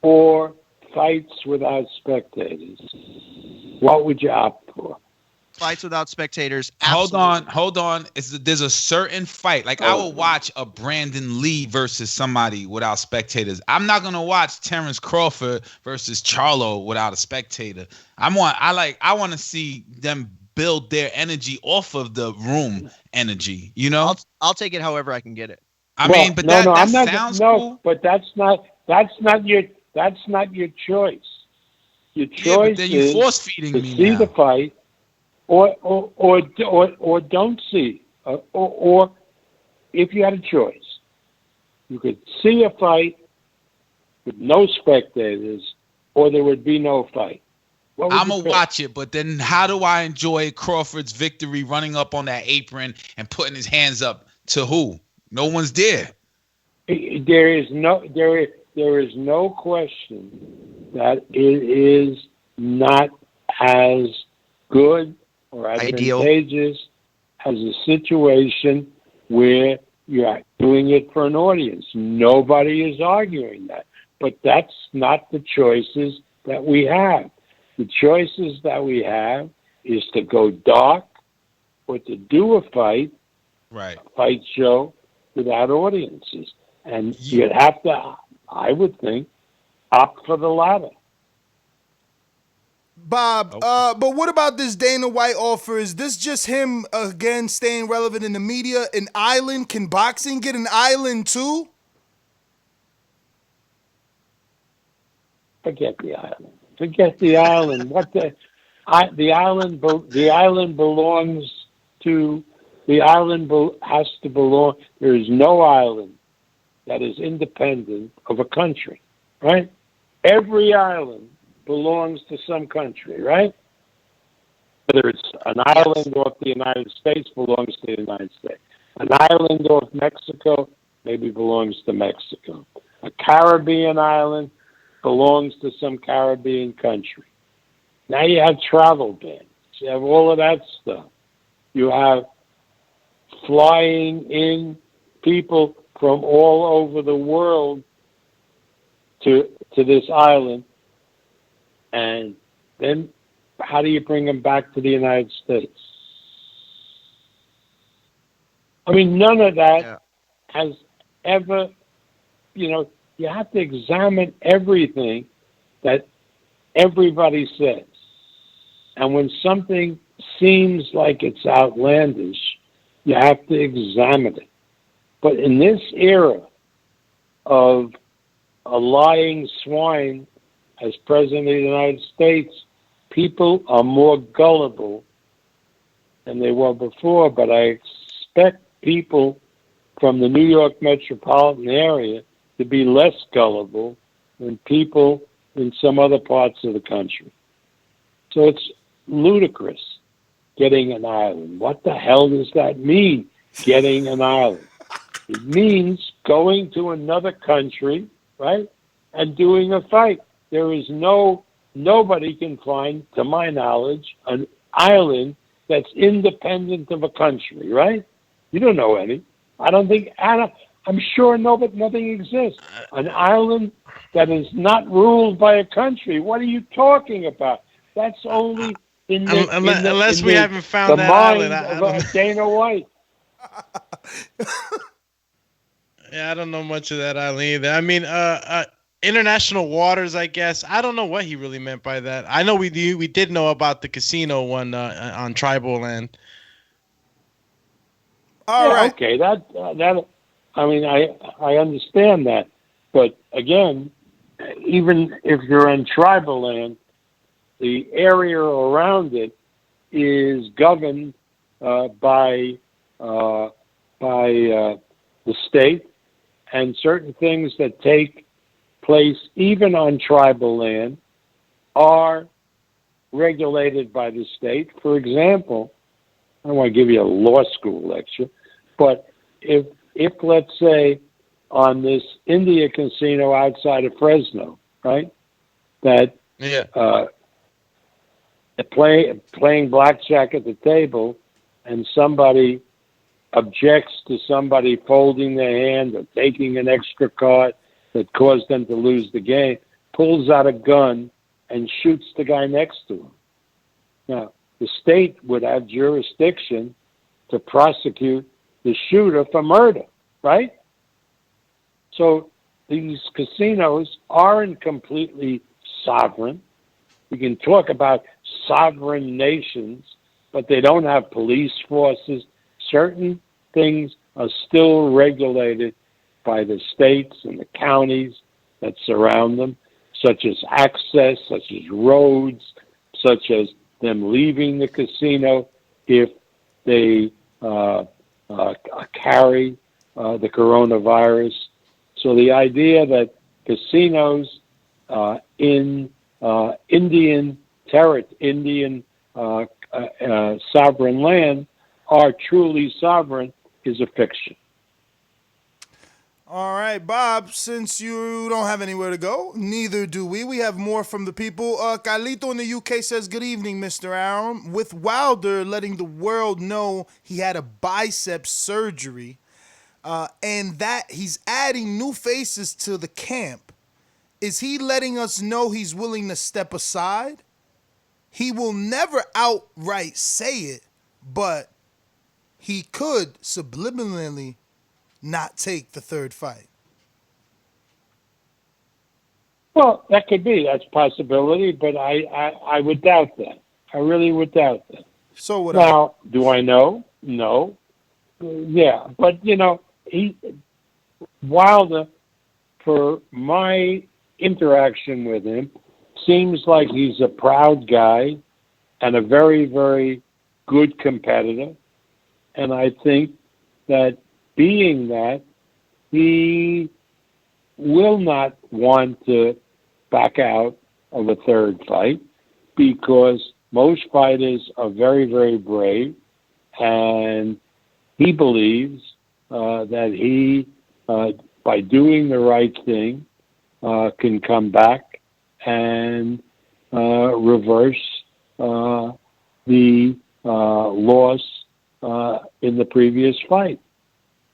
or fights without spectators, what would you opt for? fights without spectators. Hold Absolutely. on. There's a certain fight. Like I will watch a Brandon Lee versus somebody without spectators. I'm not gonna watch Terrence Crawford versus Charlo without a spectator. I want to see them build their energy off of the room energy. You know. I'll take it however I can get it. I mean, but that I'm not, sounds no, cool. but that's not your choice. Your choice Yeah, but then you is force feeding to me see now. the fight, or don't see, or if you had a choice, you could see a fight with no spectators, or there would be no fight. I'm gonna watch it, but then how do I enjoy Crawford's victory running up on that apron and putting his hands up to who? No one's there. There is no question that it is not as good or advantageous as a situation where you're doing it for an audience. Nobody is arguing that. But that's not the choices that we have. The choices that we have is to go dark or to do a fight, right? A fight show without audiences. And you'd have to, I would think, opt for the latter. Bob, but what about this Dana White offer? Is this just him, again, staying relevant in the media? An island? Can boxing get an island too? Forget the island. Forget the island. The island belongs to, has to belong. There is no island that is independent of a country, right? Every island belongs to some country, right? Whether it's an island off the United States belongs to the United States. An island off Mexico maybe belongs to Mexico. A Caribbean island belongs to some Caribbean country. Now you have travel bans. You have all of that stuff. You have flying in people from all over the world to this island. And then how do you bring them back to the United States? I mean, none of that has ever, you have to examine everything that everybody says. And when something seems like it's outlandish, you have to examine it. But in this era of a lying swine as President of the United States, people are more gullible than they were before, but I expect people from the New York metropolitan area to be less gullible than people in some other parts of the country. So it's ludicrous, getting an island. What the hell does that mean, getting an island? It means going to another country, right, and doing a fight. There is nobody can find, to my knowledge, an island that's independent of a country, right? You don't know any. I'm sure nothing exists. An island that is not ruled by a country. What are you talking about? That's only unless we haven't found the that mind island. of Dana White. Yeah, I don't know much of that island either. I mean, international waters, I guess. I don't know what he really meant by that. I know we did know about the casino one on tribal land. All right. Okay, that. I mean, I understand that, but again, even if you're in tribal land, the area around it is governed by the state, and certain things that take place even on tribal land are regulated by the state. For example, I don't want to give you a law school lecture, but if let's say on this India casino outside of Fresno, right, that playing blackjack at the table, and somebody objects to somebody folding their hand or taking an extra card that caused them to lose the game, pulls out a gun and shoots the guy next to him. Now, the state would have jurisdiction to prosecute the shooter for murder, right? So these casinos aren't completely sovereign. We can talk about sovereign nations, but they don't have police forces. Certain things are still regulated by the states and the counties that surround them, such as access, such as roads, such as them leaving the casino if they carry the coronavirus. So the idea that casinos in Indian sovereign land are truly sovereign is a fiction. All right, Bob, since you don't have anywhere to go, neither do we. We have more from the people. Carlito in the UK says, good evening, Mr. Aram. With Wilder letting the world know he had a bicep surgery and that he's adding new faces to the camp, is he letting us know he's willing to step aside? He will never outright say it, but he could subliminally not take the third fight. Well, that could be. That's a possibility, but I would doubt that. I really would doubt that. So would now, do I know? No. Yeah, but, Wilder, for my interaction with him, seems like he's a proud guy and a very, very good competitor. And I think that being that, he will not want to back out of a third fight because most fighters are very, very brave, and he believes that he, by doing the right thing, can come back and reverse the loss in the previous fight.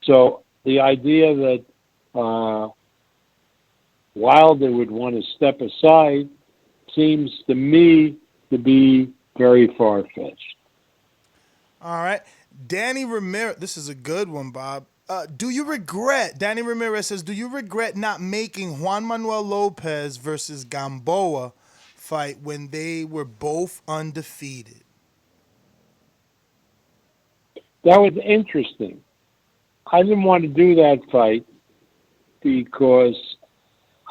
So the idea that Wilder would want to step aside seems to me to be very far-fetched. All right. Danny Ramirez, this is a good one, Bob. Danny Ramirez says, do you regret not making Juan Manuel Lopez versus Gamboa fight when they were both undefeated? That was interesting. I didn't want to do that fight because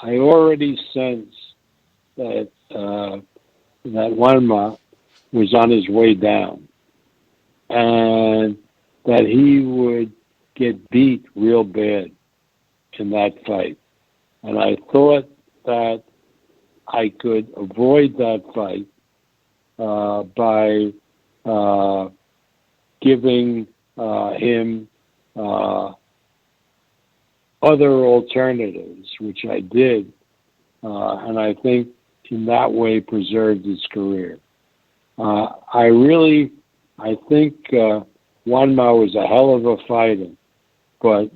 I already sensed that that Juanma was on his way down and that he would get beat real bad in that fight. And I thought that I could avoid that fight by giving him other alternatives, which I did, and I think in that way preserved his career. I think Juanma was a hell of a fighter, but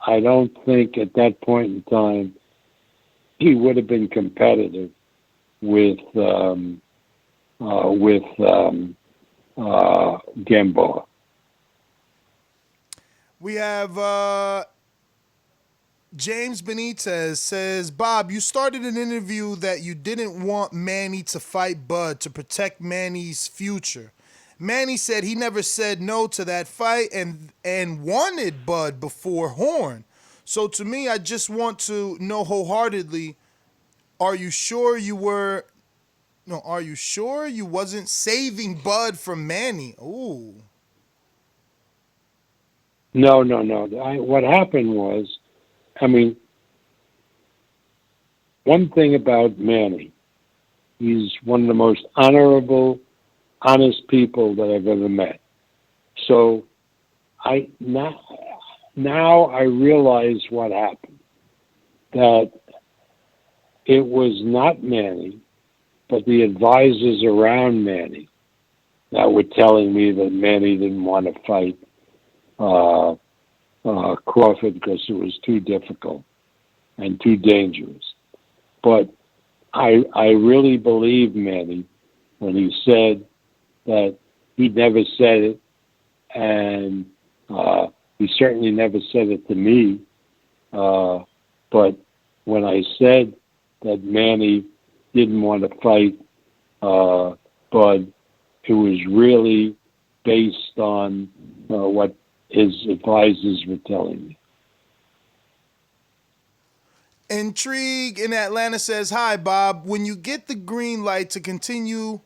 I don't think at that point in time he would have been competitive with Gamboa. We have James Benitez says, Bob, you started an interview that you didn't want Manny to fight Bud to protect Manny's future. Manny said he never said no to that fight and wanted Bud before Horn. So to me, I just want to know wholeheartedly, are you sure you wasn't saving Bud from Manny? Ooh. No. What happened was, one thing about Manny, he's one of the most honorable, honest people that I've ever met. So now I realize what happened. That it was not Manny, but the advisors around Manny that were telling me that Manny didn't want to fight Crawford because it was too difficult and too dangerous. But I really believe Manny when he said that he never said it, and he certainly never said it to me. But when I said that Manny didn't want to fight Bud, it was really based on what his advisors were telling me. Intrigue in Atlanta says, "Hi, Bob. When you get the green light to continue,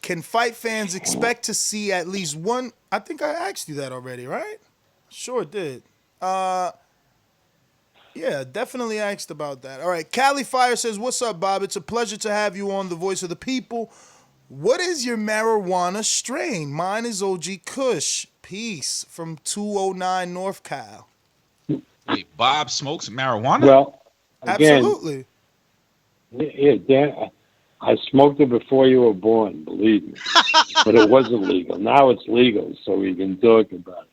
can fight fans expect to see at least one?" I think I asked you that already, right? Sure did. Yeah, definitely asked about that. All right, Cali Fire says, "What's up, Bob? It's a pleasure to have you on The Voice of the People. What is your marijuana strain? Mine is OG Kush. Peace from 209 North Cal." Wait, Bob smokes marijuana? Well, again, absolutely. Yeah, Dan, I smoked it before you were born, believe me. But it wasn't legal. Now it's legal, so we can talk about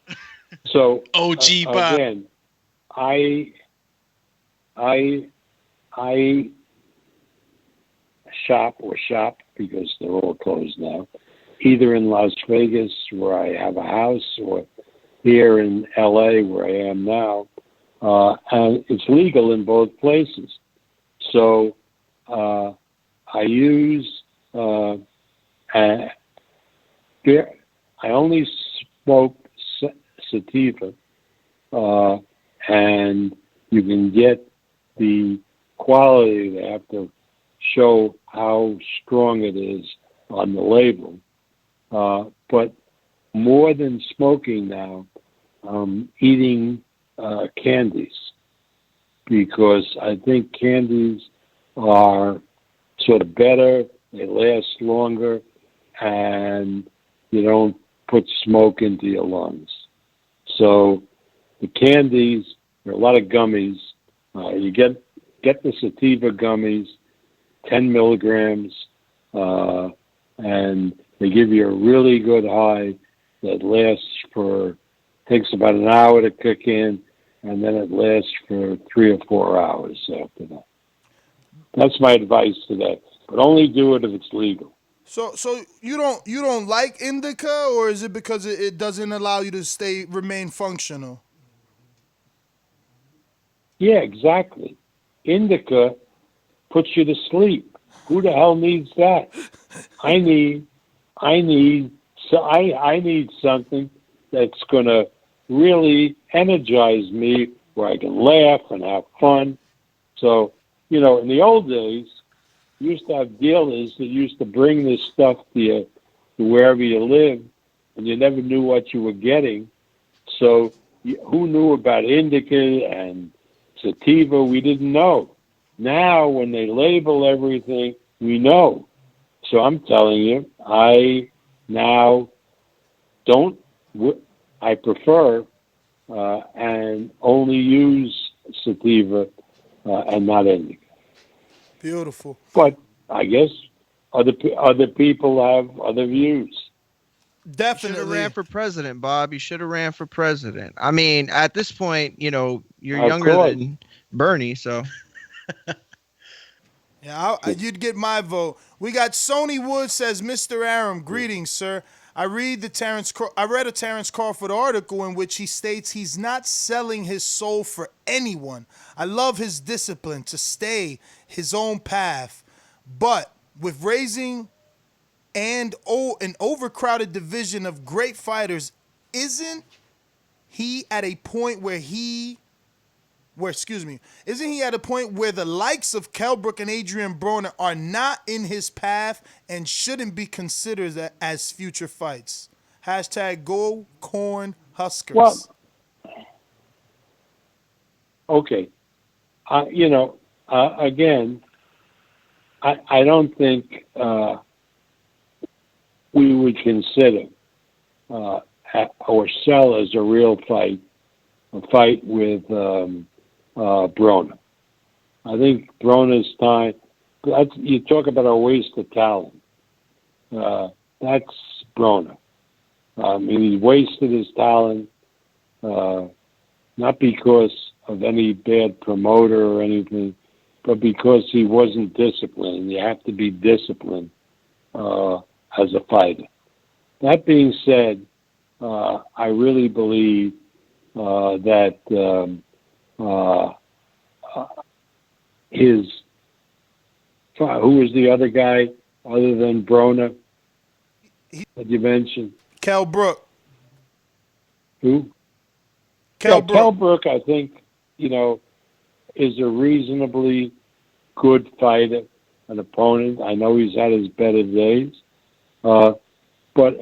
it. So, OG Bob. Again, I shop because they're all closed now, either in Las Vegas where I have a house or here in LA where I am now, and it's legal in both places. So I use I only smoke sativa, and you can get the quality. They have to show how strong it is on the label. But more than smoking now, eating candies, because I think candies are sort of better, they last longer, and you don't put smoke into your lungs. So the candies, there are a lot of gummies. You get the sativa gummies, 10 milligrams, and they give you a really good high that takes about an hour to kick in, and then it lasts for 3 or 4 hours after that. That's my advice to that. But only do it if it's legal. So you don't like indica, or is it because it doesn't allow you to remain functional? Yeah, exactly. Indica puts you to sleep. Who the hell needs that? I need something that's going to really energize me, where I can laugh and have fun. So, in the old days, you used to have dealers that used to bring this stuff to wherever you live, and you never knew what you were getting. So who knew about indica and sativa? We didn't know. Now, when they label everything, we know. So I'm telling you, I now I prefer and only use sativa and not indica. Beautiful. But I guess other people have other views. Definitely. You should have ran for president, Bob. You should have ran for president. I mean, at this point, you're younger than Bernie, so. Yeah, you'd get my vote. We got Sony Wood says, "Mr. Aram, greetings, sir. I read a Terrence Crawford article in which he states he's not selling his soul for anyone. I love his discipline to stay his own path, but with raising and an overcrowded division of great fighters, isn't he at a point where the likes of Kelbrook and Adrian Broner are not in his path and shouldn't be considered as future fights? Hashtag Go Corn Huskers." Well, okay. Again, I don't think we would consider or sell as a real fight a fight with Broner. I think Broner's time. You talk about a waste of talent. That's Broner. He wasted his talent, not because of any bad promoter or anything, but because he wasn't disciplined. You have to be disciplined as a fighter. That being said, I really believe that who was the other guy other than Broner that you mentioned? Kell Brook. Who? Kell Brook. Kell Brook, I think, is a reasonably good fighter, an opponent. I know he's had his better days. But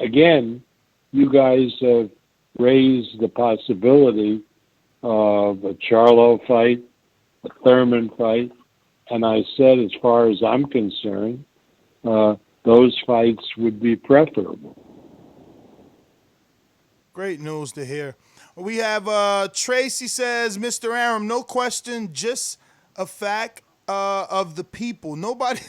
again, you guys have raised the possibility of a Charlo fight, a Thurman fight, and I said, as far as I'm concerned, those fights would be preferable. Great news to hear. We have Tracy says, Mr. Aram, no question, just a fact of the people. Nobody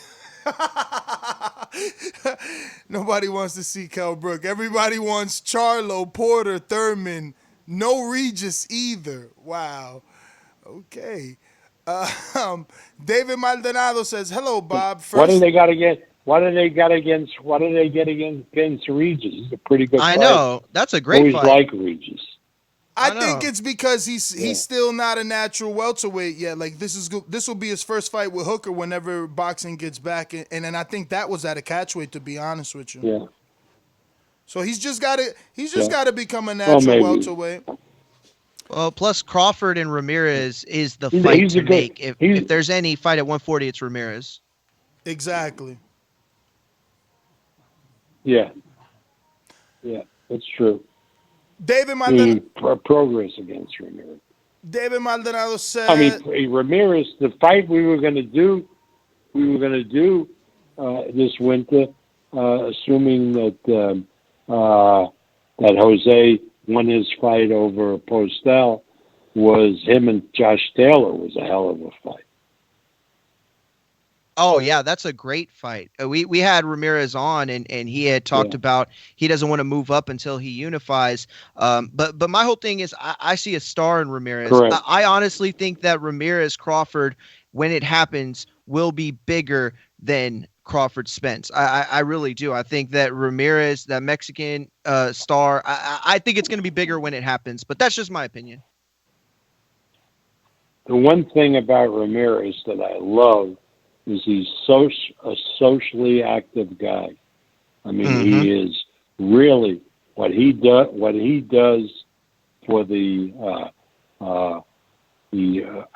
wants to see Kell Brook. Everybody wants Charlo, Porter, Thurman. No Regis either. Wow. Okay. David Maldonado says, "Hello, Bob. First, What do they got against? What do they get against Regis? He's a pretty good fighter. I know. That's a great Always fight. like Regis. I think it's because he's still not a natural welterweight yet. Like this will be his first fight with Hooker whenever boxing gets back, and then I think that was at a catchweight, to be honest with you. Yeah. So he's just got to become a natural welterweight. Well, plus Crawford and Ramirez is the fight to make. If there's any fight at 140, it's Ramirez. Exactly. Yeah, that's true. David Maldonado. Progress against Ramirez. David Maldonado said. I mean, Ramirez. The fight we were going to do this winter, assuming that Jose won his fight over Postel, was him and Josh Taylor. Was a hell of a fight. Oh yeah, that's a great fight. We had Ramirez on, and he had talked about he doesn't want to move up until he unifies. But my whole thing is I see a star in Ramirez. I honestly think that Ramirez Crawford, when it happens, will be bigger than Crawford Spence. I really do. I think that Ramirez, that Mexican star, I think it's going to be bigger when it happens. But that's just my opinion. The one thing about Ramirez that I love is he's a socially active guy. I mean, he is really what he does for the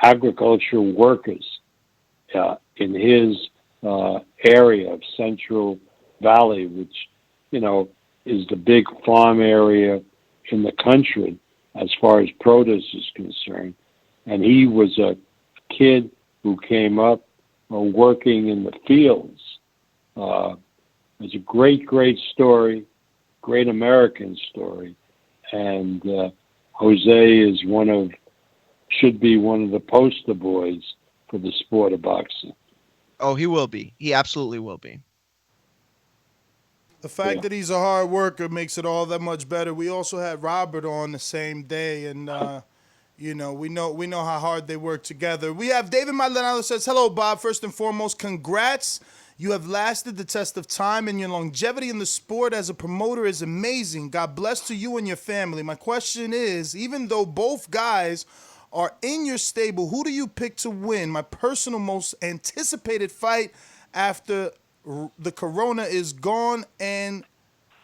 agricultural workers in his area of Central Valley, which is the big farm area in the country as far as produce is concerned. And he was a kid who came up working in the fields. It's a great story, great American story. And Jose is should be one of the poster boys for the sport of boxing. Oh, he will be. He absolutely will be. The fact that he's a hard worker makes it all that much better. We also had Robert on the same day, and we know how hard they work together. We have David Maldonado says, "Hello, Bob. First and foremost, congrats. You have lasted the test of time, and your longevity in the sport as a promoter is amazing. God bless to you and your family. My question is, even though both guys are in your stable, who do you pick to win? My personal most anticipated fight after the corona is gone, and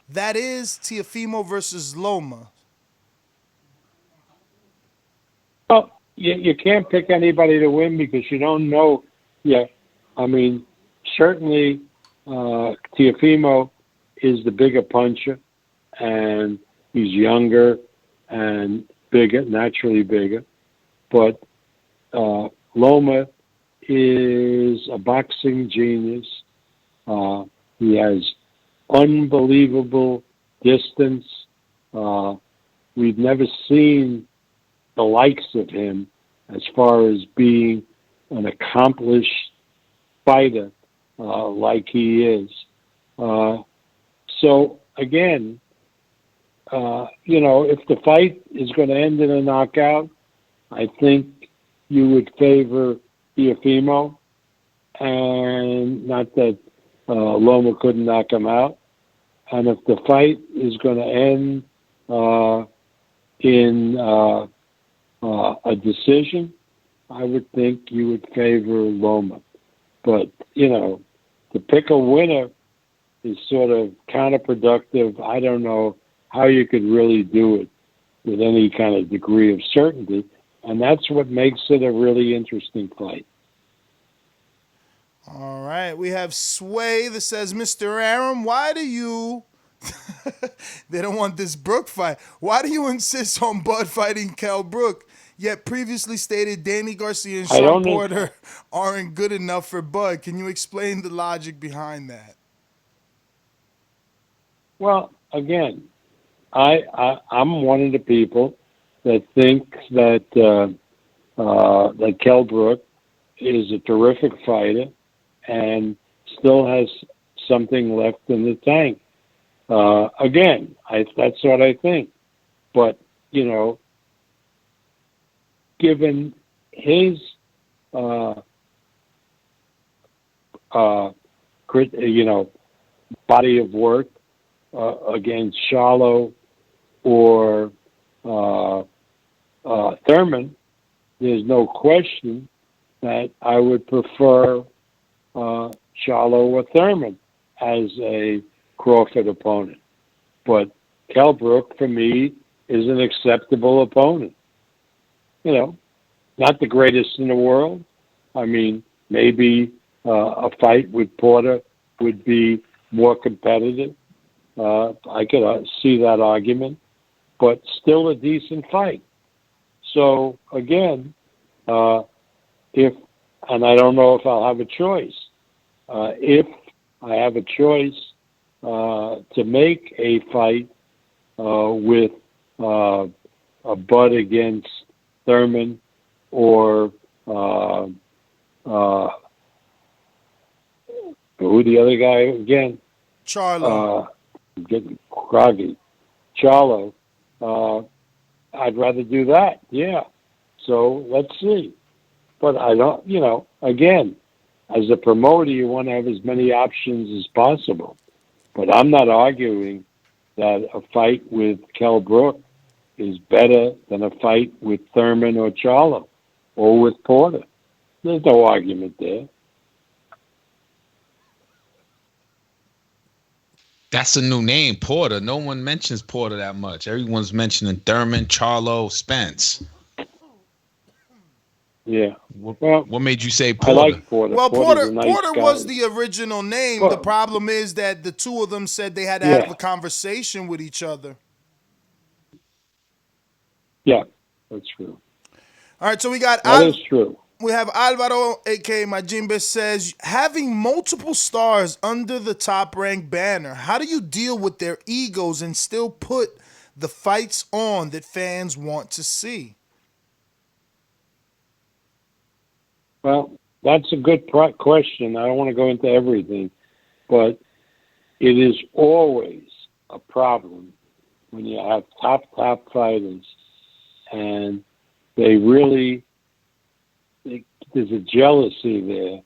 that is Teofimo versus Loma." Well, you can't pick anybody to win because you don't know yet. I mean, certainly Teofimo is the bigger puncher, and he's younger and bigger, naturally bigger. But Loma is a boxing genius. He has unbelievable distance. We've never seen the likes of him as far as being an accomplished fighter like he is. So again, if the fight is going to end in a knockout, I think you would favor Teofimo, and not that Loma couldn't knock him out. And if the fight is going to end in a decision, I would think you would favor Loma. But, to pick a winner is sort of counterproductive. I don't know how you could really do it with any kind of degree of certainty. And that's what makes it a really interesting fight. All right, we have Sway that says, Mr. Aram, why do you... they don't want this Brook fight. Why do you insist on Bud fighting Kell Brook, yet previously stated Danny Garcia and Sean Porter aren't good enough for Bud? Can you explain the logic behind that? Well, again, I'm one of the people that thinks that that Kell Brook is a terrific fighter and still has something left in the tank. Again, that's what I think. But, given his, body of work against Charlo or Thurman, there's no question that I would prefer Charlo or Thurman as a Crawford opponent. But Kell Brook, for me, is an acceptable opponent. Not the greatest in the world. I mean, maybe a fight with Porter would be more competitive. I could see that argument, but still a decent fight. So, again, and I don't know if I'll have a choice. If I have a choice to make a fight with a Bud against Thurman or who the other guy again? Charlo. I'm getting groggy. Charlo. I'd rather do that. Yeah. So let's see. But I don't, again, as a promoter, you want to have as many options as possible. But I'm not arguing that a fight with Kell Brook is better than a fight with Thurman or Charlo or with Porter. There's no argument there. That's a new name, Porter. No one mentions Porter that much. Everyone's mentioning Thurman, Charlo, Spence. Yeah. What made you say Porter? I like Porter. Well, Porter Porter was the original name. The problem is that the two of them said they had to have a conversation with each other. Yeah, that's true. All right, so we got... That is true. We have Alvaro, a.k.a. Majimbe, says, having multiple stars under the Top Rank banner, how do you deal with their egos and still put the fights on that fans want to see? Well, that's a good question. I don't want to go into everything, but it is always a problem when you have top fighters and they really... There's a jealousy there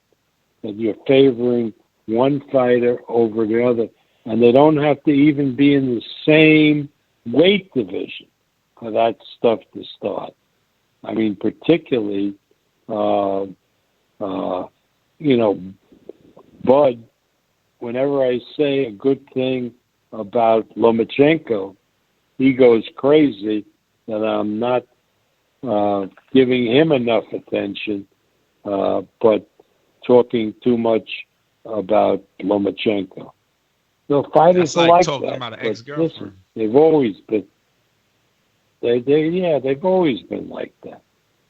that you're favoring one fighter over the other, and they don't have to even be in the same weight division for that stuff to start. I mean, particularly, Bud, whenever I say a good thing about Lomachenko, he goes crazy that I'm not giving him enough attention, but talking too much about Lomachenko. Fighters are like talking that. about an ex-girlfriend. Listen, they've always been. They've always been like that.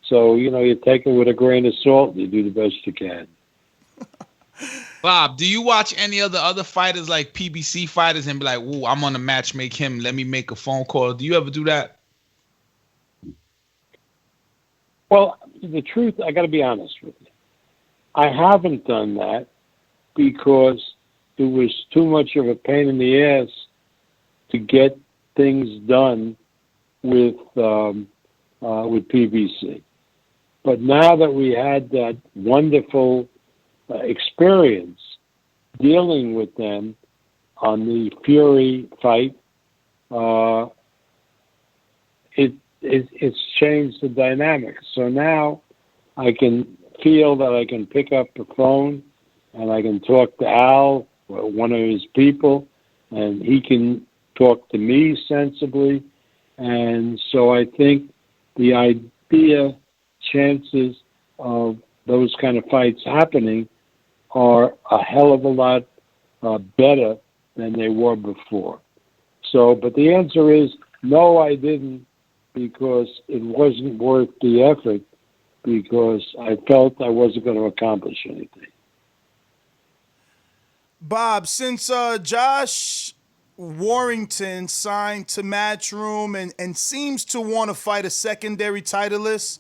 So you take it with a grain of salt. And you do the best you can. Bob, do you watch any of the other fighters like PBC fighters and be like, "Ooh, I'm on a match, make him. Let me make a phone call." Do you ever do that? Well, the truth, I got to be honest with you. I haven't done that because it was too much of a pain in the ass to get things done with PBC. But now that we had that wonderful experience dealing with them, on the Fury fight, it's changed the dynamics. So now I can feel that I can pick up the phone and I can talk to Al, one of his people, and he can talk to me sensibly. And so I think the chances of those kind of fights happening are a hell of a lot better than they were before. So, but the answer is no, I didn't, because it wasn't worth the effort, because I felt I wasn't going to accomplish anything. Bob, since Josh Warrington signed to Matchroom and seems to want to fight a secondary titleist,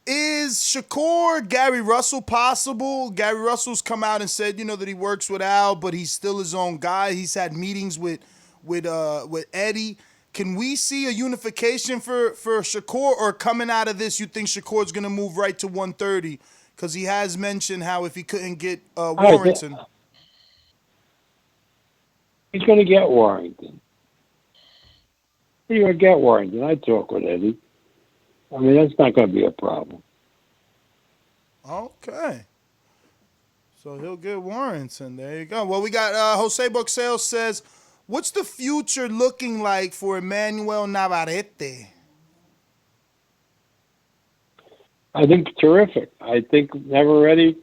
is Shakur Gary Russell possible? Gary Russell's come out and said, that he works with Al, but he's still his own guy. He's had meetings with Eddie. Can we see a unification for Shakur, or coming out of this, you think Shakur's going to move right to 130? Because he has mentioned how if he couldn't get Warrington. He's going to get Warrington. He's going to get Warrington. I talk with Eddie. I mean, that's not going to be a problem. Okay. So he'll get Warrington. There you go. Well, we got Jose Boxeo says, what's the future looking like for Emmanuel Navarrete? I think terrific. I think Navarrete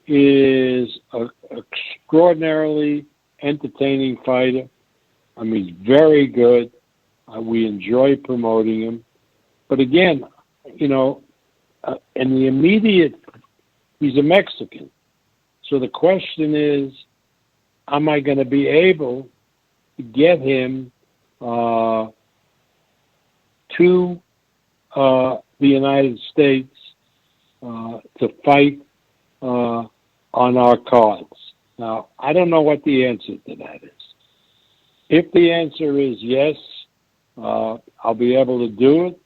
is an extraordinarily entertaining fighter. I mean, he's very good. We enjoy promoting him. But again, in the immediate, he's a Mexican. So the question is, am I going to be able to get him to the United States to fight on our cards? Now, I don't know what the answer to that is. If the answer is yes, I'll be able to do it,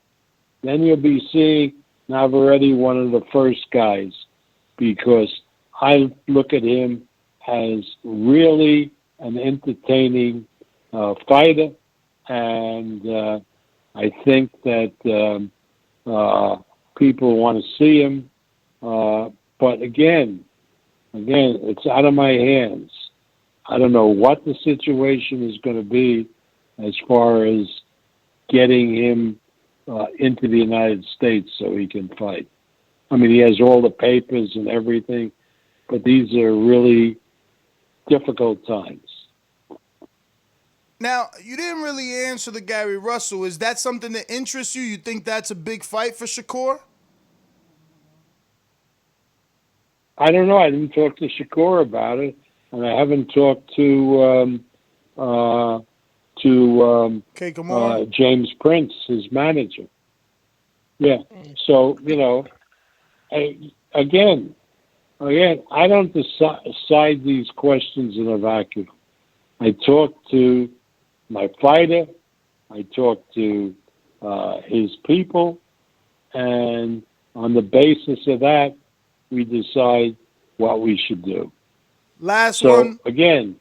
then you'll be seeing Navarrete one of the first guys, because I look at him as really an entertaining fighter, and I think that people want to see him. But again, it's out of my hands. I don't know what the situation is going to be as far as getting him into the United States so he can fight. I mean, he has all the papers and everything, but these are really difficult times. Now, you didn't really answer the Gary Russell. Is that something that interests you? You think that's a big fight for Shakur? I don't know. I didn't talk to Shakur about it, and I haven't talked to James Prince, his manager. Yeah. So, again, I don't decide these questions in a vacuum. I talk to my fighter, I talk to his people, and on the basis of that, we decide what we should do. Last one. Again,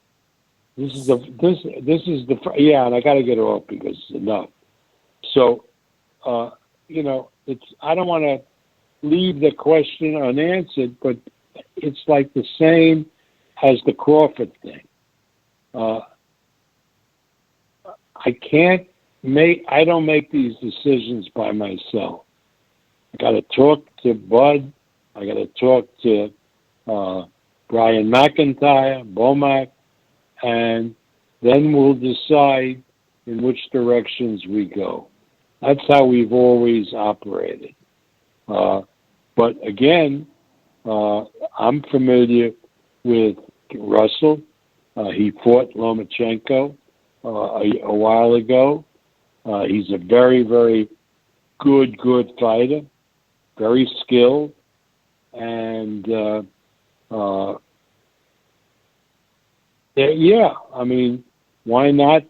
this is the and I got to get off because it's enough. So, I don't want to leave the question unanswered, but it's like the same as the Crawford thing. I don't make these decisions by myself. I got to talk to Bud. I got to talk to Brian McIntyre, Bomac, and then we'll decide in which directions we go. That's how we've always operated. But again, I'm familiar with Russell. He fought Lomachenko a while ago. He's a very, very good fighter, very skilled, and I mean, why not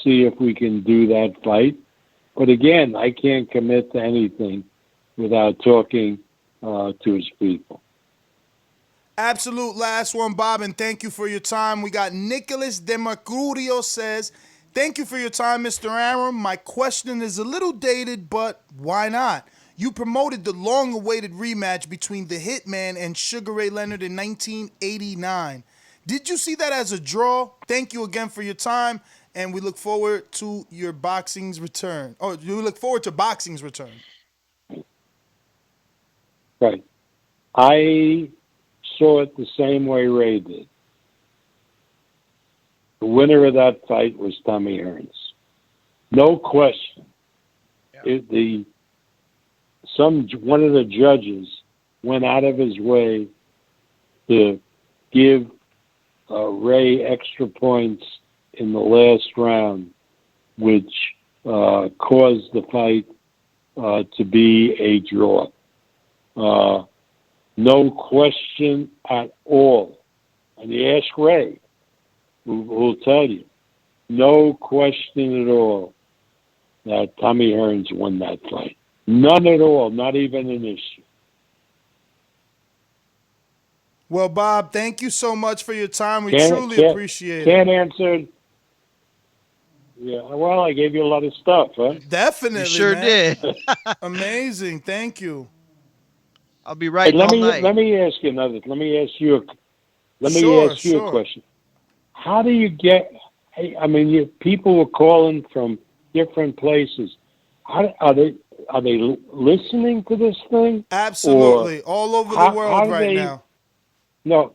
see if we can do that fight? But again, I can't commit to anything without talking to his people. Absolute last one, Bob, and thank you for your time. We got Nicholas De Mercurio says, thank you for your time, Mr. Aram. My question is a little dated, but why not? You promoted the long-awaited rematch between the Hitman and Sugar Ray Leonard in 1989. Did you see that as a draw? Thank you again for your time, and we look forward to your boxing's return. Oh, you look forward to boxing's return. Right. I saw it the same way Ray did. The winner of that fight was Tommy Hearns. No question. Yeah. One of the judges went out of his way to give Ray extra points in the last round, which caused the fight to be a draw. No question at all. And you ask Ray, who'll tell you, no question at all that Tommy Hearns won that fight. None at all, not even an issue. Well, Bob, thank you so much for your time. We truly appreciate it. Can't answer. Yeah, well, I gave you a lot of stuff, huh? Definitely, you sure man. did. Amazing. Thank you. I'll be right all night. Let me ask you another. Let me ask you a question. How do you get? I mean, people were calling from different places. Are they listening to this thing? Absolutely, all over the world right now. No.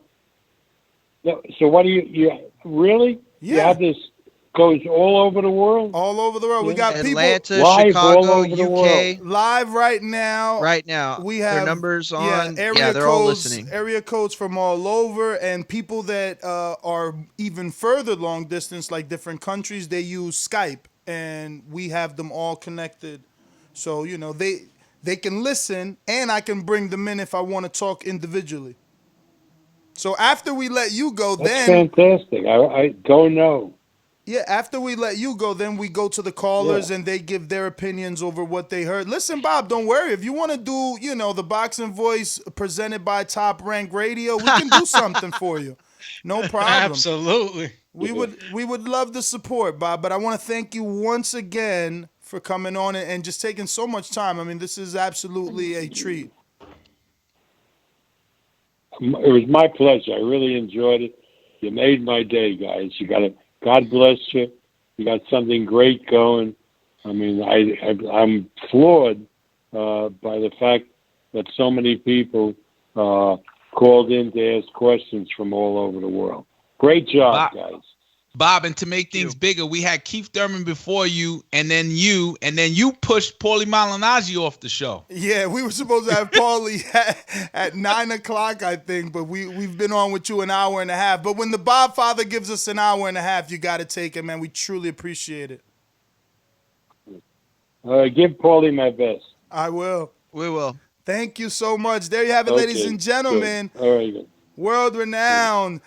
So what do you really? Yeah. You have this goes all over the world? All over the world. Yeah. We got Atlanta, people live Chicago, all over the world. Live right now. Right now. We have their numbers on. Area they're codes, all listening. Area codes from all over, and people that are even further long distance, like different countries, they use Skype, and we have them all connected. So, they can listen, and I can bring them in if I want to talk individually. So after we let you go, That's fantastic. I don't know. Yeah, after we let you go, then we go to the callers and they give their opinions over what they heard. Listen, Bob, don't worry. If you want to do, the Boxing Voice presented by Top Rank Radio, we can do something for you. No problem. Absolutely. We would love the support, Bob, but I want to thank you once again for coming on and just taking so much time. I mean, this is absolutely a treat. It was my pleasure. I really enjoyed it. You made my day, guys. God bless you. You got something great going. I mean, I'm floored by the fact that so many people called in to ask questions from all over the world. Great job, guys. Bob, and to make things bigger, we had Keith Thurman before you, and then you pushed Paulie Malignaggi off the show. Yeah, we were supposed to have Paulie at 9 o'clock, I think, but we've been on with you an hour and a half. But when the Bob Father gives us an hour and a half, you got to take it, man. We truly appreciate it. Give Paulie my best. I will. We will. Thank you so much. There you have it, ladies and gentlemen. Good. All right, good. World-renowned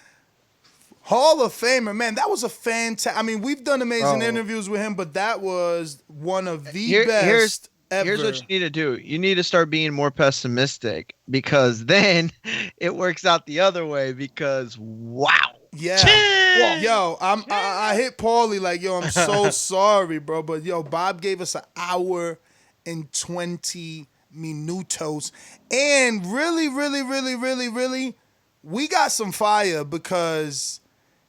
Hall of Famer, man, that was a fantastic. I mean, we've done amazing interviews with him, but that was one of the best ever. Here's what you need to do. You need to start being more pessimistic, because then it works out the other way. Because wow, yeah, yo, I hit Paulie like, yo, I'm so sorry, bro, but yo, Bob gave us an hour and 20 minutos, and really, really, really, really, really, we got some fire because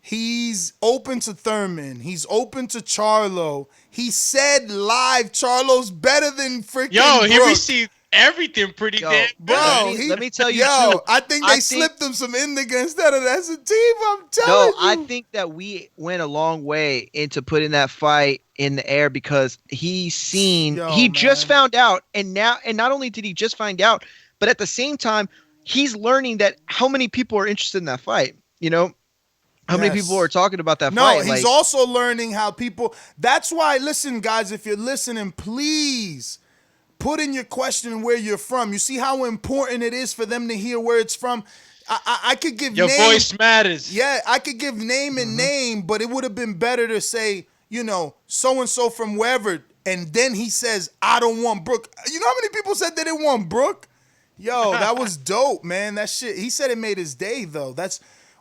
he's open to Thurman. He's open to Charlo. He said live, Charlo's better than freaking Yo, he Brooke. received everything pretty damn bro. Let me tell you, yo, I think they slipped him some indica instead of that's a team. I'm telling you. I think that we went a long way into putting that fight in the air, because he just found out, and not only did he just find out, but at the same time, he's learning that how many people are interested in that fight. How many people are talking about that fight? No, he's also learning how people. That's why, listen, guys, if you're listening, please put in your question where you're from. You see how important it is for them to hear where it's from. I could give your voice matters. Yeah, I could give name and name, but it would have been better to say, so and so from wherever, and then he says, I don't want Brooke. You know how many people said they didn't want Brooke? Yo, that was dope, man. That shit. He said it made his day though. That's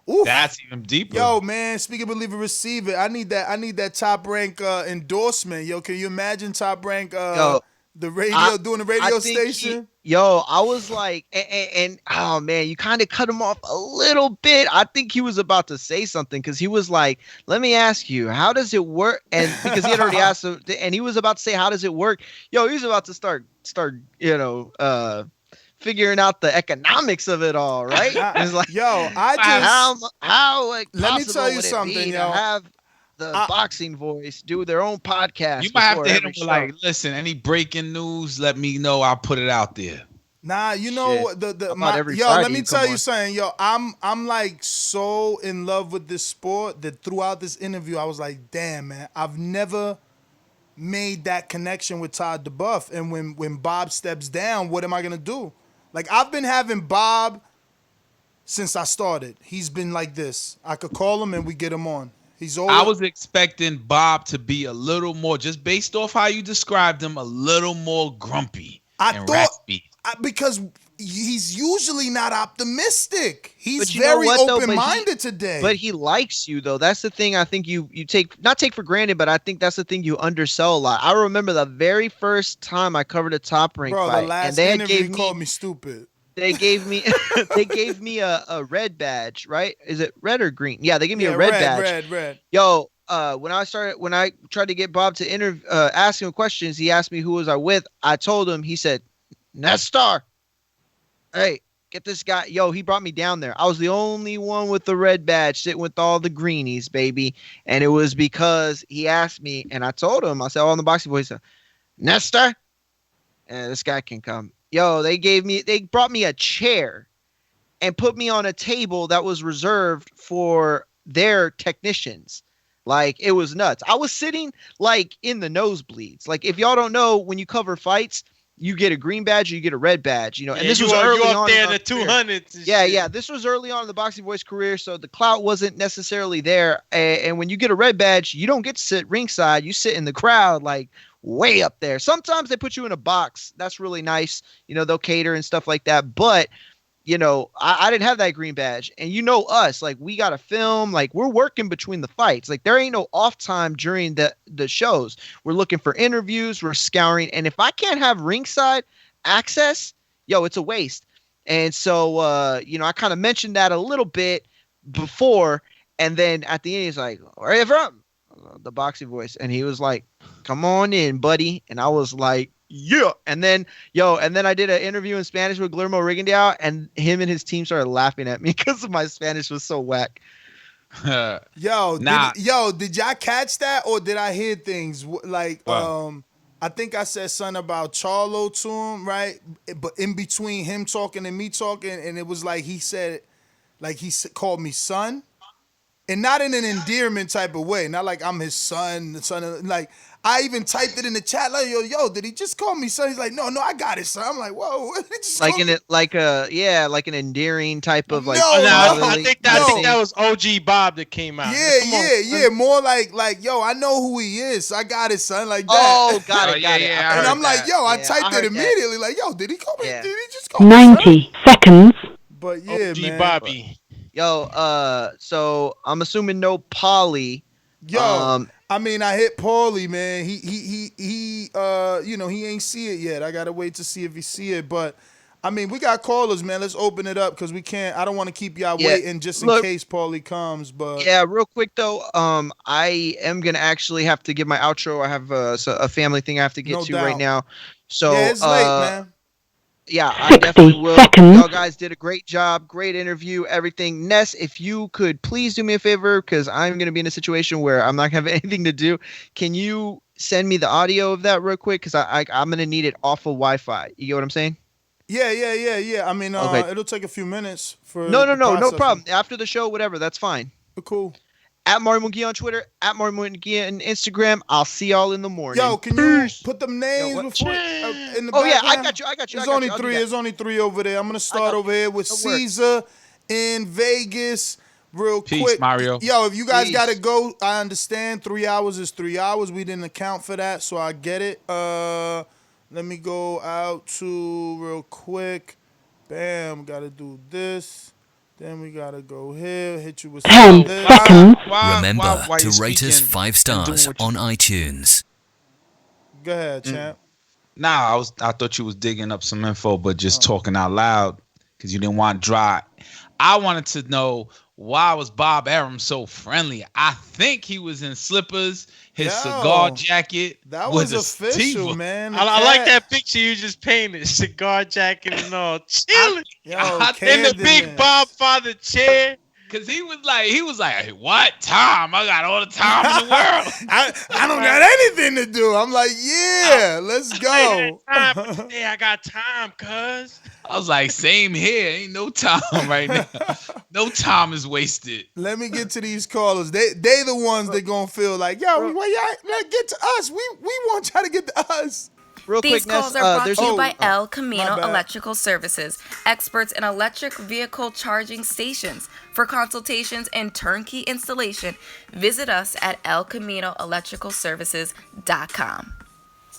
oof. That's even deeper. Yo, man, speak of believer, receive it. I need that Top Rank endorsement. Yo, can you imagine Top Rank the radio doing the radio station? I was like, and oh man, you kind of cut him off a little bit. I think he was about to say something because he was like, "Let me ask you, how does it work?" And because he had already asked him, and he was about to say, "How does it work?" Yo, he was about to start, figuring out the economics of it all, right? It's like, how like, let me tell you something, yo. Have the boxing voice do their own podcast. You might have to hit him with like, listen, any breaking news, let me know. I'll put it out there. Nah, you know let me tell you something, yo. I'm like so in love with this sport that throughout this interview, I was like, damn, man, I've never made that connection with Todd DeBuff. And when Bob steps down, what am I gonna do? Like, I've been having Bob since I started. He's been like this. I could call him and we get him on. I was expecting Bob to be a little more, just based off how you described him, a little more grumpy and raspy. Because he's usually not optimistic. He's very open-minded today. But he likes you, though. That's the thing I think you not take for granted, but I think that's the thing you undersell a lot. I remember the very first time I covered a Top Rank fight. The last interview called me stupid. They gave me a red badge, right? Is it red or green? Yeah, they gave me a red badge. Red. Yo, when I tried to get Bob to ask him questions, he asked me who was I with. I told him. He said, Nestor. Hey, get this guy. Yo, he brought me down there. I was the only one with the red badge sitting with all the greenies, baby. And it was because he asked me, and I told him, I said, on the boxing voice, Nestor, and this guy can come. Yo, they brought me a chair and put me on a table that was reserved for their technicians. Like, it was nuts. I was sitting like in the nosebleeds. Like, if y'all don't know, when you cover fights, you get a green badge or you get a red badge, and this was early on. There in the 200s. Yeah. This was early on in the Boxing Voice career, so the clout wasn't necessarily there. And when you get a red badge, you don't get to sit ringside. You sit in the crowd, like way up there. Sometimes they put you in a box. That's really nice. They'll cater and stuff like that. But I didn't have that green badge, and us, like, we got to film, like, we're working between the fights. Like, there ain't no off time during the shows. We're looking for interviews, we're scouring, and if I can't have ringside access, it's a waste. And so, I kind of mentioned that a little bit before, and then at the end, he's like, "Where are you from?" The Boxing Voice, and he was like, "Come on in, buddy," and I was like, yeah. And then I did an interview in Spanish with Guillermo Rigondeaux, and him and his team started laughing at me because my Spanish was so whack. Did y'all catch that, or did I hear things like I think I said something about Charlo to him, right? But in between him talking and me talking, and it was like he said, like he called me son, and not in an endearment type of way, not like I'm his son, the son of, like. I even typed it in the chat, like, yo, did he just call me son? He's like, no, I got it, son. I'm like, whoa. Like an endearing type of like. I think that was OG Bob that came out. Yeah. More like, yo, I know who he is. So I got it, son. Like that. Oh, got it. And I'm like, yo, I typed it immediately. Like, yo, did he call me? Did he just call me 90 seconds. But yeah, OG man. Bobby. Yo, so I'm assuming no Polly. Yo, I mean, I hit Paulie, man. He he ain't see it yet. I gotta wait to see if he see it. But I mean, we got callers, man. Let's open it up because we can't. I don't want to keep y'all waiting just in case Paulie comes. But yeah, real quick though, I am gonna actually have to give my outro. I have a family thing I have to get to right now. So yeah, it's late, man. Yeah, I definitely will. Y'all guys did a great job. Great interview, everything. Ness, if you could please do me a favor, because I'm going to be in a situation where I'm not going to have anything to do. Can you send me the audio of that real quick? Because I'm going to need it off of Wi-Fi. You get what I'm saying? Yeah. I mean, okay. It'll take a few minutes for No problem. After the show, whatever, that's fine. Cool. At Mario Munguia on Twitter, at Mario Munguia on Instagram. I'll see y'all in the morning. Yo, can you put them names before in the background? Yeah, I got you. There's only three over there. I'm gonna start over here with Caesar in Vegas. Real quick, Mario. Yo, if you guys gotta go, I understand. 3 hours is 3 hours. We didn't account for that, so I get it. Let me go out to real quick. Bam, gotta do this. Then we gotta go here, hit you with 10 this. seconds. Remember while to you're rate us speaking 5 and stars doing what you- on iTunes. Go ahead, champ. Nah, I thought you was digging up some info, but just talking out loud because you didn't want dry. I wanted to know, why was Bob Arum so friendly? I think he was in slippers, his cigar jacket. That with was a official, sativa. man. I like that picture you just painted. Cigar jacket and all. Chilling. In the big Bob Father chair. Cause he was like, hey, what time? I got all the time in the world. I don't got anything to do. I'm like, yeah, let's go. Hey, I got time, cuz. I was like, same here. Ain't no time right now. No time is wasted. Let me get to these callers. They the ones that gonna feel like, yo, why y'all get to us? We want y'all to get to us. Real These quick, calls Ness, are brought to you by my El Camino bad. Electrical Services, experts in electric vehicle charging stations. For consultations and turnkey installation, visit us at elcaminoelectricalservices.com.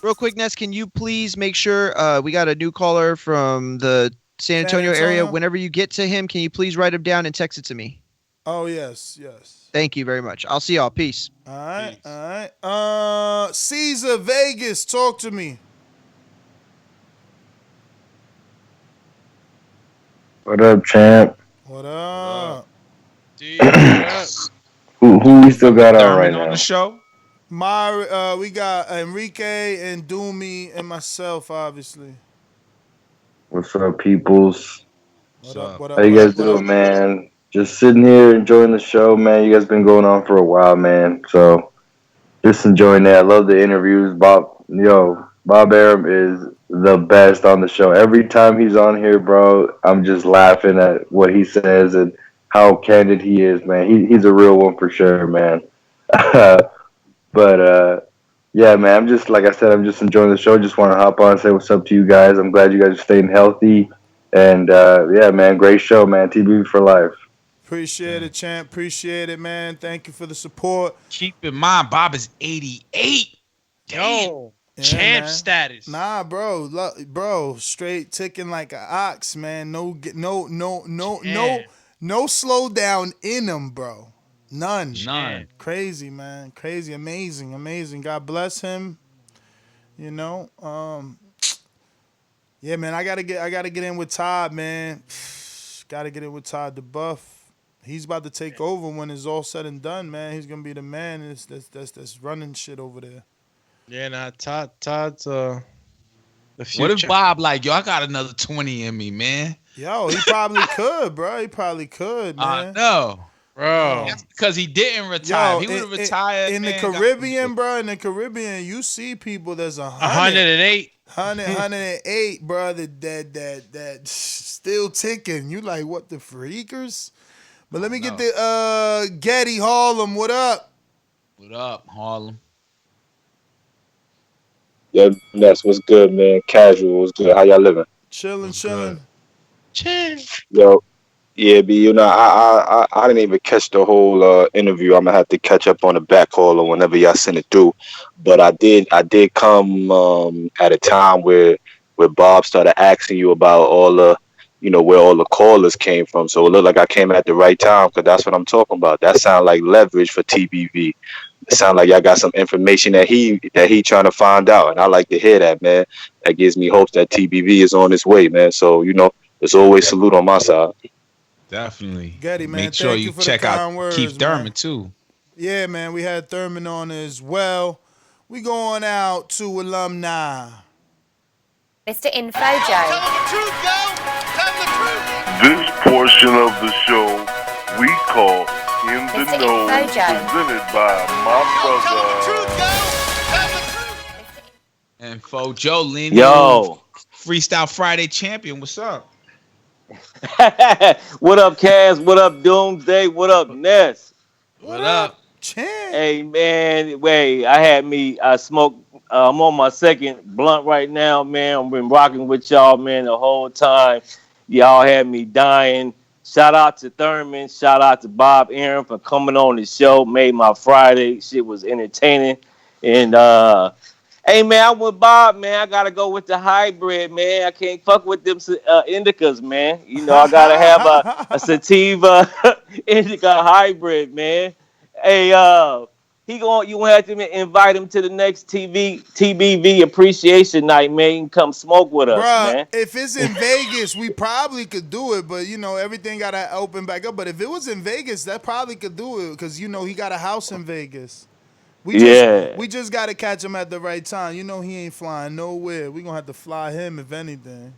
Real quick, Ness, can you please make sure we got a new caller from the San Antonio area? Whenever you get to him, can you please write him down and text it to me? Oh, yes. Thank you very much. I'll see y'all. Peace. All right. Caesar Vegas, talk to me. What up, champ? What up? Who we still got on right on now? the show? We got Enrique and Doomy and myself, obviously. What's up, peoples? What up? How you guys doing, man? Just sitting here enjoying the show, man. You guys been going on for a while, man. So just enjoying that. I love the interviews. Bob Arum is the best on the show. Every time he's on here, bro, I'm just laughing at what he says and how candid he is, man. He's a real one for sure, man. But yeah, man, I'm just, like I said, I'm just enjoying the show. Just want to hop on and say what's up to you guys. I'm glad you guys are staying healthy. And yeah, man, great show, man. TB for life. Appreciate it, champ. Appreciate it, man. Thank you for the support. Keep in mind, Bob is 88. Yo, Yeah, champ man. status. Nah, bro, straight ticking like an ox, man. No slow down in him, bro. None. Crazy, man. Crazy, amazing. God bless him. You know, yeah, man. I gotta get in with Todd, man. Gotta get in with Todd the Buff. He's about to take over when it's all said and done, man. He's gonna be the man that's running shit over there. Yeah, nah, Todd's the future. What if Bob like, yo, I got another 20 in me, man? Yo, he probably could, bro. He probably could, man. No. Bro. That's because he didn't retire. Yo, If he would have retired, in the Caribbean, bro. In the Caribbean, you see people that's 108. 108, bro. That still ticking. You like, what the freakers? But let me get the Getty Harlem. What up? What up, Harlem? Yeah, Ness, what's good, man? Casual, what's good? How y'all living? Chilling. Chill. Yo, yeah, B, you know, I didn't even catch the whole interview. I'm gonna have to catch up on the back call or whenever y'all send it through. But I did come at a time where Bob started asking you about all the, where all the callers came from. So it looked like I came at the right time, because that's what I'm talking about. That sounds like leverage for TBV. It sounds like y'all got some information that he trying to find out, and I like to hear that, man. That gives me hopes that TBV is on its way, man. So there's always salute on my side. Definitely. Getty, man. Make sure thank you for check the out kind words, Keith Thurman man. too. Yeah, man. We had Thurman on as well. We going out to alumni. Mr. Info Joe. This portion of the show we call In the Mr. Know, Info Joe. presented by my brother. And Fo Joe, Lenny, Yo. Freestyle Friday champion. What's up? What up, Kaz? What up, Doomsday? What up, Ness? What up? Hey, man, wait, I smoked, I'm on my second blunt right now, man. I've been rocking with y'all, man, the whole time. Y'all had me dying. Shout out to Thurman. Shout out to Bob Arum for coming on the show. Made my Friday. Shit was entertaining. And, Hey man, I'm with Bob, man. I gotta go with the hybrid, man. I can't fuck with them indicas, man. You know, I gotta have a sativa indica hybrid, man. Hey, you gonna have to invite him to the next TBV appreciation night, man. You can come smoke with us, Bruh, man. if it's in Vegas, we probably could do it, but everything gotta open back up. But if it was in Vegas, that probably could do it because he got a house in Vegas. We just gotta catch him at the right time. He ain't flying nowhere. We gonna have to fly him if anything.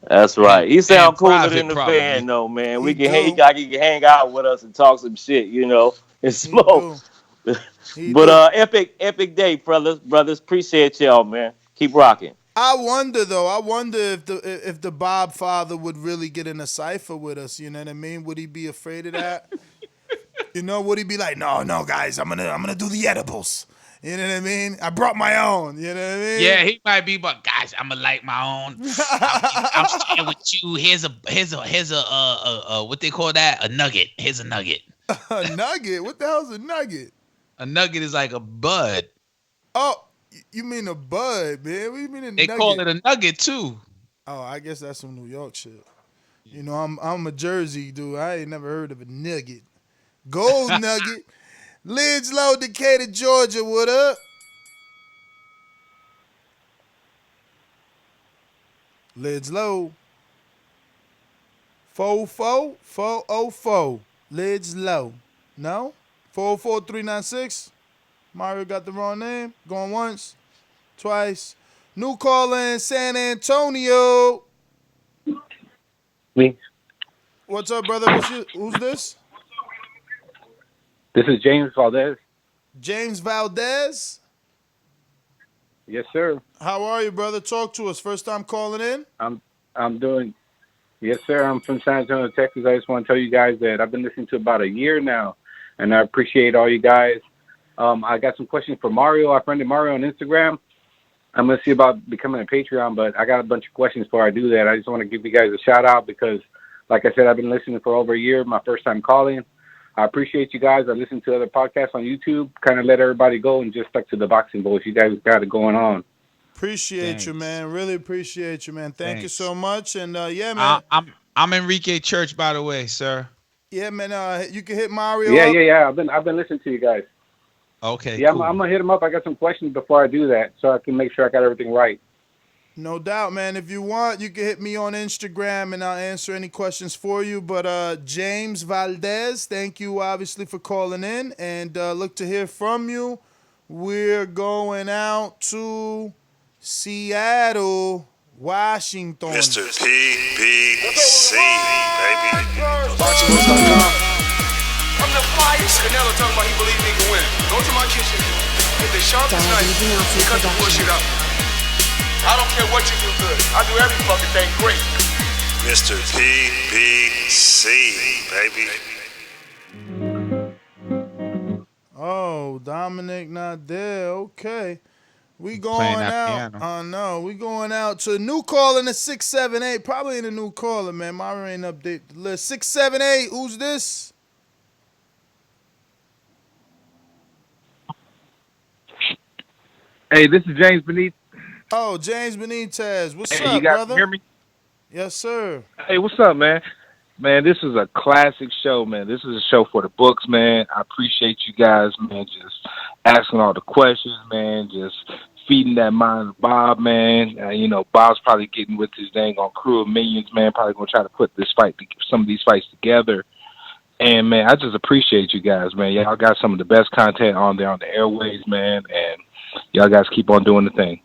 That's right. He sound cooler than the probably. van, though, man. He can hang out with us and talk some shit, and smoke. But epic day, brothers. Appreciate y'all, man. Keep rocking. I wonder though. I wonder if the Bob father would really get in a cipher with us. You know what I mean? Would he be afraid of that? Would he be like, no, guys, I'm gonna do the edibles. You know what I mean? I brought my own. You know what I mean? Yeah, he might be, but guys, I'm gonna light my own. I'm sharing with you. Here's a what they call that? A nugget. Here's a nugget. A nugget? What the hell's a nugget? A nugget is like a bud. Oh, you mean a bud, man? What do you mean a nugget? They call it a nugget too. Oh, I guess that's some New York shit. I'm a Jersey dude. I ain't never heard of a nugget. Gold nugget. Lids Low, Decatur, Georgia. What up? Lids Low. 44404. Lids Low. No? 44396. Mario got the wrong name. Going once, twice. New caller in San Antonio. Me. What's up, brother? Who's this? This is James Valdez. James Valdez? Yes, sir. How are you, brother? Talk to us. First time calling in? I'm doing. Yes, sir. I'm from San Antonio, Texas. I just want to tell you guys that I've been listening to about a year now, and I appreciate all you guys. I got some questions for Mario. I friended Mario on Instagram. I'm going to see about becoming a Patreon, but I got a bunch of questions before I do that. I just want to give you guys a shout out because, like I said, I've been listening for over a year. My first time calling. I appreciate you guys. I listened to other podcasts on YouTube, kind of let everybody go and just stuck to the boxing voice. You guys got it going on. Appreciate you, man. Really appreciate you, man. Thank you so much. And yeah, man. I'm Enrique Church, by the way, sir. Yeah, man. You can hit Mario. Yeah. I've been listening to you guys. Okay. Yeah, cool. I'm gonna hit him up. I got some questions before I do that, so I can make sure I got everything right. No doubt, man. If you want, you can hit me on Instagram, and I'll answer any questions for you. But James Valdez, thank you, obviously, for calling in, and look to hear from you. We're going out to Seattle, Washington. Mr. PBC, baby. I'm the flyest. Canelo talking about he believes he can win. Go to my kitchen, get the sharpest knife, and cut the bullshit out. I don't care what you do good. I do every fucking thing great. Mr. PBC, baby. Oh, Dominic not there. Okay. We going out. No, we going out to a new caller in the 678. Probably in a new caller, man. Mario ain't update the list. 678. Who's this? Hey, this is James Benitez. Oh, James Benitez. What's hey, up, you guys brother? Hear me? Yes, sir. Hey, what's up, man? Man, this is a classic show, man. This is a show for the books, man. I appreciate you guys, man, just asking all the questions, man, just feeding that mind of Bob, man. Bob's probably getting with his dang on crew of minions, man, probably going to try to put some of these fights together. And, man, I just appreciate you guys, man. Y'all got some of the best content on there on the airways, man, and y'all guys keep on doing the thing.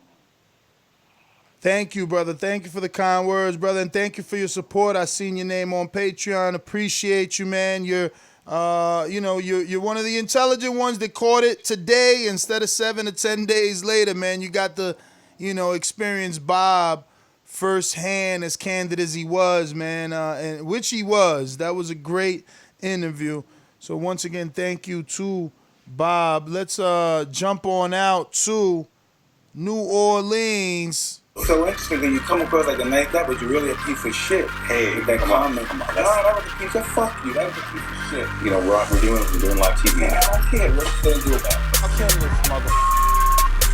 Thank you, brother. Thank you for the kind words, brother, and thank you for your support. I seen your name on Patreon. Appreciate you, man. You're one of the intelligent ones that caught it today instead of 7 to 10 days later, man. You got to, experience Bob firsthand, as candid as he was, man, and which he was. That was a great interview. So once again, thank you to Bob. Let's jump on out to New Orleans. So interesting that you come across like a nice guy, but you're really a piece of shit. Hey, with that comment. Come on. That was a piece of fuck you. That was a piece of shit. We're doing live TV. Man, I don't care what you say do about it. I'll kill this mother.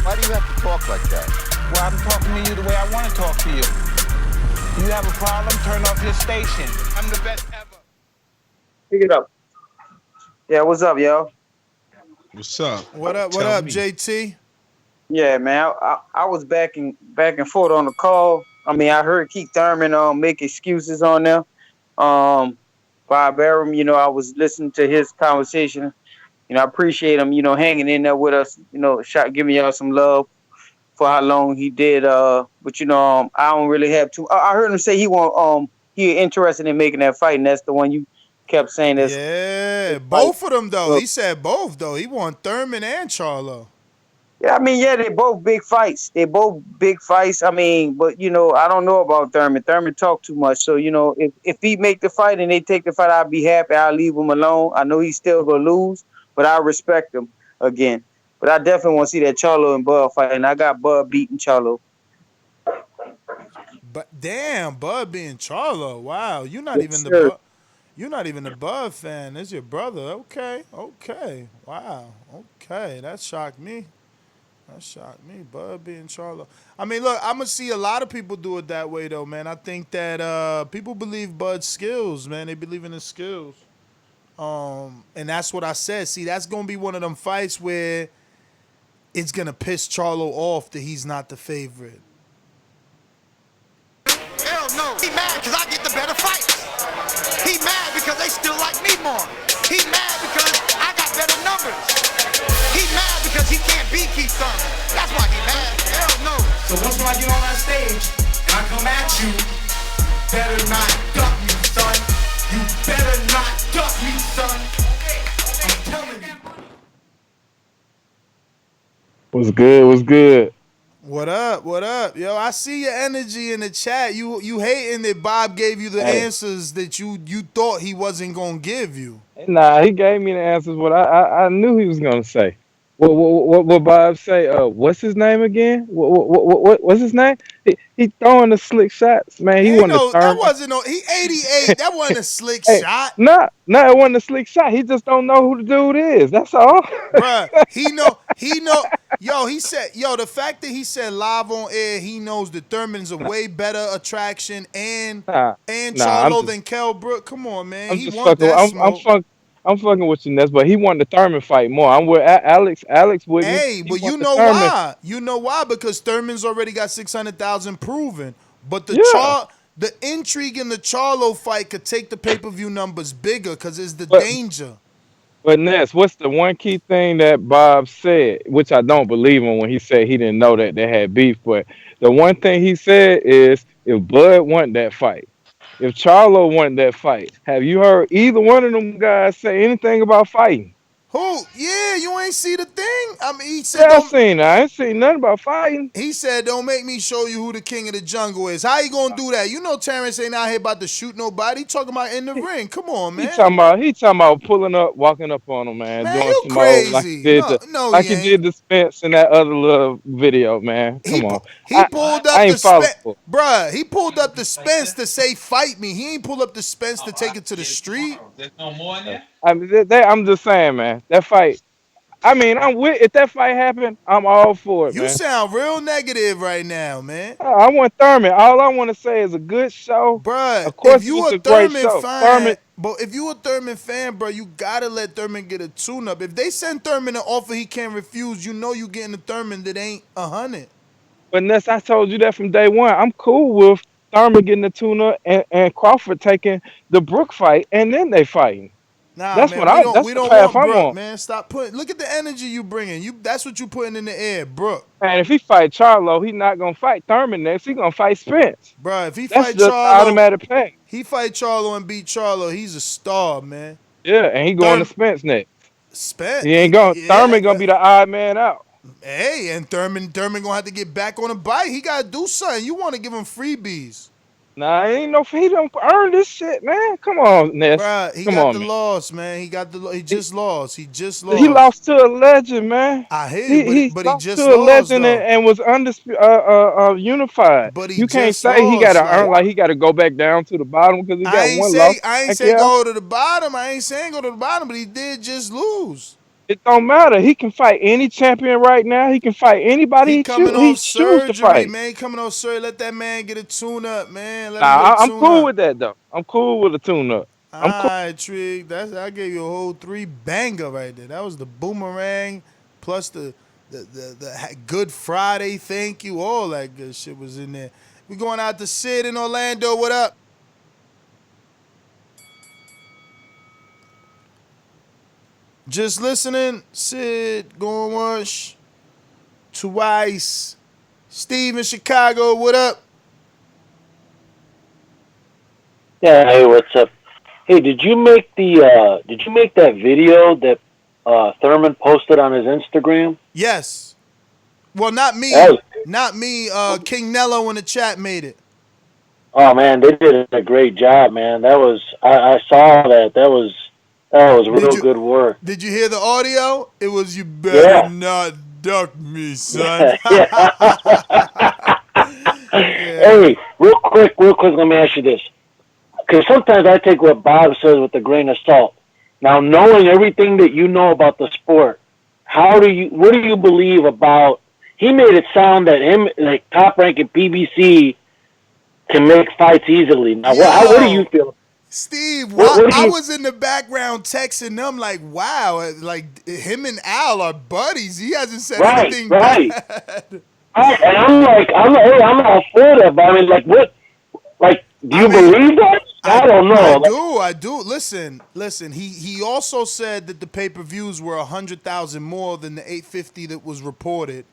Why do you have to talk like that? Well, I'm talking to you the way I want to talk to you. You have a problem, turn off your station. I'm the best ever. Pick it up. Yeah, what's up, yo? What's up? What up, Tell me. JT? Yeah, man. I was back and forth on the call. I mean, I heard Keith Thurman make excuses on there. Bob Arum, I was listening to his conversation. I appreciate him, hanging in there with us, giving y'all some love for how long he did. But I don't really have too. I heard him say he interested in making that fight, and that's the one you kept saying. Yeah, both of them though. He said both though. He won Thurman and Charlo. Yeah, I mean, yeah, they both big fights. I mean, but I don't know about Thurman. Thurman talk too much. So if he make the fight and they take the fight, I'll be happy. I'll leave him alone. I know he's still gonna lose, but I respect him again. But I definitely want to see that Charlo and Bud fight, and I got Bud beating Charlo. But damn, Bud being Charlo. Wow, you're not Yes, even the sir. Bud. You're not even a Bud fan. That's your brother. Okay. Wow. Okay. That shocked me. Bud being Charlo. I mean, look, I'm gonna see a lot of people do it that way though, man. I think that people believe Bud's skills, man. They believe in his skills. And that's what I said. See, that's gonna be one of them fights where it's gonna piss Charlo off that he's not the favorite. Hell no. He mad because I get the better fights. He mad because they still like me more. He mad because I got better numbers. He mad because he can't beat Keith Thurman. That's why he mad. Hell no. So once when I get on that stage and I come at you, better not duck me, son. You better not duck me, son. I'm telling you. What's good? What's good? What up? Yo, I see your energy in the chat. You hating that Bob gave you the answers that you thought he wasn't gonna give you. Nah, he gave me the answers. What I knew he was gonna say. What Bob say? What's his name again? What's his name? He throwing the slick shots, man. He Ain't wanted to no, that turn. wasn't no. He 88. That wasn't a slick shot, No, it wasn't a slick shot. He just don't know who the dude is. That's all. bruh. He know. Yo, he said. Yo, the fact that he said live on air, he knows that Thurman's a way better attraction and Charlo than Kell Brook. Come on, man. I'm He just want fucking. that smoke. I'm fucking with you, Ness. But he wanted the Thurman fight more. I'm with Alex. Alex with me. Hey, He but you want the know Thurman. why? You know why? Because Thurman's already got 600,000 proven. But the intrigue in the Charlo fight could take the pay-per-view numbers bigger because it's the danger. But Ness, what's the one key thing that Bob said, which I don't believe him when he said he didn't know that they had beef, but the one thing he said is if Bud won that fight, if Charlo won that fight, have you heard either one of them guys say anything about fighting? Who? Yeah, you ain't see the thing? I mean, he said Yeah, don't. I ain't seen nothing about fighting. He said, "Don't make me show you who the king of the jungle is." How you gonna do that? You know Terrence ain't out here about to shoot nobody. He talking about in the ring. Come on, He man. talking about pulling up, walking up on him, man, Man, doing you some old crazy. No, like he he ain't. did the Spence in that other little video, man. Come on, He pulled I up the ain't following. Spence, bruh. He pulled up the Spence to say fight me. He ain't pulled up the Spence to take it to the street. There's no more in there? I mean, I'm just saying, man. That fight. I mean, I'm with. If that fight happened, I'm all for it, You man. sound real negative right now, man. I want Thurman. All I want to say is a good show. Bruh, Of if course, it you was a a great Thurman show. fan, but if you a Thurman fan, bro, you gotta let Thurman get a tune-up. If they send Thurman an offer he can't refuse, you know you getting a Thurman that ain't 100. But Ness, I told you that from day one. I'm cool with Thurman getting the tuna and Crawford taking the Brook fight, and then they fighting. Nah, man, That's we the don't path want I'm Brooke, on. man. Stop putting. Look at the energy you bringing. That's what you putting in the air, Brooke. And if he fight Charlo, he not gonna fight Thurman next. He gonna fight Spence. Bruh, if he That's fight just the Charlo, automatic pay. he fight Charlo and beat Charlo, he's a star, man. Yeah, and he going to Spence next. Spence, He ain't going. yeah, Thurman gonna be the odd man out. Hey, and Thurman gonna have to get back on the bike. He gotta do something. You want to give him freebies? Nah, ain't no. He don't earn this shit, man. Come on, Ness. Bruh, he Come got on, the man. loss, man. He just lost. He just He lost. lost to a legend, man. I hear you, He but he lost just to a lost legend though. and was unified. But he You can't just say he got lost. to earn like he got to go back down to the bottom because he I got ain't one loss. say Heck yeah. go to the bottom. I ain't saying go to the bottom, but he did just lose. It don't matter. He can fight any champion right now. He can fight anybody He coming he off choose to surgery, fight. man. He coming off surgery. Let that man get a tune up, man. Let him get Nah, a I'm tune cool up. with that though. I'm cool with a tune up. I'm cool. Alright, Trig. I gave you a whole 3 banger right there. That was the boomerang plus the Good Friday, thank you. All that good shit was in there. We going out to Sid in Orlando. What up? Just listening. Sid going once, twice. Steve in Chicago. What up? Yeah, hey, what's up? Hey, did you make that video that Thurman posted on his Instagram? Yes. Well, not That me. was, Not me. King Nello in the chat made it. oh man, they did a great job, man. I saw that. That was Did real you good work. did you hear the audio? It was you better Yeah. not duck me, son. Yeah. Yeah. Hey, real quick, let me ask you this. Because sometimes I take what Bob says with a grain of salt. Now, knowing everything that you know about the sport, what do you believe about? He made it sound that him, like Top Rank and PBC, can make fights easily. Now, what do you Yo, feel? Steve, What do I you? was in the background texting them like, wow, like him and Al are buddies. He hasn't said Right, anything right. bad. And I'm all for that. But I mean, like, what? Like, do I you mean, believe that? I don't I know. Like, do, I do. Listen. He also said that the pay per views were 100,000 more than the 850 that was reported.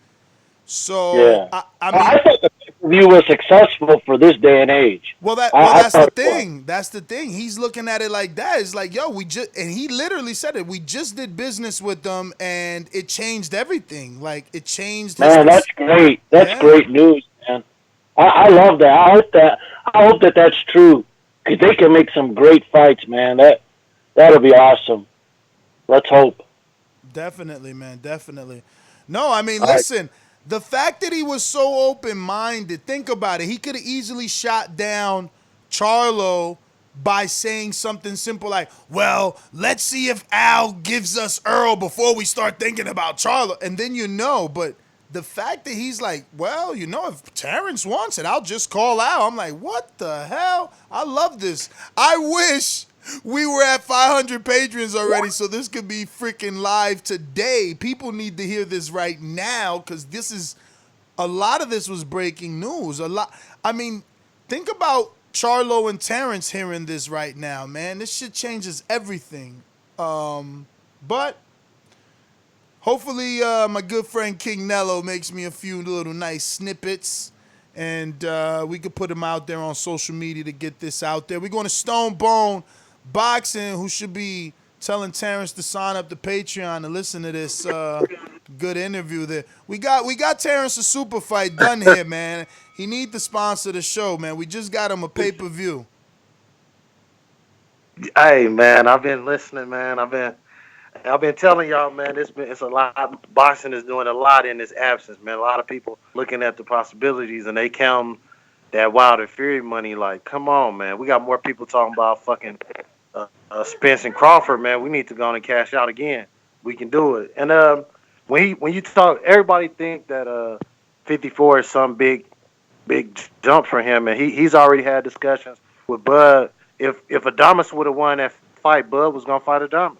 So yeah. I I mean, thought the pay-per-view was successful for this day and age. I that's the thought it was. thing. That's the thing. He's looking at it like that. It's like, yo, and he literally said it. We just did business with them, and it changed everything. Like it changed his. Man, that's great. That's Yeah, great news, man. I love that. I hope that that's true because they can make some great fights, man. That'll be awesome. Let's hope. definitely, man, definitely. No, I mean, All right. listen. The fact that he was so open minded. Think about it. He could have easily shot down Charlo by saying something simple like, well, let's see if Al gives us Earl before we start thinking about Charlo. And then but the fact that he's like, well, if Terrence wants it, I'll just call Al. I'm like, what the hell? I love this. I wish we were at 500 patrons already, so this could be freaking live today. People need to hear this right now because a lot of this was breaking news. A lot. I mean, think about Charlo and Terrence hearing this right now, man. This shit changes everything. But hopefully, my good friend King Nello makes me a few little nice snippets, and we could put them out there on social media to get this out there. We're going to Stone Bone Boxing, who should be telling Terrence to sign up to Patreon to listen to this good interview there. We got Terrence a super fight done here, man. He need to sponsor the show, man. We just got him a pay-per-view. Hey man, I've been listening, man. I've been telling y'all, man. It's a lot. Boxing is doing a lot in this absence, man. A lot of people looking at the possibilities, and they count that Wilder Fury money. Like, come on, man. We got more people talking about fucking Spence and Crawford, man. We need to go on and cash out again. We can do it. And when you talk, everybody think that 54 is some big jump for him, and he's already had discussions with Bud. If Adamas would have won that fight, Bud was gonna fight Adamas.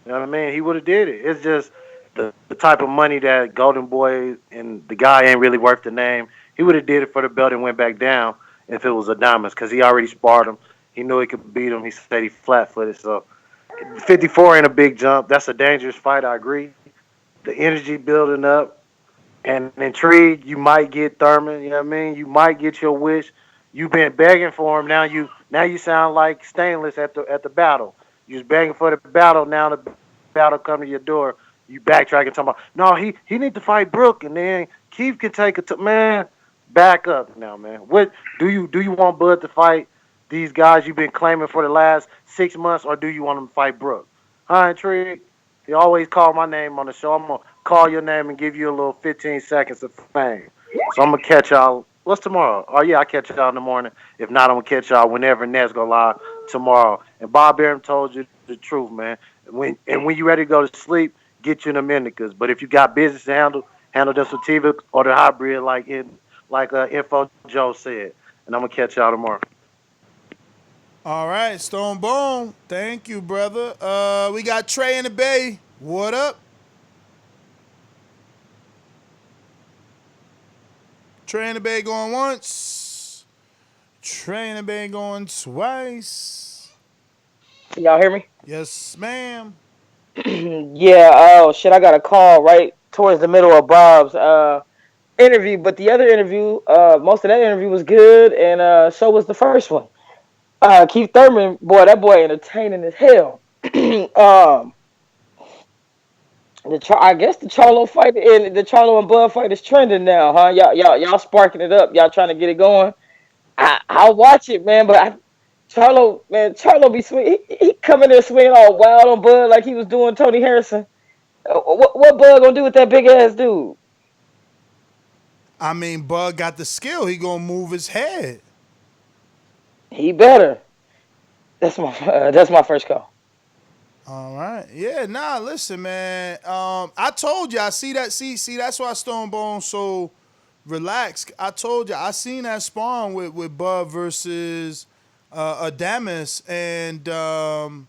You know what I mean? He would have did it. It's just the type of money that Golden Boy and the guy ain't really worth the name. He would have did it for the belt and went back down if it was Adamas because he already sparred him. He knew he could beat him. He said he flat-footed. So 54 ain't a big jump. That's a dangerous fight. I agree. The energy building up and intrigue. You might get Thurman. You know what I mean? You might get your wish. You've been begging for him. Now you sound like Stainless at the battle. You was begging for the battle. Now the battle come to your door. You backtrack and talking about no. He need to fight Brook, and then Keith can take it to man. Back up now, man. What do you want Bud to fight these guys you've been claiming for the last 6 months, or do you want him to fight Brook? Huh, Intrigue? He always call my name on the show. I'm gonna call your name and give you a little 15 seconds of fame. So I'm gonna catch y'all. What's tomorrow? Oh yeah, I catch y'all in the morning. If not, I'm gonna catch y'all whenever Nets go live tomorrow. And Bob Arum told you the truth, man. When you ready to go to sleep, get you in the Dominicans. But if you got business to handle the sativa or the hybrid like Info Joe said. And I'm gonna catch y'all tomorrow. All right, Stone Bone. Thank you, brother. We got Trey in the Bay. What up? Trey in the Bay going once. Trey in the Bay going twice. Can y'all hear me? Yes, ma'am. Yeah, oh shit, I got a call right towards the middle of Bob's interview, but the other interview, most of that interview was good, and so was the first one. Keith Thurman, boy, that boy entertaining as hell. um, I guess the Charlo fight and the Charlo and Bud fight is trending now, huh? Y'all sparking it up. Y'all trying to get it going. I'll watch it, man. But Charlo be swing. He come in there swinging all wild on Bud like he was doing Tony Harrison. What Bud gonna do with that big ass dude? I mean, Bud got the skill. He gonna move his head. He better. That's my first call. All right. Yeah, nah, listen, man. I told you, I see that. See, that's why Stone Bone so relaxed. I told you, I seen that spawn with Bud versus Adamas and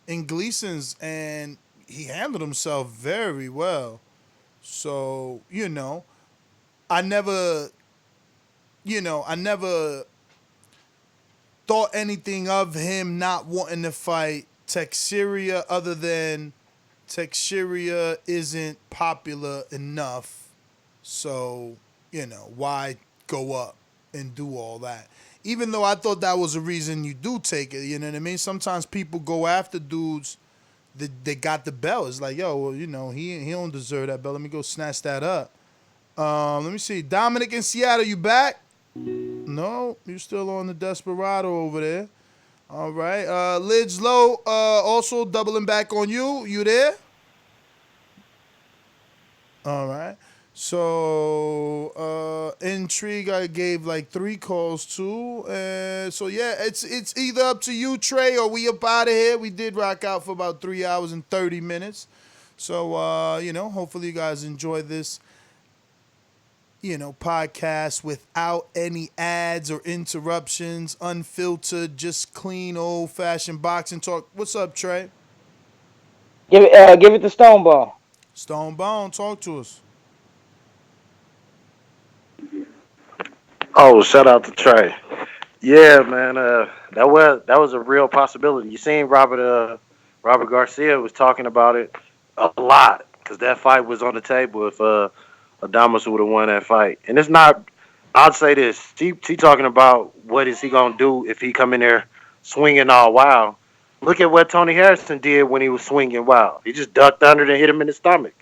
in Gleason's, and he handled himself very well. So, I never, I never thought anything of him not wanting to fight Teixeira other than Teixeira isn't popular enough. So, why go up and do all that? Even though I thought that was a reason you do take it, you know what I mean? Sometimes people go after dudes that they got the belt. It's like, yo, well, he don't deserve that belt. Let me go snatch that up. Let me see. Dominic in Seattle, you back? No, you still on the Desperado over there. All right. Lids Low, also doubling back on you. You there? All right. So, Intrigue, I gave like 3 calls too. So yeah, it's either up to you, Trey, or we up out of here. We did rock out for about 3 hours and 30 minutes. So, hopefully you guys enjoy this, podcast without any ads or interruptions, unfiltered, just clean old-fashioned boxing talk. What's up, Trey? Give it to Stone Bone. Stone Bone, talk to us. Oh, shout out to Trey. Yeah, man. That was a real possibility. You seen Robert Garcia was talking about it a lot because that fight was on the table if Adamas would have won that fight. And it's not. I'd say this. She talking about what is he gonna do if he come in there swinging all wild. Look at what Tony Harrison did when he was swinging wild. He just ducked under and hit him in the stomach.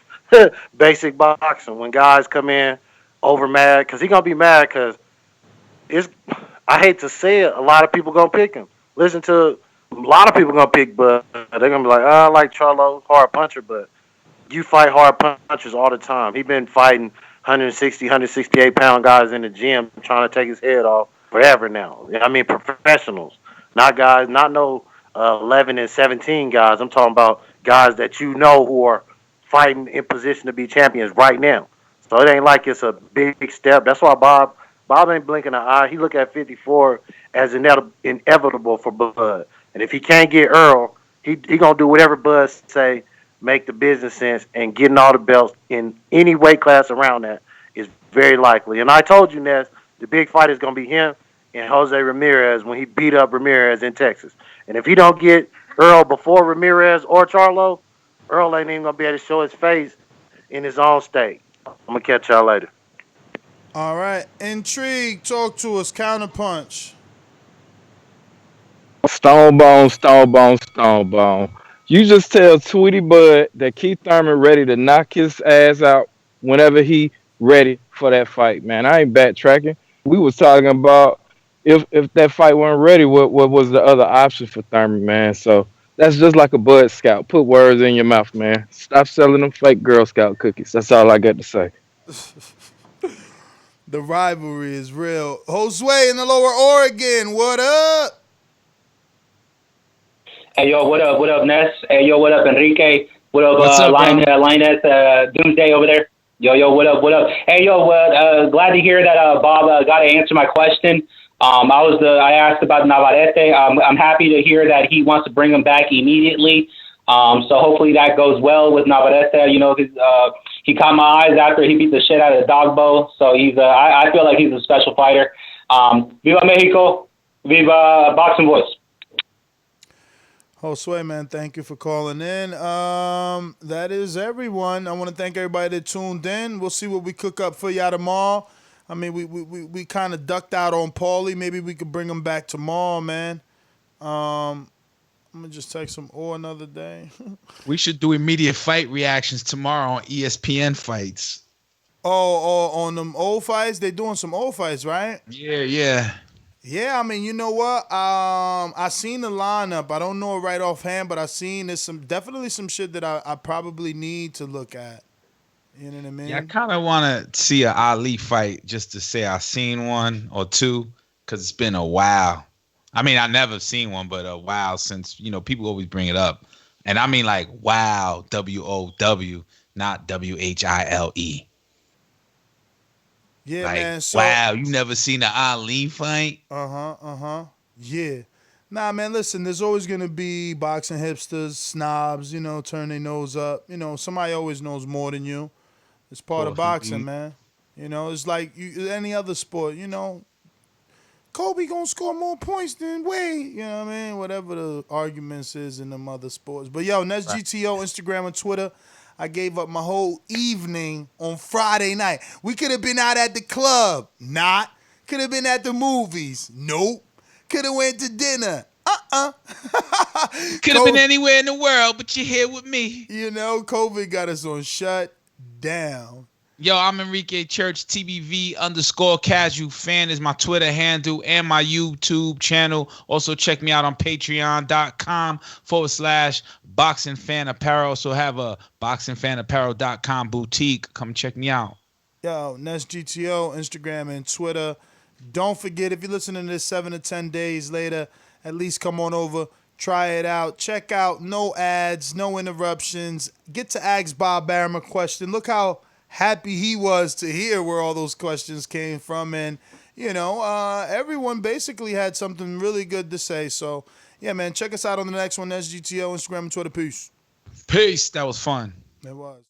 Basic boxing. When guys come in over mad, because he gonna be mad because it's. I hate to say it, a lot of people gonna pick him. Listen to a lot of people gonna pick Bud. They're gonna be like, I like Charlo, hard puncher, but you fight hard punchers all the time. He been fighting 160, 168 pound guys in the gym trying to take his head off forever now. I mean, professionals, not guys, not no 11 and 17 guys. I'm talking about guys that who are fighting in position to be champions right now. So it ain't like it's a big step. That's why Bob ain't blinking an eye. He look at 54 as inevitable for Bud. And if he can't get Earl, he gonna do whatever Bud say, make the business sense, and getting all the belts in any weight class around that is very likely. And I told you, Ness, the big fight is gonna be him and Jose Ramirez when he beat up Ramirez in Texas. And if he don't get Earl before Ramirez or Charlo, Earl ain't even gonna be able to show his face in his own state. I'm gonna catch y'all later. All right. Intrigue, talk to us. Counterpunch. Stone Bone, Stone Bone, Stone Bone. You just tell Tweety Bud that Keith Thurman ready to knock his ass out whenever he ready for that fight, man. I ain't backtracking. We was talking about if that fight wasn't ready, what was the other option for Thurman, man? So that's just like a Bud Scout. Put words in your mouth, man. Stop selling them fake Girl Scout cookies. That's all I got to say. The rivalry is real. Josue in the Lower Oregon, what up? Hey, yo, what up? What up, Ness? Hey, yo, what up, Enrique? What up, What's up, bro? Lioness, Doomsday over there? Yo, what up, what up? Hey, glad to hear that Bob got to answer my question. I asked about Navarrete. I'm happy to hear that he wants to bring him back immediately. So hopefully that goes well with Navarrete. You know, he caught my eyes after he beat the shit out of Dogbo. So I feel like he's a special fighter. Viva Mexico, Viva Boxing Voice. Josue, man, thank you for calling in. That is everyone. I want to thank everybody that tuned in. We'll see what we cook up for y'all tomorrow. I mean, we kind of ducked out on Paulie. Maybe we could bring him back tomorrow, man. I'm going to just text him another day. We should do immediate fight reactions tomorrow on ESPN Fights. Oh, on them old fights? They doing some old fights, right? Yeah. Yeah, I mean, you know what? I seen the lineup. I don't know it right offhand, but I seen there's definitely some shit that I probably need to look at. You know what I mean? Yeah, I kind of want to see an Ali fight just to say I seen one or two, because it's been a while. I mean, I never seen one, but a while since, people always bring it up. And I mean like wow, W-O-W, not W-H-I-L-E. Yeah, like, man. So, wow, you never seen the Ali fight? Yeah. Nah, man, listen, there's always going to be boxing hipsters, snobs, turn their nose up. Somebody always knows more than you. It's part of boxing, man. It's like any other sport, Kobe gonna score more points than Wade. You know what I mean? Whatever the arguments is in them other sports. But yo, Nets GTO, Instagram and Twitter. I gave up my whole evening on Friday night. We could have been out at the club. Not. Could have been at the movies. Nope. Could have went to dinner. Could have been anywhere in the world, but you're here with me. COVID got us on shut down. Yo, I'm Enrique Church, TBV_casual fan is my Twitter handle and my YouTube channel. Also, check me out on patreon.com/boxing fan apparel. Also have a boxingfanapparel.com boutique. Come check me out. Yo, Nest GTO, Instagram and Twitter. Don't forget, if you're listening to this 7 to 10 days later, at least come on over, try it out. Check out, no ads, no interruptions. Get to ask Bob Arum a question. Look how happy he was to hear where all those questions came from. And, everyone basically had something really good to say. So, yeah, man, check us out on the next one. That's GTO, Instagram, and Twitter. Peace. Peace. That was fun. It was.